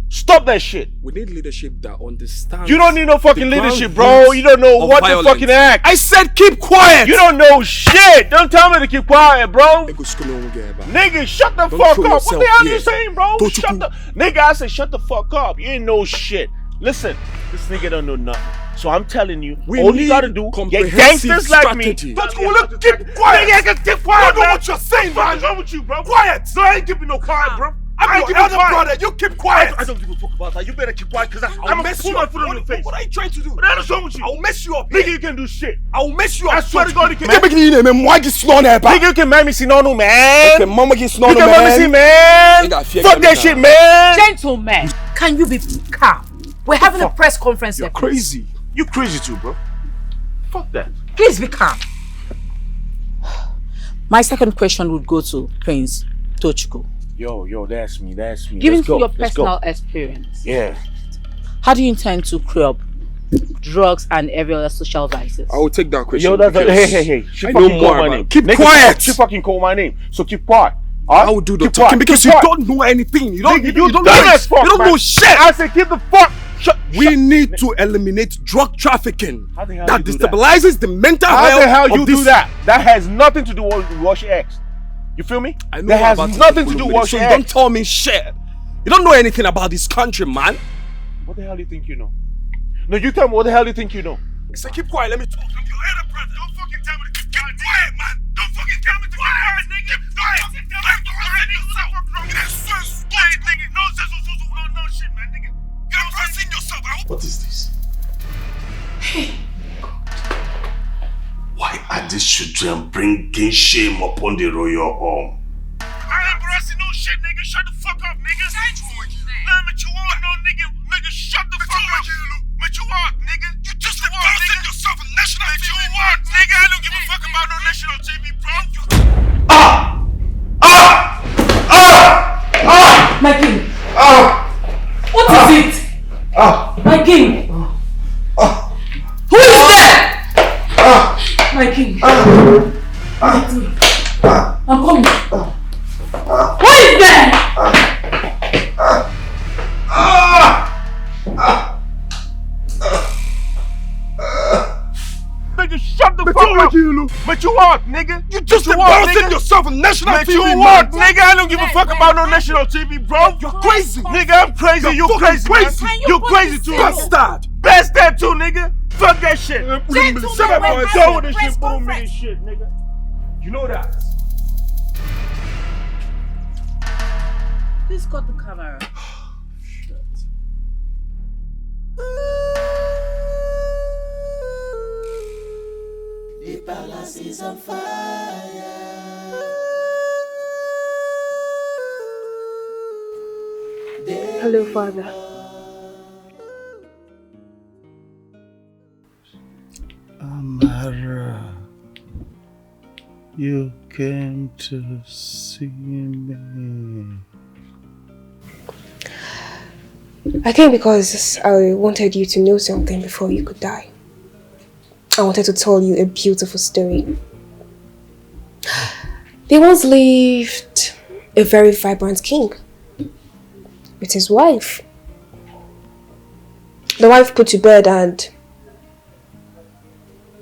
Stop that shit. We need leadership that understands. You don't need no fucking the ground leadership, bro. roots You don't know of what violence. to fucking act. I said keep quiet. You don't know shit. Don't tell me to keep quiet, bro. Nigga, shut the Don't fuck show up. What the yourself hell here. you saying, bro? Don't Shut the nigga. I said shut the fuck up. You ain't know shit. Listen, this nigga don't know nothing. So I'm telling you, We all need you gotta do, get comprehensive gangsters like strategy. me. Touch, will you keep quiet? Nigga, keep quiet, You know man. what you're saying, man. What's wrong with you, bro? Quiet. So I ain't keeping no quiet, bro. I'm your elder brother. You keep quiet. I don't give a fuck about that. You better keep quiet, because I'm I'll gonna mess put you my up. foot on your face. What are you trying to do? What the hell is wrong with you? I'll mess you up. Nigga, you can do shit. I'll mess you up. I swear to God, you can. Nigga, you can make me see no, man. Okay, mama gets no, You can make me see, man. Fuck that shit, man. Gentlemen, can you be calm? We're having a press conference here. Crazy. You crazy too, bro. Fuck that. Please be calm. My second question would go to Prince Tochukwu. Yo, that's me. Given Let's go. your Let's go. personal experience, Yeah. how do you intend to curb drugs and every other social vices? I will take that question. Yo, that's because hey. She I fucking know called more my about name. it. Keep Nigga, quiet. She fucking called my name. So keep quiet. I will do the Keep talking quiet. because Keep you quiet. don't know anything. You don't. Nigga, You don't dumb know. as fuck, You don't man. know shit. I said keep the fuck. We need to eliminate drug trafficking. How the hell that you do that? destabilizes the mental health. How the hell of you this. do that? That has nothing to do with what she asked. You feel me? I know that has about nothing to do with what so she you don't asked. tell me shit. You don't know anything about this country, man. What the hell do you think you know? No, you tell me what the hell do you think you know? So keep quiet. Let me talk. I'm your elder brother. Don't fucking tell me to keep quiet, man. Don't fucking tell me to keep quiet, nigga. Keep quiet. No shit, man, nigga. You're embarrassing yourself. What is this? Why are these children bringing shame upon the royal home? I ain't embarrassing no shit, nigga. Shut the fuck up, nigga. Nah, mature, no, nigga. Nigga, shut the fuck up. Mature, nigga. You just embarrassing yourself on national TV, nigga. I don't give a fuck about no national TV, bro. My king. What is it? My king. Who is there? My king. I'm coming. Who is there? Nigga, shut the fuck up. Mature, nigga. You just embarrassing yourself on national TV, Mature, man. nigga. I don't give a fuck about no national TV, bro. You're crazy. Nigga, I'm crazy. You You're crazy, crazy. man. You crazy too. Bastard. Bastard too, nigga. Fuck that shit. Gentlemen, I'm done with this shit. Put me this shit, nigga. You know that. Please cut the camera. The palace is on fire. Hello, Father. Amara, you came to see me. I came because I wanted you to know something before you could die. I wanted to tell you a beautiful story. There once lived a very vibrant king with his wife. The wife put to bed, and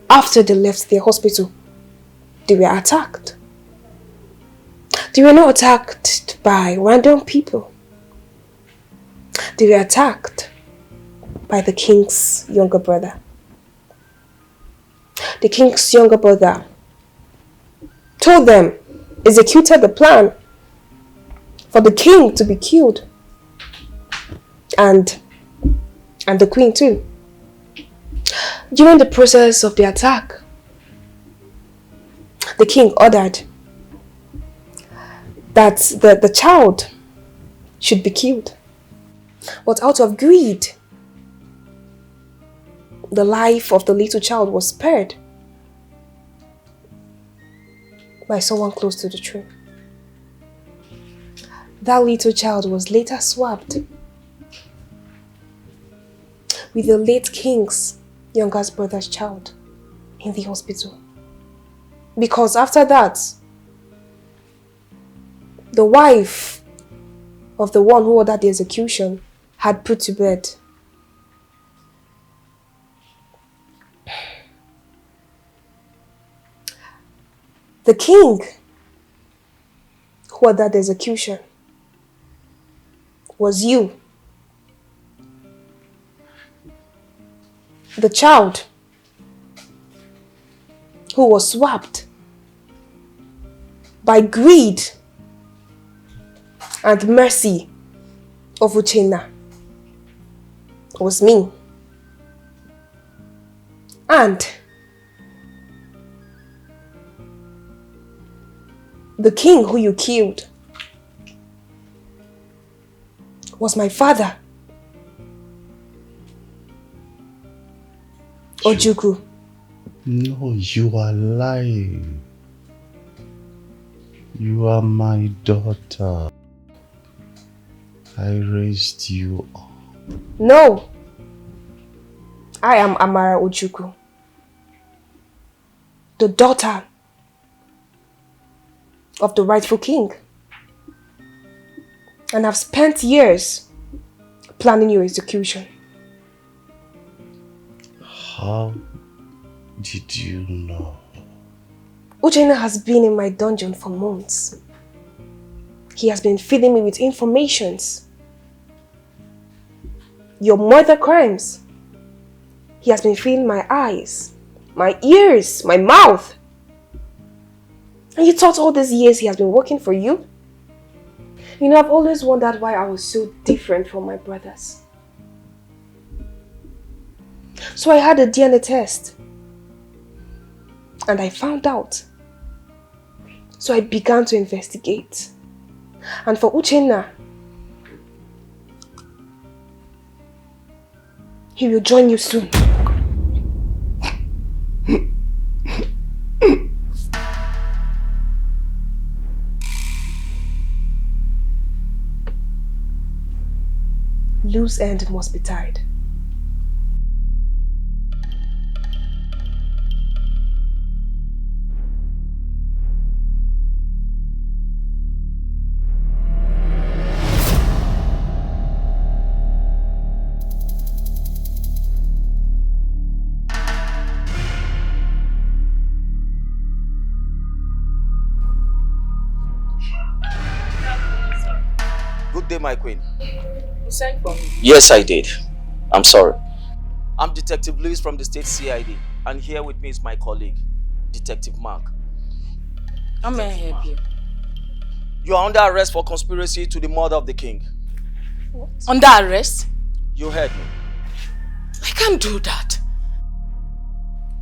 after they left their hospital, they were attacked. They were not attacked by random people. They were attacked by the king's younger brother. The king's younger brother told them, executed the plan for the king to be killed. And the queen too. During the process of the attack, the king ordered that the child should be killed. But out of greed, the life of the little child was spared by someone close to the tree. That little child was later swapped with the late king's youngest brother's child in the hospital. Because after that, the wife of the one who ordered the execution had put to bed. The king who ordered the execution was you. The child who was swapped by greed and mercy of Uchenna was me. And the king who you killed was my father, Ojukwu. No, you are lying. You are my daughter. I raised you up. No, I am Amara Ojukwu, the daughter of the rightful king. And I've spent years planning your execution. How did you know? Uchenna has been in my dungeon for months. He has been feeding me with informations. Your murder crimes. He has been feeding my eyes, my ears, my mouth. And you thought all these years he has been working for you? You know, I've always wondered why I was so different from my brothers. So I had a DNA test. And I found out. So I began to investigate. And for Uchenna, he will join you soon. Loose end must be tied. Good day, my queen. You sent for me. Yes, I did. I'm sorry. I'm Detective Lewis from the State CID, and here with me is my colleague, Detective Mark. How may I help you? You are under arrest for conspiracy to the murder of the king. What? Under arrest? You heard me. I can't do that.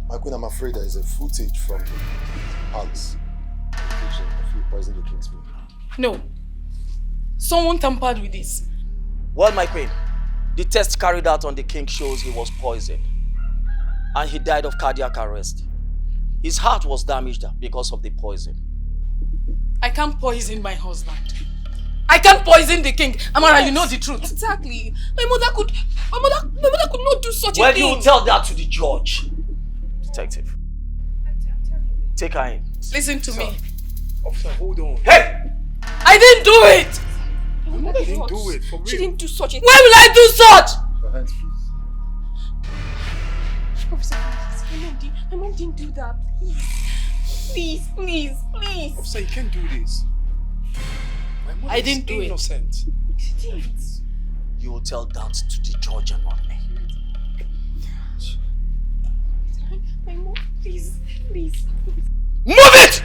My queen, I'm afraid there is a footage from the palace indication of you poisoning the king's meal. No. Someone tampered with this. Well, my queen, the test carried out on the king shows he was poisoned. And he died of cardiac arrest. His heart was damaged because of the poison. I can't poison my husband. I can't poison the king. Amara, yes, you know the truth. Exactly. My mother could not do such a thing. Well, you tell that to the judge. Detective. Take her in. Listen to me. Officer, hold on. Hey! I didn't do it! My mother didn't do it, for real. She didn't do such a thing. Why will I do such? Your hands, please. Officer, please. My mom didn't do that. Please. Please. Officer, you can't do this. My mother I didn't do innocent. It. You will tell that to the judge and not me. My mom, please. Move it!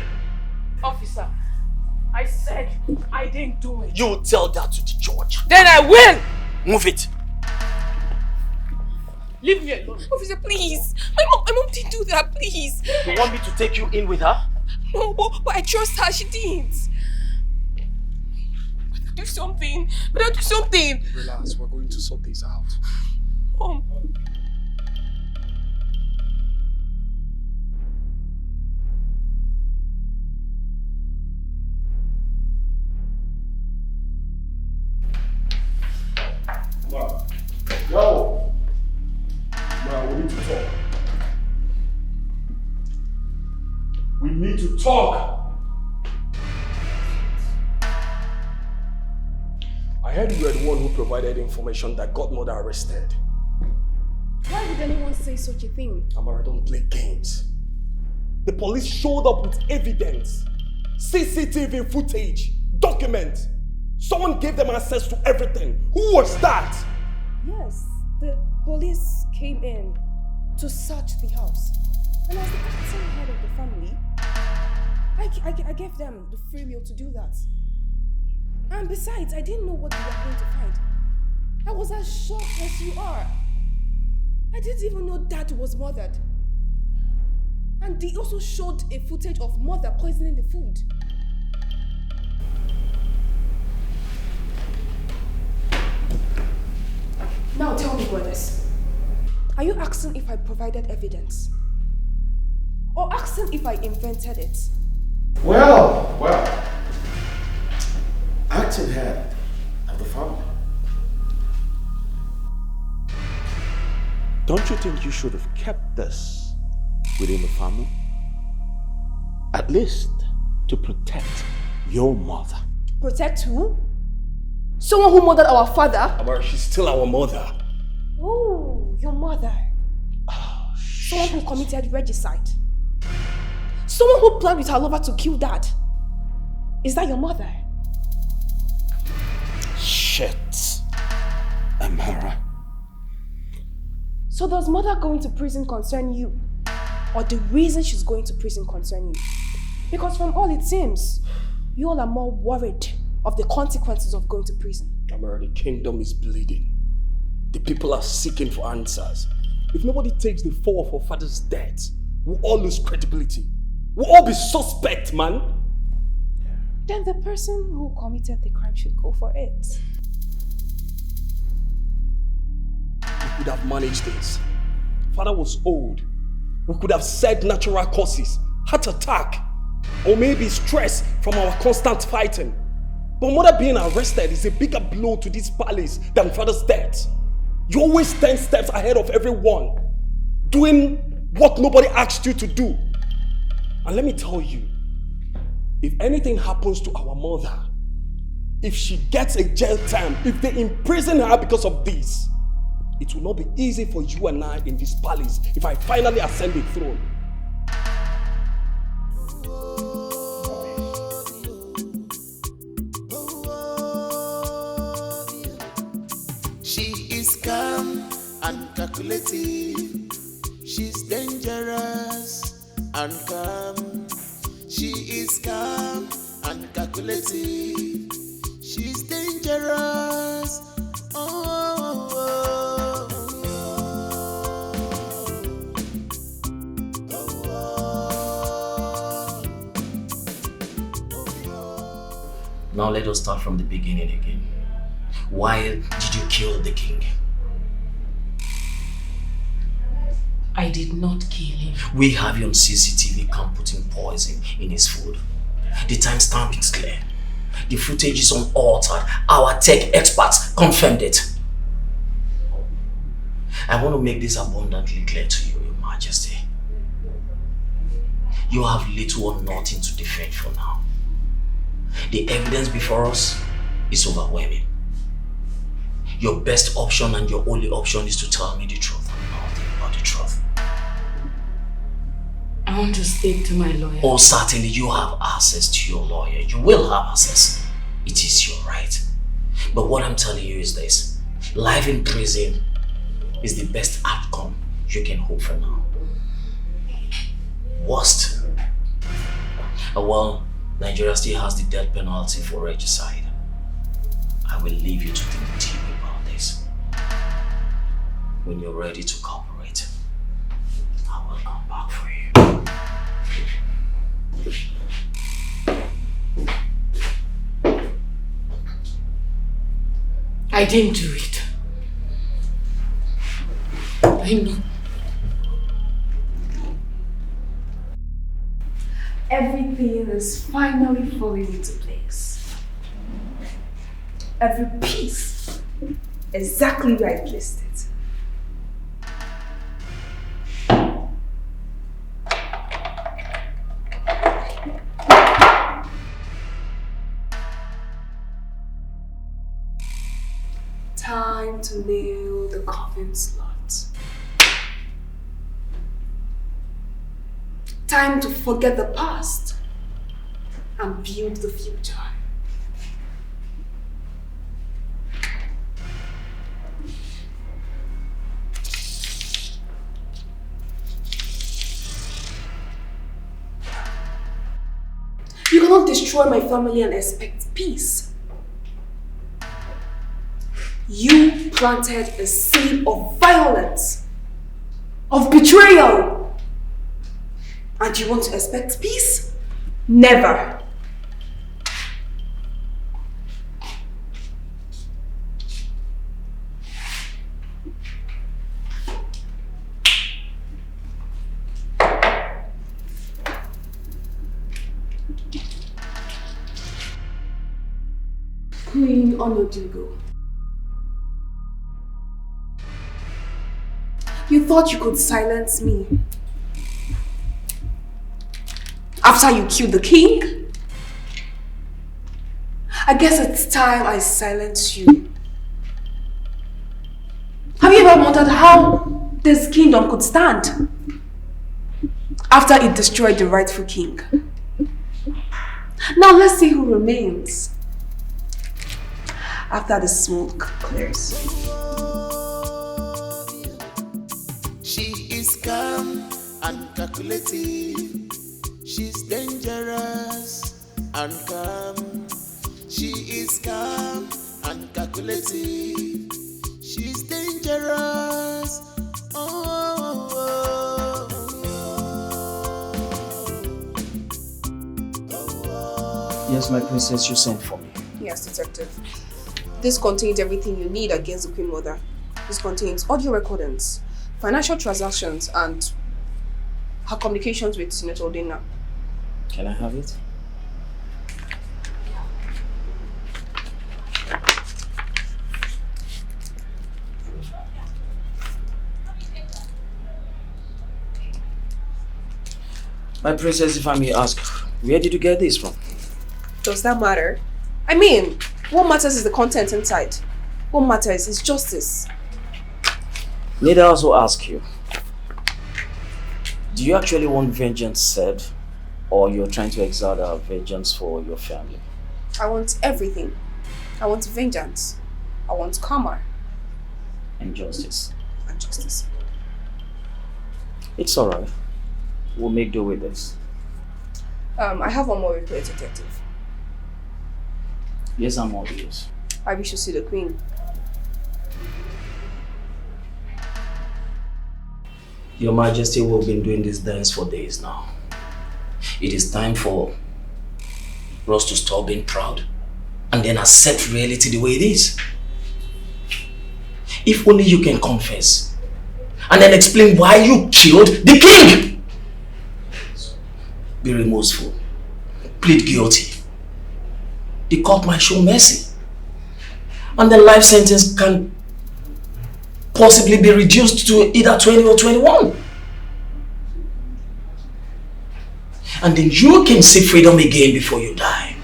Officer, I said I didn't do it. You will tell that to the judge. Then I will! Move it. Leave me alone. Officer, please. My mom didn't do that, please. You want me to take you in with her? No, but I trust her. She didn't. But I'll do something. Relax, we're going to sort this out. Yo! Now we need to talk. We need to talk! I heard you were the one who provided information that got mother arrested. Why would anyone say such a thing? Amara, don't play games. The police showed up with evidence. CCTV footage, documents. Someone gave them access to everything. Who was that? Yes, the police came in to search the house. And as the acting head of the family, I gave them the free will to do that. And besides, I didn't know what they were going to find. I was as shocked as you are. I didn't even know Dad was murdered. And they also showed a footage of Mother poisoning the food. Now tell me, brothers, are you asking if I provided evidence? Or asking if I invented it? Well, acting head of the family. Don't you think you should have kept this within the family? At least to protect your mother. Protect who? Someone who murdered our father? Amara, she's still our mother. Oh, your mother. Someone who committed regicide. Someone who planned with her lover to kill Dad. Is that your mother? Shit. Amara. So does Mother going to prison concern you? Or the reason she's going to prison concern you? Because from all it seems, you all are more worried of the consequences of going to prison. Amara, the kingdom is bleeding. The people are seeking for answers. If nobody takes the fall of her father's death, we'll all lose credibility. We'll all be suspect, man. Then the person who committed the crime should go for it. We could have managed this. Father was old. We could have said natural causes, heart attack, or maybe stress from our constant fighting. But Mother being arrested is a bigger blow to this palace than Father's death. You always 10 steps ahead of everyone, doing what nobody asked you to do. And let me tell you, if anything happens to our mother, if she gets a jail term, if they imprison her because of this, it will not be easy for you and I in this palace if I finally ascend the throne. She is calm and calculating. She's dangerous and calm. She is calm and calculating. She's dangerous. Now let us start from the beginning again. Why did you kill the king? I did not kill him. We have you on CCTV cam putting poison in his food. The timestamp is clear. The footage is unaltered. Our tech experts confirmed it. I want to make this abundantly clear to you, Your Majesty. You have little or nothing to defend for now. The evidence before us is overwhelming. Your best option and your only option is to tell me the truth and nothing but the truth. I want to speak to my lawyer. Oh, certainly you have access to your lawyer. You will have access. It is your right. But what I'm telling you is this. Life in prison is the best outcome you can hope for now. Worst. Well, Nigeria still has the death penalty for regicide. I will leave you to think deep about this. When you're ready to cooperate, I will come back for you. I didn't do it. I know. Everything is finally falling into place. Every piece, exactly where I placed it. Time to nail the coffin slot. Time to forget the past and build the future. You cannot destroy my family and expect peace. You planted a seed of violence, of betrayal. And you want to expect peace? Never. Queen Onodugo. You thought you could silence me after you killed the king? I guess it's time I silence you. Have you ever wondered how this kingdom could stand after it destroyed the rightful king? Now let's see who remains after the smoke clears. She is calm and calculating. She's dangerous and calm. She is calm and calculating. She's dangerous. Yes, my princess, you sent for me. Yes, detective. This contains everything you need against the Queen Mother. This contains audio recordings, financial transactions, and her communications with Senator Odena. Can I have it? My princess, if I may ask, where did you get this from? Does that matter? I mean, what matters is the content inside. What matters is justice. Need I also ask you, do you actually want vengeance served, or you're trying to exert a vengeance for your family? I want everything. I want vengeance. I want karma. And justice. And justice. It's alright. We'll make do with this. I have one more request, detective. Yes, I'm all ears. I wish to see the Queen. Your Majesty, we've been doing this dance for days now. It is time for us to stop being proud and then accept reality the way it is. If only you can confess and then explain why you killed the king. Be remorseful. Plead guilty. The court might show mercy. And the life sentence can possibly be reduced to either 20 or 21. And then you can see freedom again before you die.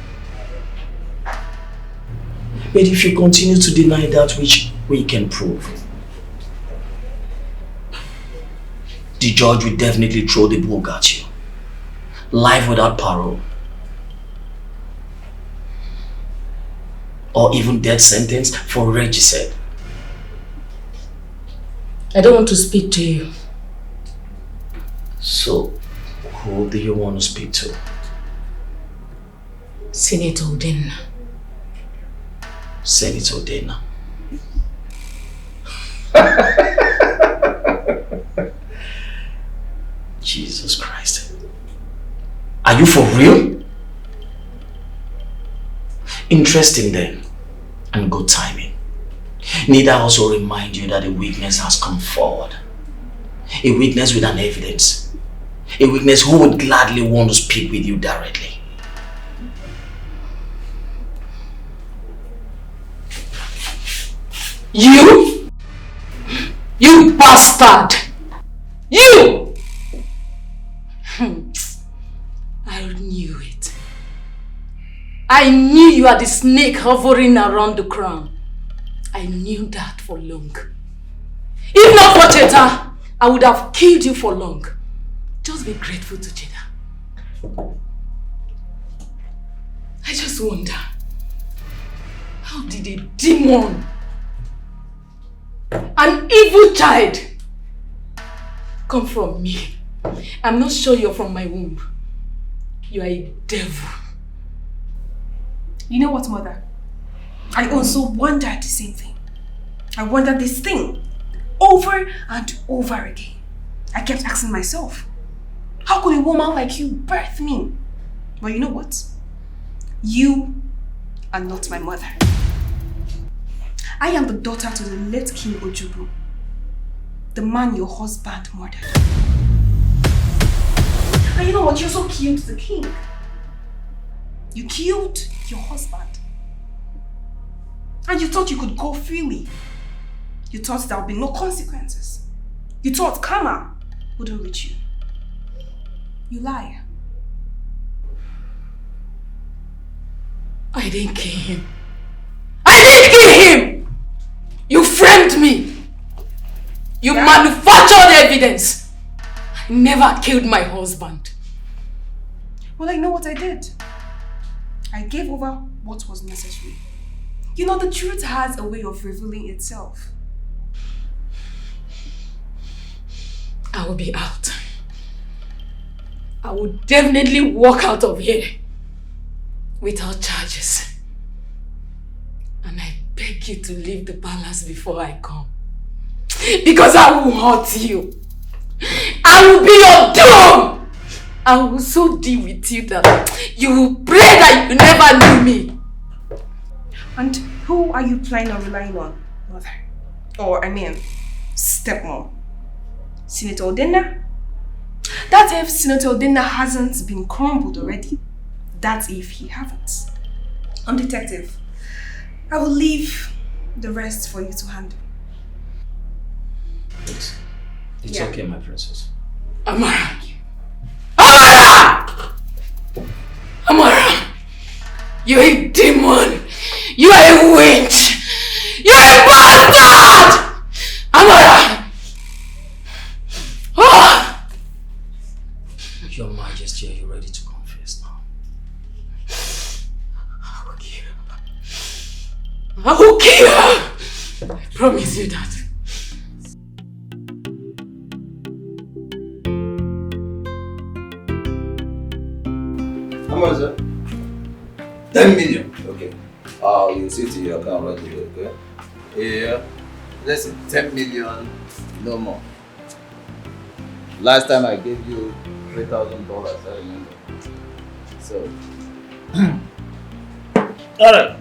But if you continue to deny that which we can prove, the judge will definitely throw the book at you. Life without parole. Or even death sentence for regicide. I don't want to speak to you. So, who do you want to speak to? Senator Odena. Senator Odena. Jesus Christ. Are you for real? Interesting then, and good timing. Need I also remind you that a witness has come forward. A witness with an evidence. A witness who would gladly want to speak with you directly. You? You bastard! You! I knew it. I knew you are the snake hovering around the crown. I knew that for long. If not for Cheta, I would have killed you for long. Just be grateful to Cheta. I just wonder, how did a demon, an evil child, come from me? I'm not sure you're from my womb. You are a devil. You know what, mother? I also wondered the same thing. I wondered this thing over and over again. I kept asking myself, how could a woman like you birth me? But you know what? You are not my mother. I am the daughter to the late King Ojubu, the man your husband murdered. And you know what? You also killed the king. You killed your husband. And you thought you could go freely. You thought there would be no consequences. You thought karma wouldn't reach you. You lie. I didn't kill him. I didn't kill him! You framed me. You manufactured evidence. I never killed my husband. Well, I know what I did. I gave over what was necessary. You know, the truth has a way of revealing itself. I will be out. I will definitely walk out of here without charges. And I beg you to leave the palace before I come. Because I will hurt you. I will be your doom! I will so deal with you that you will pray that you never knew me. And who are you planning on relying on, mother? Or, stepmom? Senator Odenna? That's if Senator Odenna hasn't been crumbled already. That's if he haven't. I'm detective. I will leave the rest for you to handle. It's okay, my princess. Amara! Amara! Amara! You're a demon! You are a witch! You're a bastard! Amara! Oh! Your Majesty, are you ready to confess now? I will kill her. I will kill her! I promise you that. How much, sir? 10 million. Okay. You see to your account right away, okay? Yeah. Listen, 10 million, no more. Last time I gave you $3,000, I remember. So. Alright.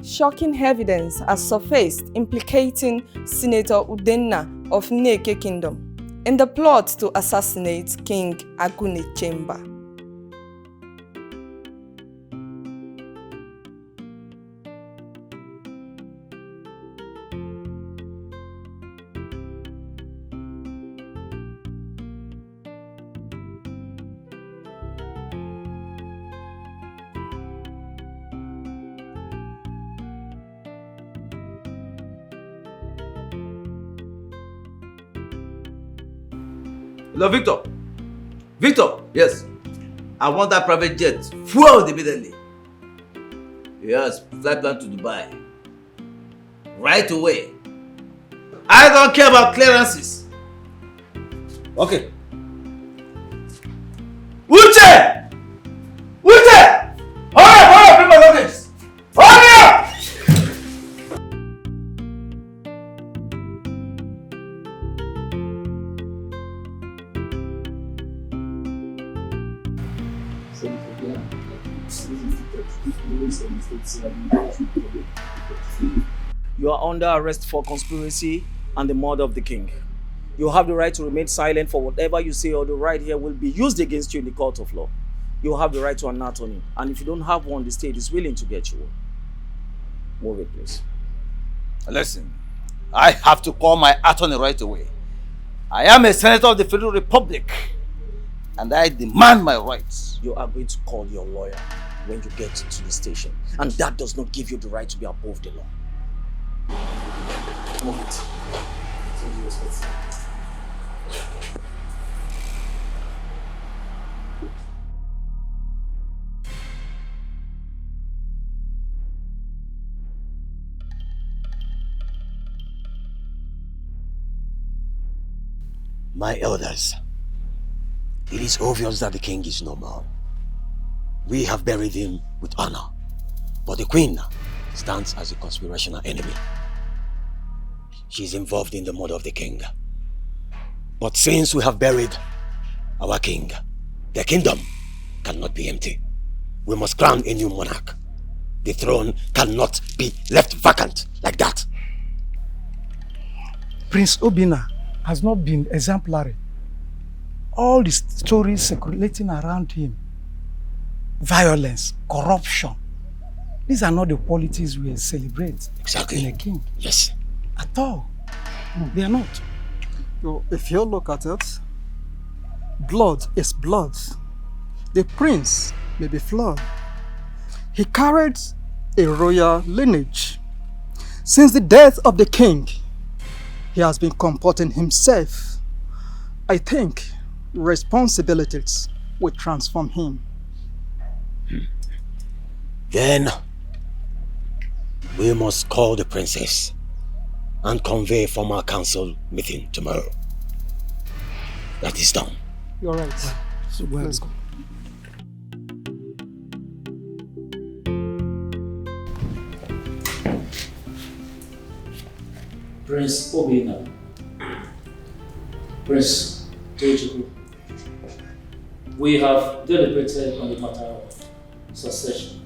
Shocking evidence has surfaced implicating Senator Udenna of Neke Kingdom in the plot to assassinate King Agune Chemba. Hello, Victor. Victor, yes. I want that private jet fueled immediately. Yes, flight plan to Dubai. Right away. I don't care about clearances. Okay. Uche! Uche! Hurry, bring my luggage! Hurry up! You are under arrest for conspiracy and the murder of the king. You have the right to remain silent for whatever you say, or the right here will be used against you in the court of law. You have the right to an attorney, and if you don't have one, the state is willing to get you one. Move it, please. Listen, I have to call my attorney right away. I am a senator of the Federal Republic, and I demand my rights. You are going to call your lawyer when you get to the station, and that does not give you the right to be above the law. Move it. My elders, it is obvious that the king is no more. We have buried him with honor, but the queen stands as a conspirational enemy. She is involved in the murder of the king. But since we have buried our king, the kingdom cannot be empty. We must crown a new monarch. The throne cannot be left vacant like that. Prince Obinna has not been exemplary. All the stories circulating around him, violence, corruption, these are not the qualities we celebrate in a king. Yes. At all. They are not. If you look at it, blood is blood. The prince may be flawed. He carried a royal lineage. Since the death of the king, he has been comporting himself. I think responsibilities will transform him. Then we must call the princess and convey a formal council meeting tomorrow. That is done. You're right. So let's go. Prince Obinna, Prince Tochukwu, we have deliberated on the matter of succession.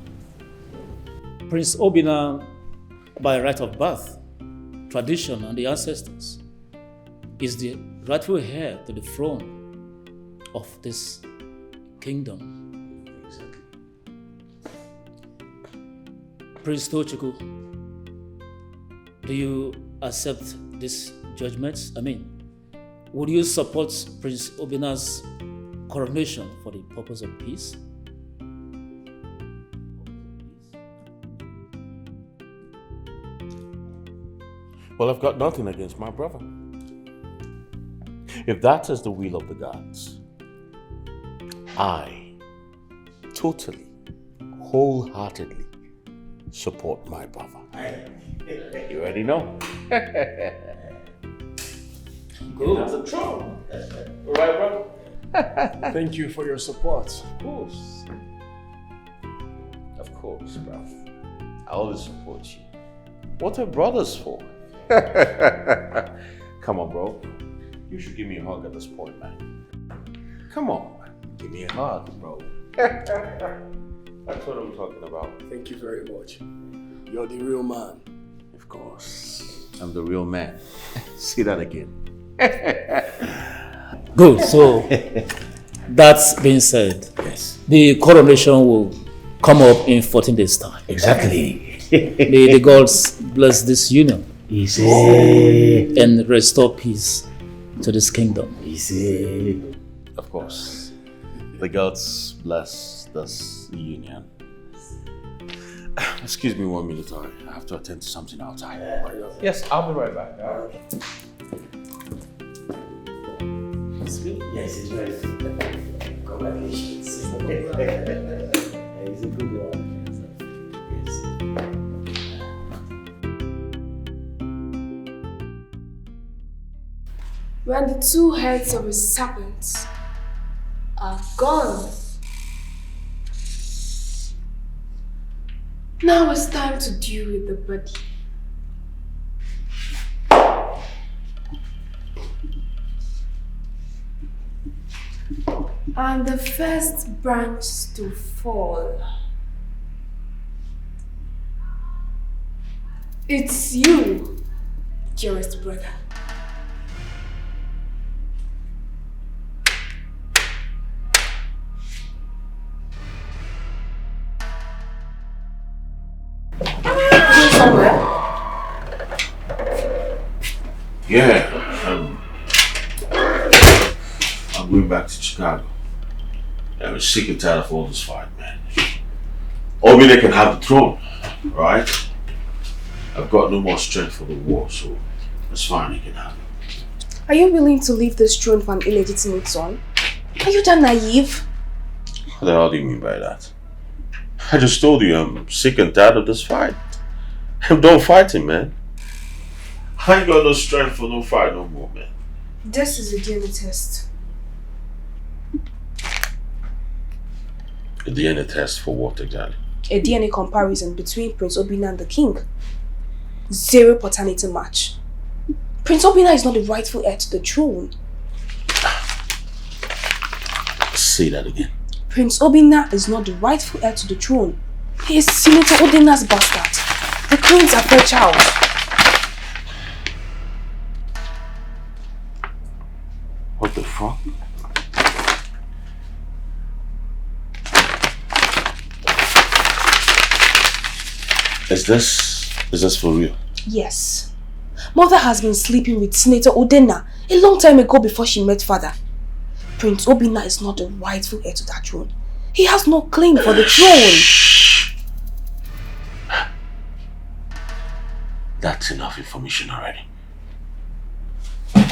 Prince Obinna, by right of birth, tradition and the ancestors, is the rightful heir to the throne of this kingdom. Prince Tochukwu, do you accept this judgment? I mean, would you support Prince Obinna's coronation for the purpose of peace? Well, I've got nothing against my brother. If that is the will of the gods, I totally, wholeheartedly support my brother. You already know. Good. That's a throne. All right, brother? Thank you for your support. Of course. Of course, bro. I always support you. What are brothers for? Come on, bro. You should give me a hug at this point, man. Come on, man. Give me a hug, bro. That's what I'm talking about. Thank you very much. You're the real man. Of course. I'm the real man. Say that again. Good. So, that's being said, yes, the coronation will come up in 14 days' time. Exactly. May the gods bless this union. Easy. And restore peace to this kingdom. Easy. Of course. The gods bless this union. Excuse me 1 minute, I have to attend to something outside. Yes, I'll be right back. It's good. Yes, it's very good. Congratulations. It's a good one. Yes. When the two heads of a serpent are gone, now it's time to deal with the body. And the first branch to fall. It's you, dearest brother. Somewhere? Yeah, I'm going back to Chicago. I'm sick and tired of all this fight, man. Obinna can have the throne, right? I've got no more strength for the war, so it's fine, he can have it. Are you willing to leave this throne for an illegitimate son? Are you that naive? What the hell do you mean by that? I just told you I'm sick and tired of this fight. I'm done fighting, man. I ain't got no strength for no fight no more, man. This is a DNA test. A DNA test for what exactly? A DNA comparison between Prince Obinna and the king. Zero paternity match. Prince Obinna is not the rightful heir to the throne. Say that again. Prince Obinna is not the rightful heir to the throne. He is Senator Udinna's bastard. The queen's affair child. What the fuck? Is this for real? Yes. Mother has been sleeping with Senator Udinna a long time ago before she met father. Prince Obinna is not the rightful heir to that throne. He has no claim for the throne. That's enough information already. I'll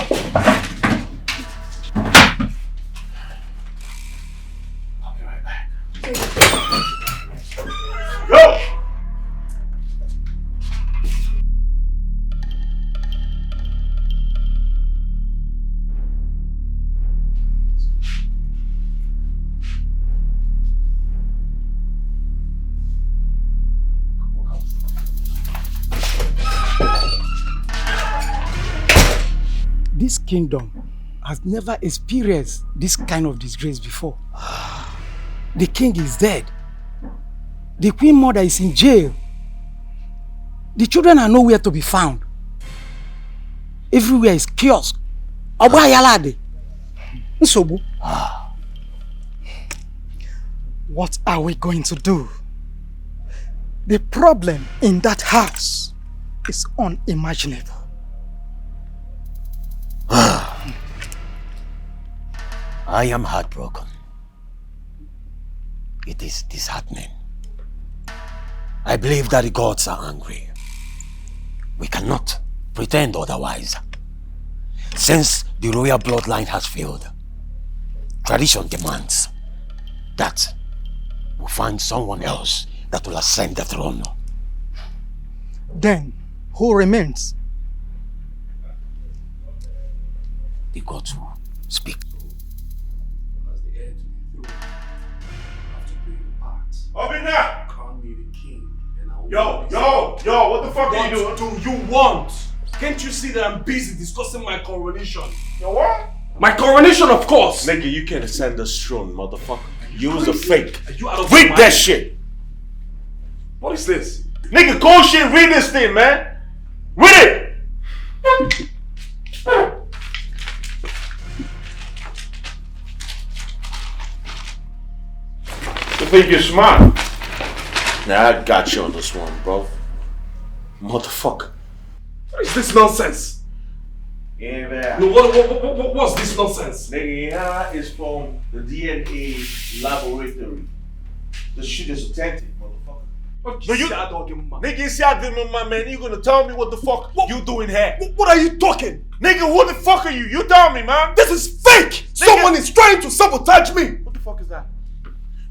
be right back. Go! This kingdom has never experienced this kind of disgrace before. The king is dead. The queen mother is in jail. The children are nowhere to be found. Everywhere is chaos. What are we going to do? The problem in that house is unimaginable. I am heartbroken. It is disheartening. I believe that the gods are angry. We cannot pretend otherwise. Since the royal bloodline has failed, tradition demands that we find someone else that will ascend the throne. Then, who remains? The gods will speak. Obinna! Call me the king. Yo, what the fuck are you doing? What do you want? Can't you see that I'm busy discussing my coronation? Your what? My coronation, of course! Nigga, you can't ascend this throne, motherfucker. You was a fake. Are you out of Read your that mind? shit! What is this? Nigga, go shit, read this thing, man! Read it! You think you're smart? Nah, I got you on this one, bro. Motherfucker. What is this nonsense? Yeah, man. No, what's this nonsense? Nigga, yeah, is from the DNA laboratory. The shit is authentic, motherfucker. No, Nigga, you see I did my man. You gonna tell me what the fuck you doing here? What are you talking? Nigga, who the fuck are you? You tell me, man. This is fake! Nigga. Someone is trying to sabotage me! What the fuck is that?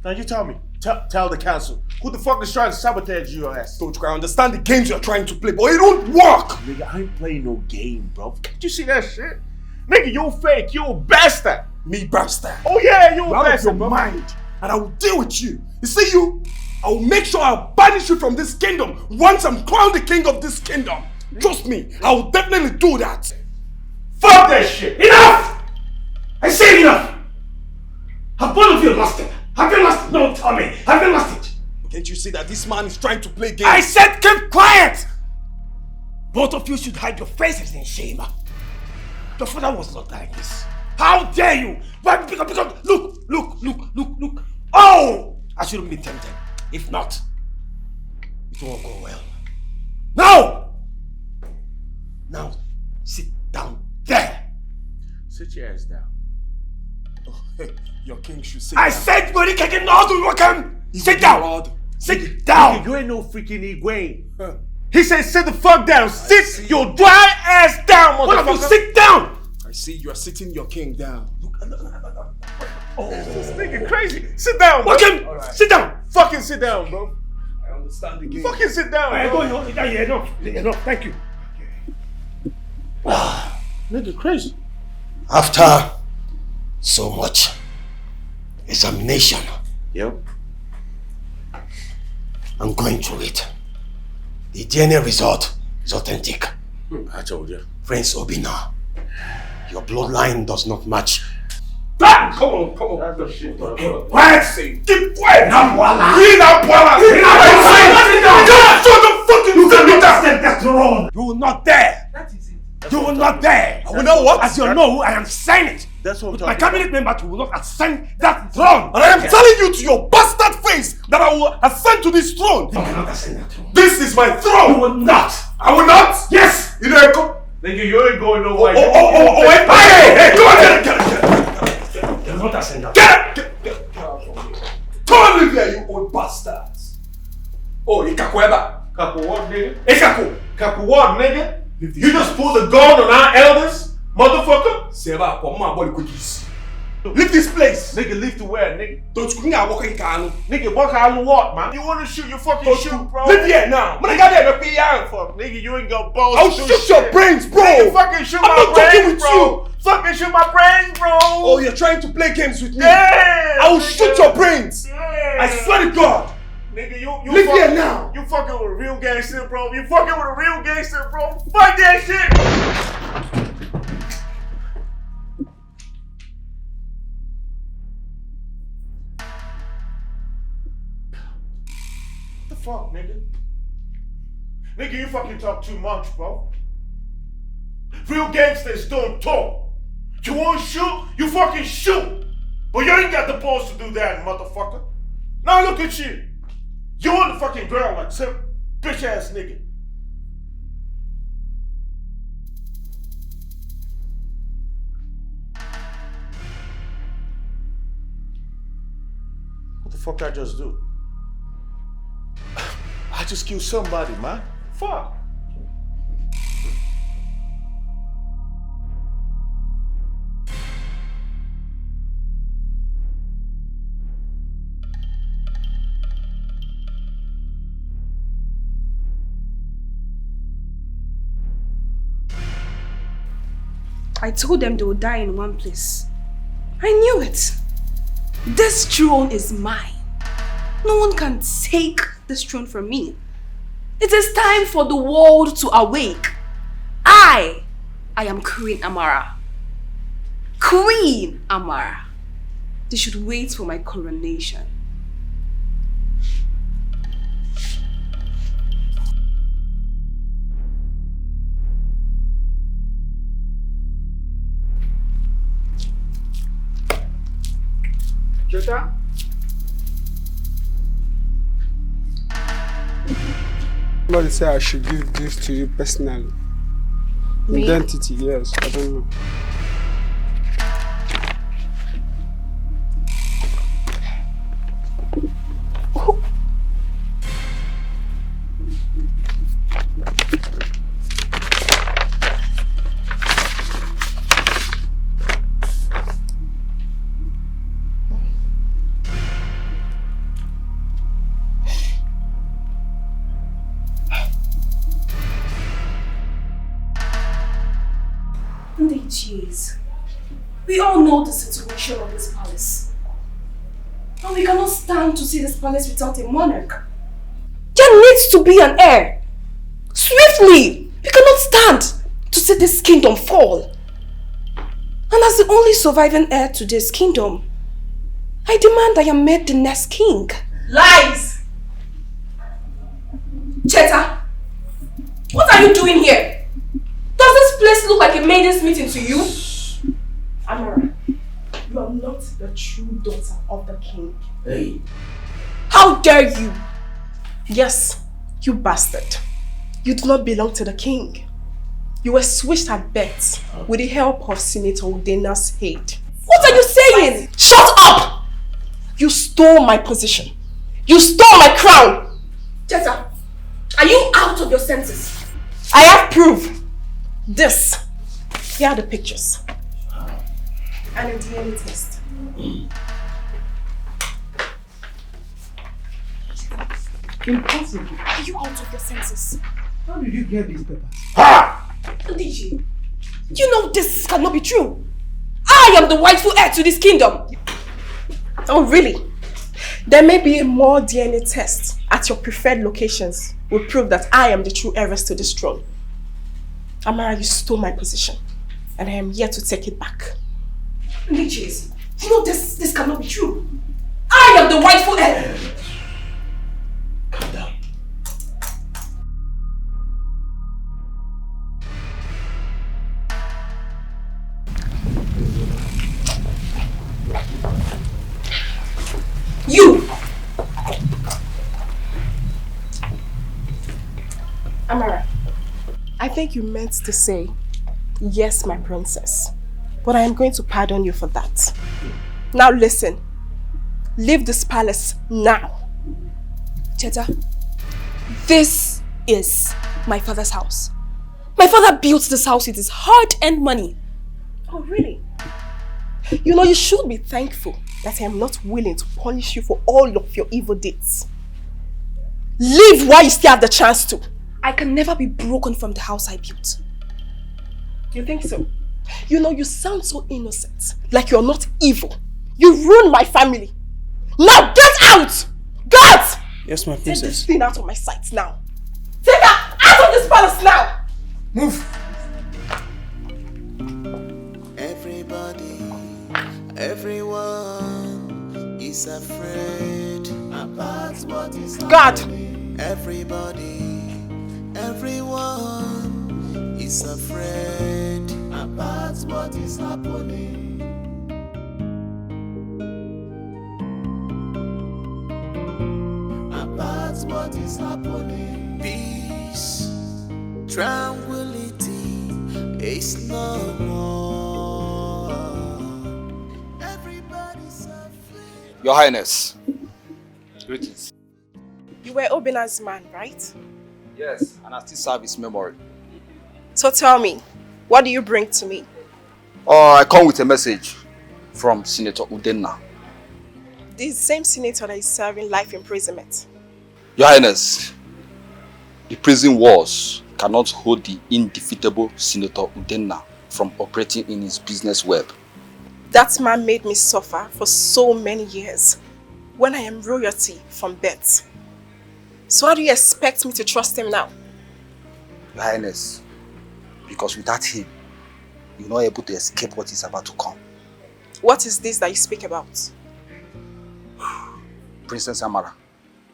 Now you tell me. Tell the council. Who the fuck is trying to sabotage your ass? Don't you understand the games you're trying to play, but it don't work! Nigga, I ain't playing no game, bro. Can't you see that shit? Nigga, you fake. You a bastard. Me bastard. Oh yeah, you a You're out of bastard, your bro. mind, and I will deal with you. You see you? I will make sure I banish you from this kingdom once I'm crowned the king of this kingdom. Trust me, I will definitely do that. Fuck that shit. Enough! I said enough! Have both of you lost it? Have you lost it? No, tell me. Have you lost it? Can't you see that this man is trying to play games? I said keep quiet! Both of you should hide your faces in shame. Your father was not like this. How dare you? Why? Because look. Oh! I shouldn't be tempted. If not, it won't go well. Now, sit down there. Sit your ass down. Oh, hey, your king should sit I down. said, Mori Keke Nordu Wakan! Sit down! Sit down! Nigga, you ain't no freaking Igwe. He said sit the fuck down. Sit your dry ass down, motherfucker. Sit down! I see you are sitting your king down. Oh, this nigga crazy. Sit down, bro. Right. Sit down. Fucking sit down, bro. I understand the game. Fucking sit down, bro. Enough. Thank you. Nigga crazy. After so much examination, I'm going through it. The DNA result is authentic. I told you. Prince Obina, your bloodline does not match. Come on. Quiet, say. Keep quiet. Read that boiler. You will not dare. That is it. You will not dare. I will not what? As you know, I am signing it. That's what with my cabinet member, you will not ascend that throne. And I am telling you to your bastard face that I will ascend to this throne. You cannot ascend that throne. This is my throne. You will not. I will not. Yes. You know, come. Nigga, you ain't going nowhere. Hey, come on, get it. You will not ascend that. Get come on, live here, you old bastards. Oh, you Kakweba. Kaku what, nigga? Hey, Kaku what, nigga? You just pulled a gun on our elders, motherfucker? Seba, come on, boy, cookies. Leave this place. Nigga, leave to where, nigga? Don't you walk in Kanu. Nigga, walk out what, man? You wanna shoot, you fucking shoot, bro. Leave here now. Man, I got that to out for. Nigga, you ain't got balls. I'll shoot your brains, bro. Nigga, fucking shoot my brains, bro. Fucking shoot my brains, bro. Oh, you're trying to play games with me? Yeah. I will shoot your brains. Yeah. I swear to God. Nigga, you leave here now. You fucking with a real gangster, bro. You fucking with a real gangster, bro. Fuck that shit. What the fuck, nigga? Nigga, you fucking talk too much, bro. Real gangsters don't talk. You want to shoot? You fucking shoot. But you ain't got the balls to do that, motherfucker. Now look at you. You want the fucking girl like some bitch ass nigga. What the fuck I just do? I just killed somebody, man. Fuck. I told them they would die in one place. I knew it. This throne is mine. No one can take this throne from me. It is time for the world to awake. I am Queen Amara. Queen Amara. They should wait for my coronation. Jota? Somebody said I should give this to you personally. Me? Identity, yes. I don't know. Jeez. We all know the situation of this palace. And we cannot stand to see this palace without a monarch. There needs to be an heir. Swiftly! We cannot stand to see this kingdom fall. And as the only surviving heir to this kingdom, I demand I am made the next king. Lies! Cheta, what are you doing here? Does this place look like a maidens meeting to you? Amara, you are not the true daughter of the king. Hey. How dare you? Yes, you bastard. You do not belong to the king. You were switched at birth with the help of Senator Udena's aid. What are you saying? Shut up! You stole my position. You stole my crown. Jetta, are you out of your senses? I have proof. This. Here are the pictures. And a DNA test. Impossible. Are you out of your senses? How did you get these papers? DJ, you know this cannot be true. I am the rightful heir to this kingdom. Oh, really? There may be a more DNA test at your preferred locations will prove that I am the true heiress to this throne. Amara, you stole my position, and I am here to take it back. Liches, you know this cannot be true. I am the rightful heir. Calm down. You! Amara, I think you meant to say, yes, my princess. But I am going to pardon you for that. Now listen. Leave this palace now. Cheta, this is my father's house. My father built this house with his hard-earned money. Oh, really? You know, you should be thankful that I am not willing to punish you for all of your evil deeds. Leave while you still have the chance to. I can never be broken from the house I built. You think so? You know, you sound so innocent, like you're not evil. You ruined my family. Now get out! Get! Yes, my Take princess. this thing out of my sight now. Take her out of this palace now! Move! Everyone is afraid about what is God! Everyone is afraid about what is happening. About what is happening. Peace, tranquility is no more. Everybody's afraid. Your Highness. Greetings. You were Obina's man, right? Yes, and I still serve his memory. So tell me, what do you bring to me? I come with a message from Senator Udenna. The same senator that is serving life imprisonment. Your Highness, the prison walls cannot hold the indefeatable Senator Udenna from operating in his business web. That man made me suffer for so many years when I am royalty from birth. So how do you expect me to trust him now? Your Highness, because without him, you're not able to escape what is about to come. What is this that you speak about? Princess Amara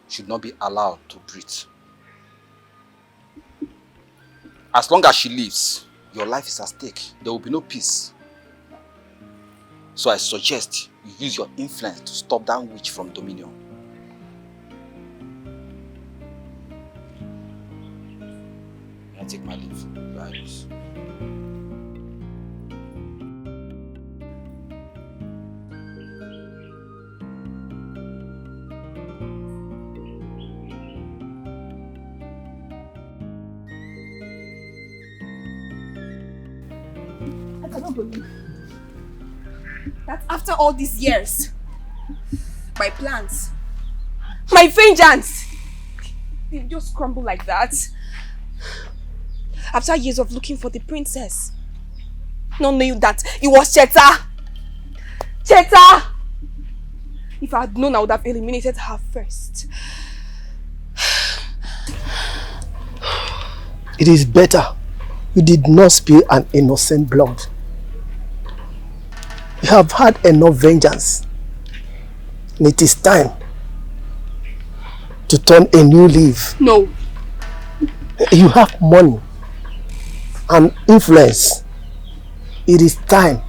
should not be allowed to breathe. As long as she lives, your life is at stake. There will be no peace. So I suggest you use your influence to stop that witch from dominion. I take my leave, Your Highness. I cannot believe that after all these years, my plans, my vengeance, they just crumble like that. After years of looking for the princess, not knowing that it was Cheta. Cheta! If I had known, I would have eliminated her first. It is better you did not spill an innocent blood. You have had enough vengeance. And it is time to turn a new leaf. No. You have money and influence. It is time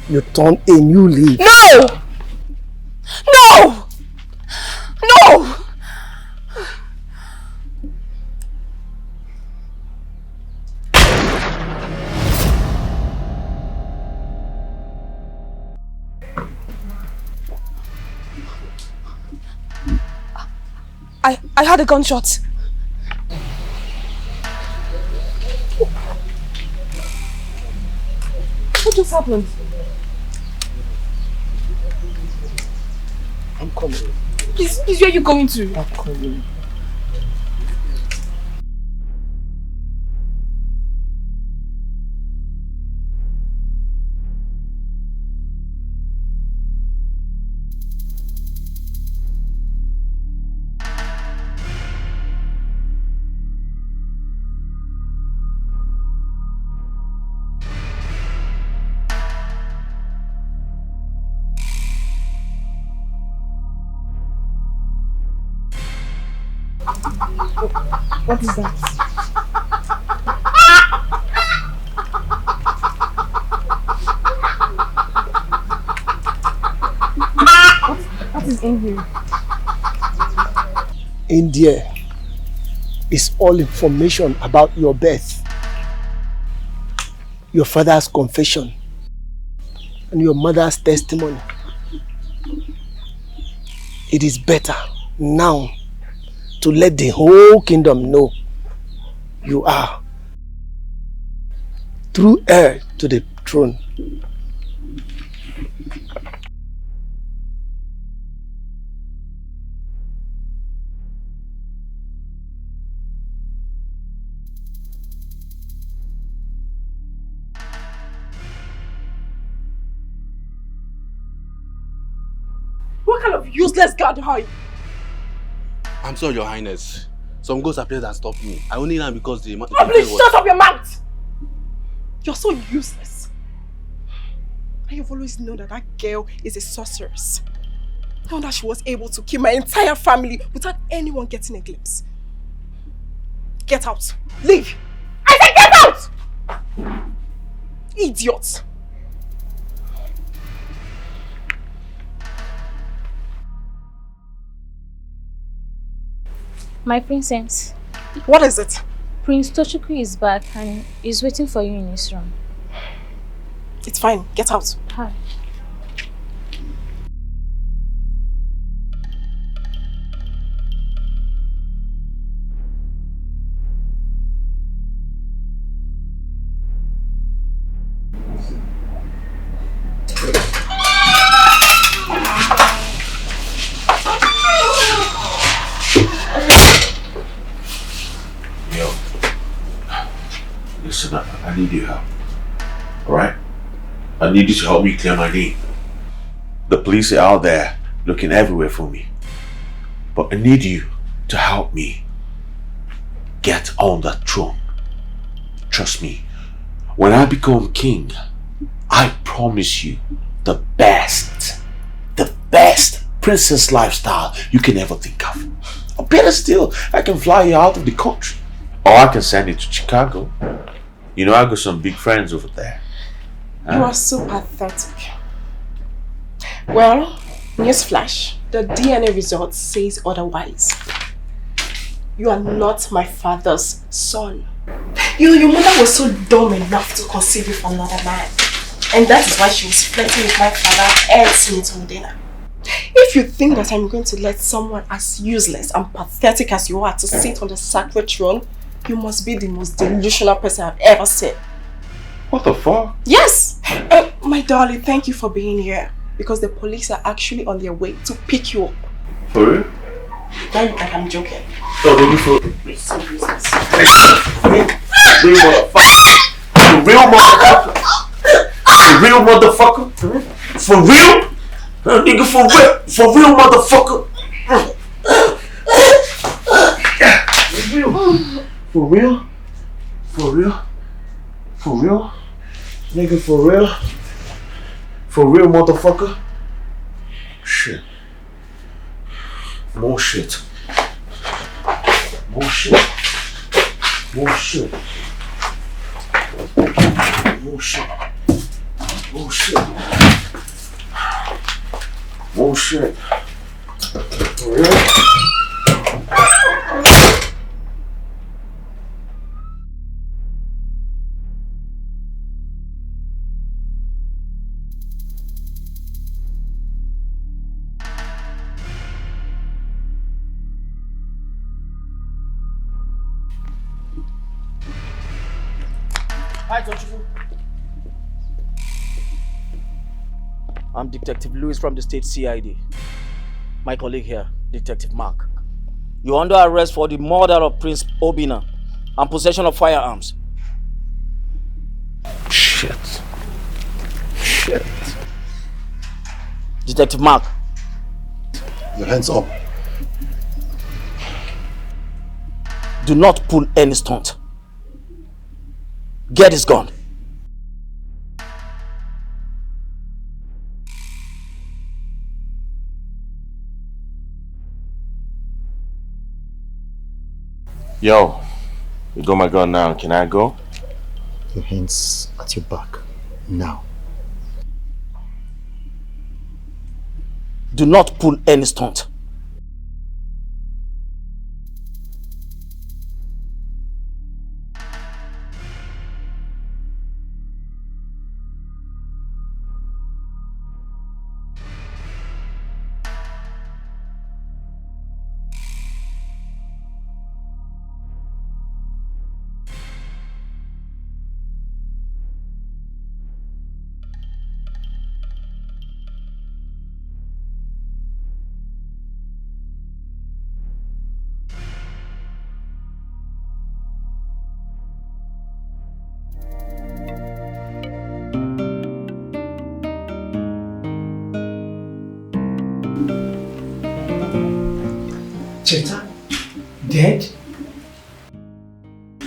you turn a new leaf. No! No! No! I had a gunshot. What just happened? coming. Please, where are you going to? I'm coming. What is that? What is in here? In there is all information about your birth, your father's confession, and your mother's testimony. It is better now to let the whole kingdom know you are true heir to the throne. What kind of useless guard are you? I'm sorry, Your Highness. Some ghosts appeared and stopped me. I only ran because the Oh, please shut up your mouth! You're so useless. I have always known that that girl is a sorceress. Now that she was able to kill my entire family without anyone getting a glimpse. Get out. Leave. I said get out! Idiot. My princess. What is it? Prince Tochukwu is back and is waiting for you in his room. It's fine. Get out. Hi. Listen, I need your help. Alright? I need you to help me clear my name. The police are out there looking everywhere for me. But I need you to help me get on that throne. Trust me, when I become king, I promise you the best princess lifestyle you can ever think of. Or better still, I can fly you out of the country. Or I can send you to Chicago. You know, I got some big friends over there. You are so pathetic. Well, newsflash, the DNA result says otherwise. You are not my father's son. You know, your mother was so dumb enough to conceive you for another man. And that is why she was flirting with my father and Senator Udena. If you think that I'm going to let someone as useless and pathetic as you are to sit on the sacred throne, you must be the most delusional person I've ever seen. What the fuck? Yes! My darling, thank you for being here. Because the police are actually on their way to pick you up. For real? Don't look like I'm joking. Oh, baby, for... It's so useless. Real motherfucker. For real motherfucker. For real? Nigga, for real motherfucker. For real? For real? For real? Nigga, for real? For real, motherfucker? Shit. More shit. More shit. More shit. More shit. More shit. More shit. For real? Hi, Tochukwu. I'm Detective Lewis from the State CID. my colleague here, Detective Mark. You're under arrest for the murder of Prince Obina and possession of firearms. Shit. Shit. Detective Mark. Your hands up. Do not pull any stunt. Get his gun. Yo, you got my gun now. Can I go? Your hands at your back. Now. Do not pull any stunt. Cheta, dead?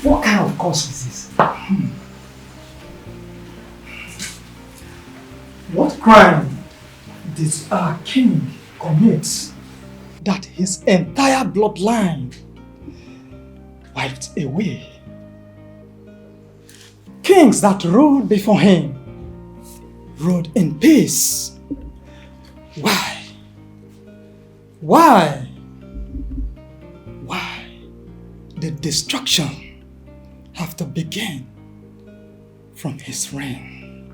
What kind of cause is this? What crime did our king commit that his entire bloodline wiped away? Kings that ruled before him ruled in peace. Why? Why? Why did destruction have to begin from his reign?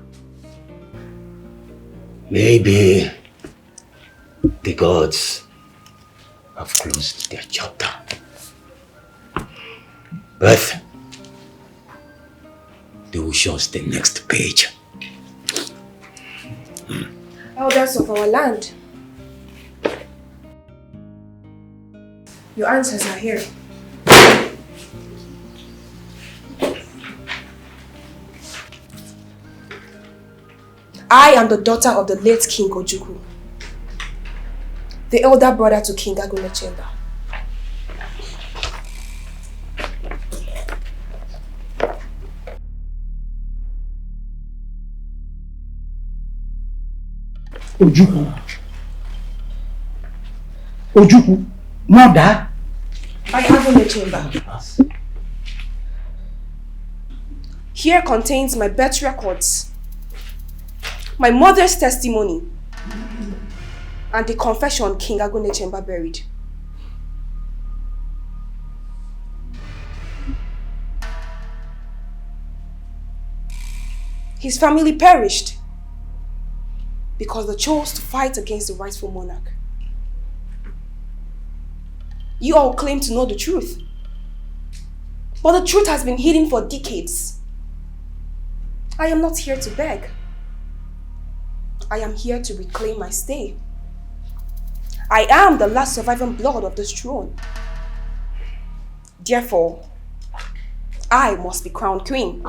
Maybe the gods have closed their chapter. But they will show us the next page. Elders of our land, your answers are here. I am the daughter of the late King Ojukwu, the elder brother to King Agunechemba. Ojukwu. Ojukwu, mother. I Agunechemba. Here contains my birth records, my mother's testimony, and the confession King Agunechemba buried. His family perished because they chose to fight against the rightful monarch. You all claim to know the truth, but the truth has been hidden for decades. I am not here to beg. I am here to reclaim my stay. I am the last surviving blood of this throne. Therefore, I must be crowned queen,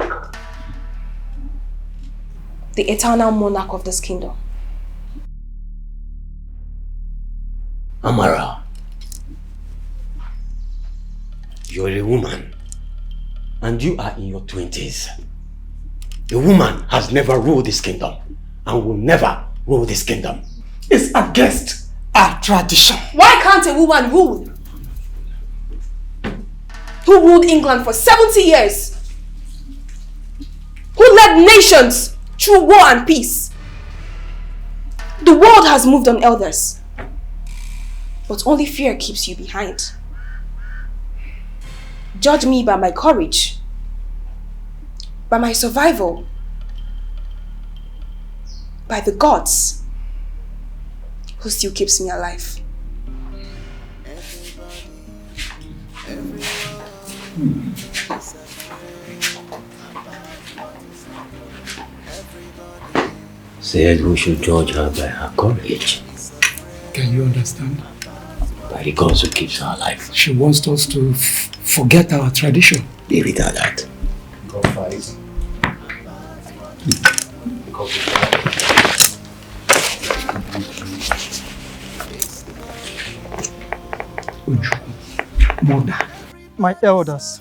the eternal monarch of this kingdom. Amara, you're a woman, and you are in your 20s. A woman has never ruled this kingdom, and will never rule this kingdom. It's against our tradition. Why can't a woman rule? Who ruled England for 70 years? Who led nations through war and peace? The world has moved on elders, but only fear keeps you behind. Judge me by my courage, by my survival, by the gods who still keeps me alive. Said we should judge her by her courage. Can you understand? By the gods who keeps her alive. She wants us to forget our tradition. Leave it at that. Go fight. Mother. My elders,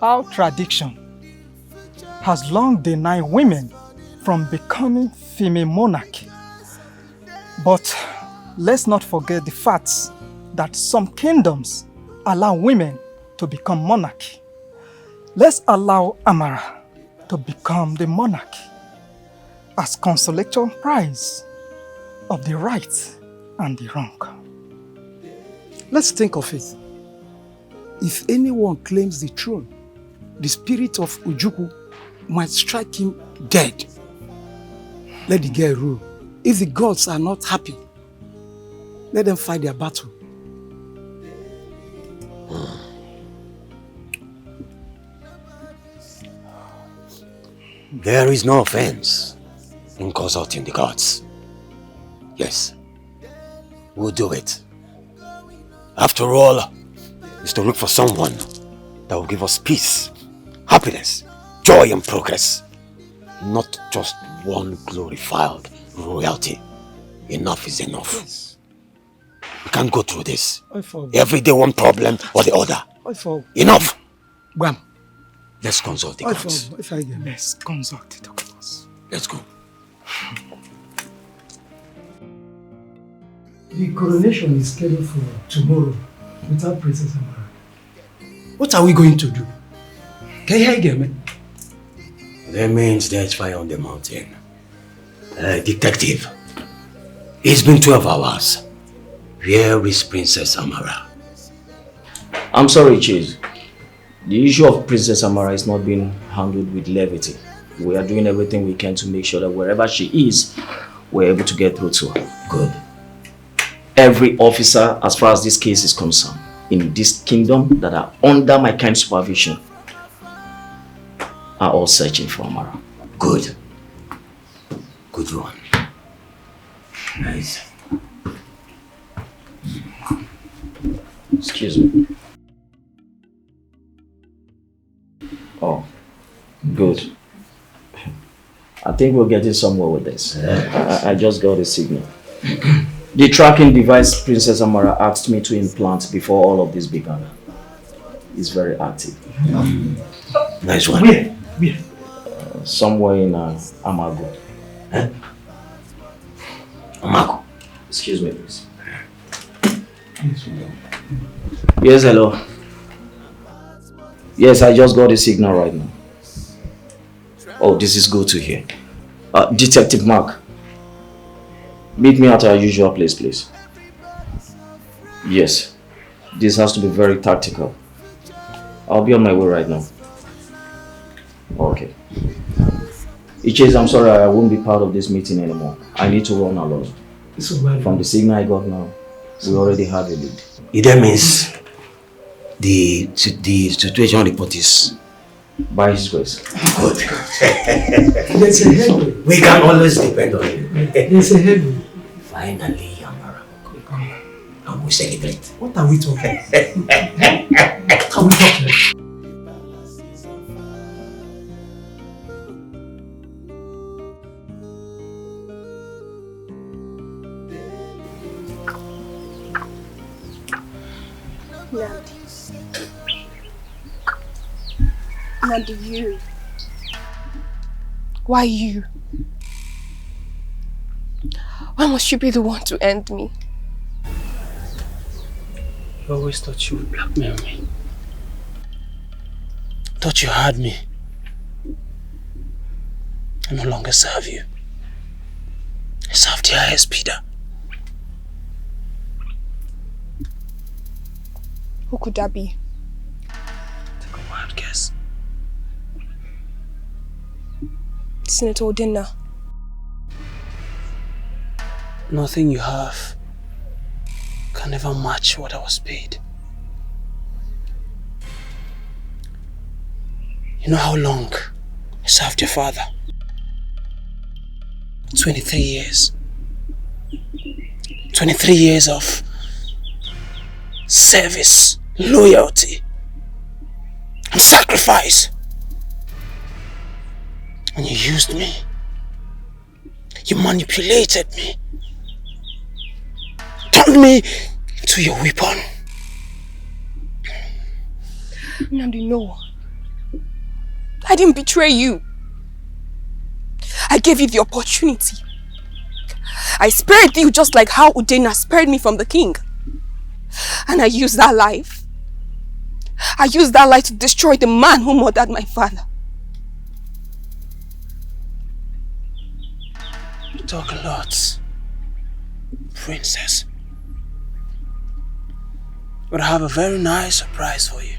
our tradition has long denied women from becoming female monarch. But let's not forget the facts that some kingdoms allow women to become monarch. Let's allow Amara to become the monarch as consolation prize of the right and the wrong. Let's think of it. If anyone claims the throne, the spirit of Ojukwu might strike him dead. Let the girl rule. If the gods are not happy, let them fight their battle. There is no offense in consulting the gods. Yes, we'll do it. After all, it's to look for someone that will give us peace, happiness, joy and progress. Not just one glorified royalty. Enough is enough. Yes. We can't go through this. Every day one problem or the other. Enough! Bam. Let's consult the gods. Let's consult the gods. Let's go. The coronation is scheduled for tomorrow without Princess Amara. What are we going to do? Can you hear me? That means there's fire on the mountain. Detective, it's been 12 hours. Where is Princess Amara? I'm sorry, Chase. The issue of Princess Amara is not being handled with levity. We are doing everything we can to make sure that wherever she is, we're able to get through to her. Good. Every officer, as far as this case is concerned, in this kingdom that are under my kind supervision, are all searching for Amara. Good. Good one. Nice. Excuse me. Oh, good. I think we're getting somewhere with this. I just got a signal. The tracking device Princess Amara asked me to implant before all of this began is very active. Nice one. Where? Somewhere in Amago. Huh? Amago? Excuse me, please. Yes, hello. Yes, I just got a signal right now. Oh, this is good to hear. Detective Mark, meet me at our usual place, please. Yes, this has to be very tactical. I'll be on my way right now. Okay. Icheze, I'm sorry, I won't be part of this meeting anymore. I need to run alone. From the signal I got now, we already have a lead. It means the situation report is by His grace. Good. There's a headway. We can always depend on you. There's a headway. Finally, Amara. And we celebrate. What are we talking? What are we talking? Nadi, you. Why you? Why must you be the one to end me? I always thought you would blackmail me. Thought you had me. I no longer serve you. I serve the highest bidder. Who could that be? Take a wild guess. Senator Udinna. Nothing you have can ever match what I was paid. You know how long I served your father? 23 years. 23 years of service, loyalty, and sacrifice. And you used me. You manipulated me. Turned me into your weapon. Nnamdi, no. I didn't betray you. I gave you the opportunity. I spared you just like how Udenna spared me from the king. And I used that life. I used that life to destroy the man who murdered my father. You talk a lot, princess. But I have a very nice surprise for you.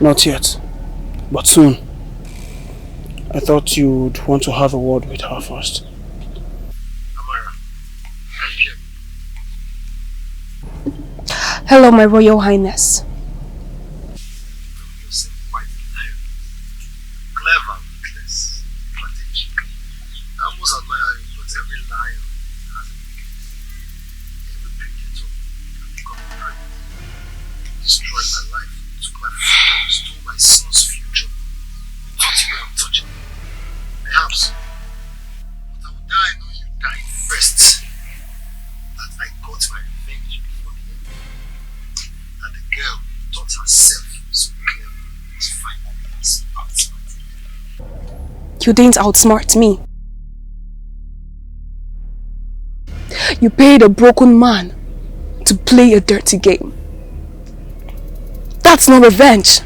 Not yet, but soon. I thought you'd want to have a word with her first. Amara, can you hear me? Hello, my Royal Highness. You seem quite clever, ruthless, strategic. I almost admire you, but every lion has a weakness. Every predator can become a prey. You destroyed my life. Took my freedom, stole my son's future. You thought you were untouchable. Perhaps. But I would die knowing you died first. That I got my revenge before the end. That the girl who thought herself so clever was finally outsmarted. You didn't outsmart me. You paid a broken man to play a dirty game. That's not revenge.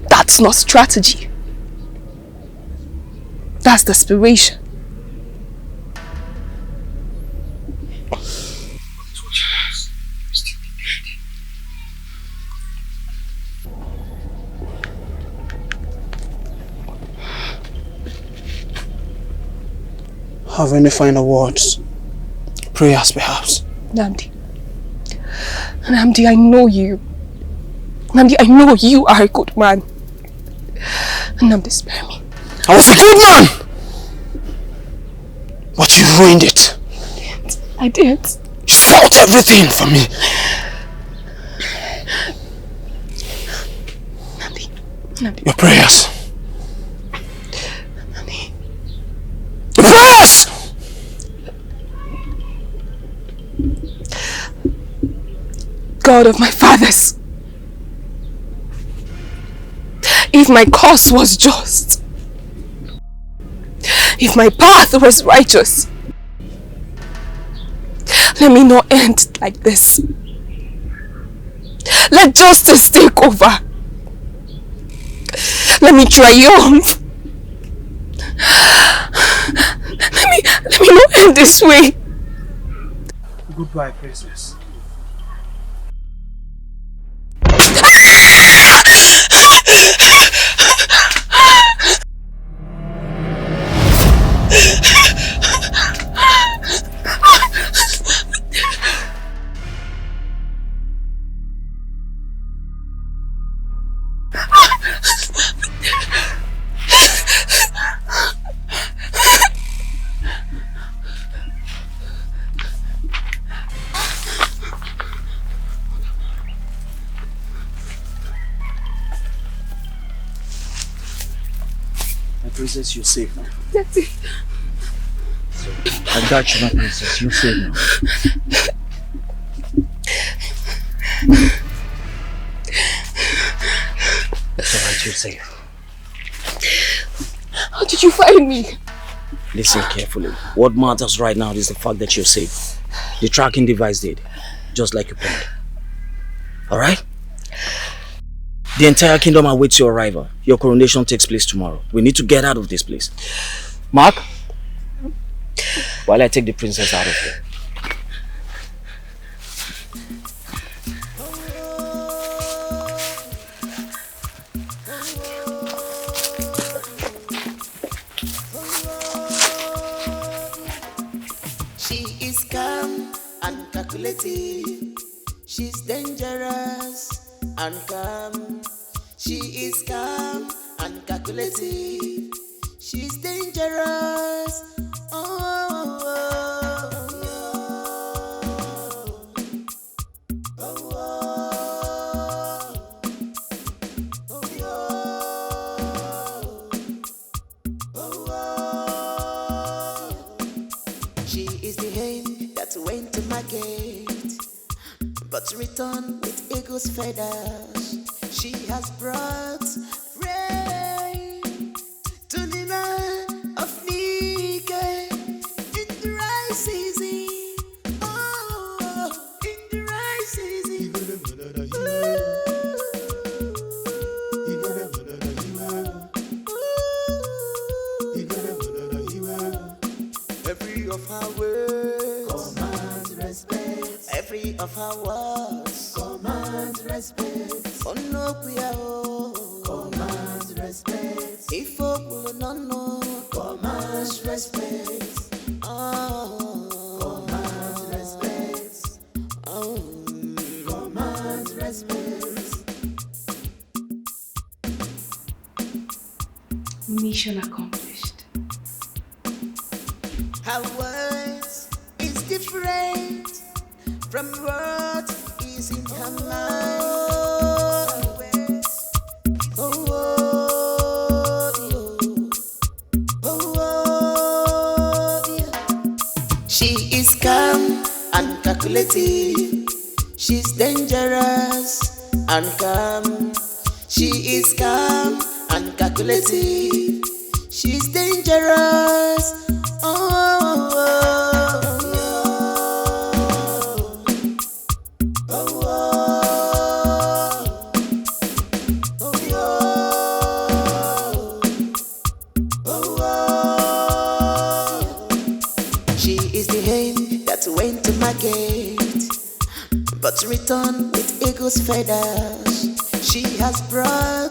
That's not strategy. That's desperation. Have any final words? Prayers, perhaps? Nnamdi, I know you. Nnamdi, I know you are a good man. Nnamdi, spare me. I was a good man! But you ruined it. I didn't. You spoiled everything for me. Nnamdi. Your prayers. Your prayers! God of my fathers. If my cause was just, if my path was righteous, let me not end like this. Let justice take over. Let me triumph. Let me not end this way. Goodbye, princess. Princess, you're safe now. That's it. I got you, my princess. You're safe now. It's alright, you're safe. How did you find me? Listen carefully. What matters right now is the fact that you're safe. The tracking device did, just like you planned. Alright? The entire kingdom awaits your arrival. Your coronation takes place tomorrow. We need to get out of this place. Mark, while I take the princess out of here. calculative. She's dangerous and calm. She is calm and calculative. She's dangerous. Oh, she is the hen that went to market, but returned with eagle's feathers. She has brought rain to the land of Nika in the right season. Oh, in the right season. Every of her words commands respect. Every of her words commands respect. Oh no, commands respect. If will not know, commands respect. Oh, commands respect. Oh, commands respect. Mission accomplished. Her words is different from what is in her mind. Oh, yeah. She is calm and calculative. She's dangerous and calm. She is calm and calculative. She's dangerous. She is the hen that went to market, but returned with eagle's feathers. She has brought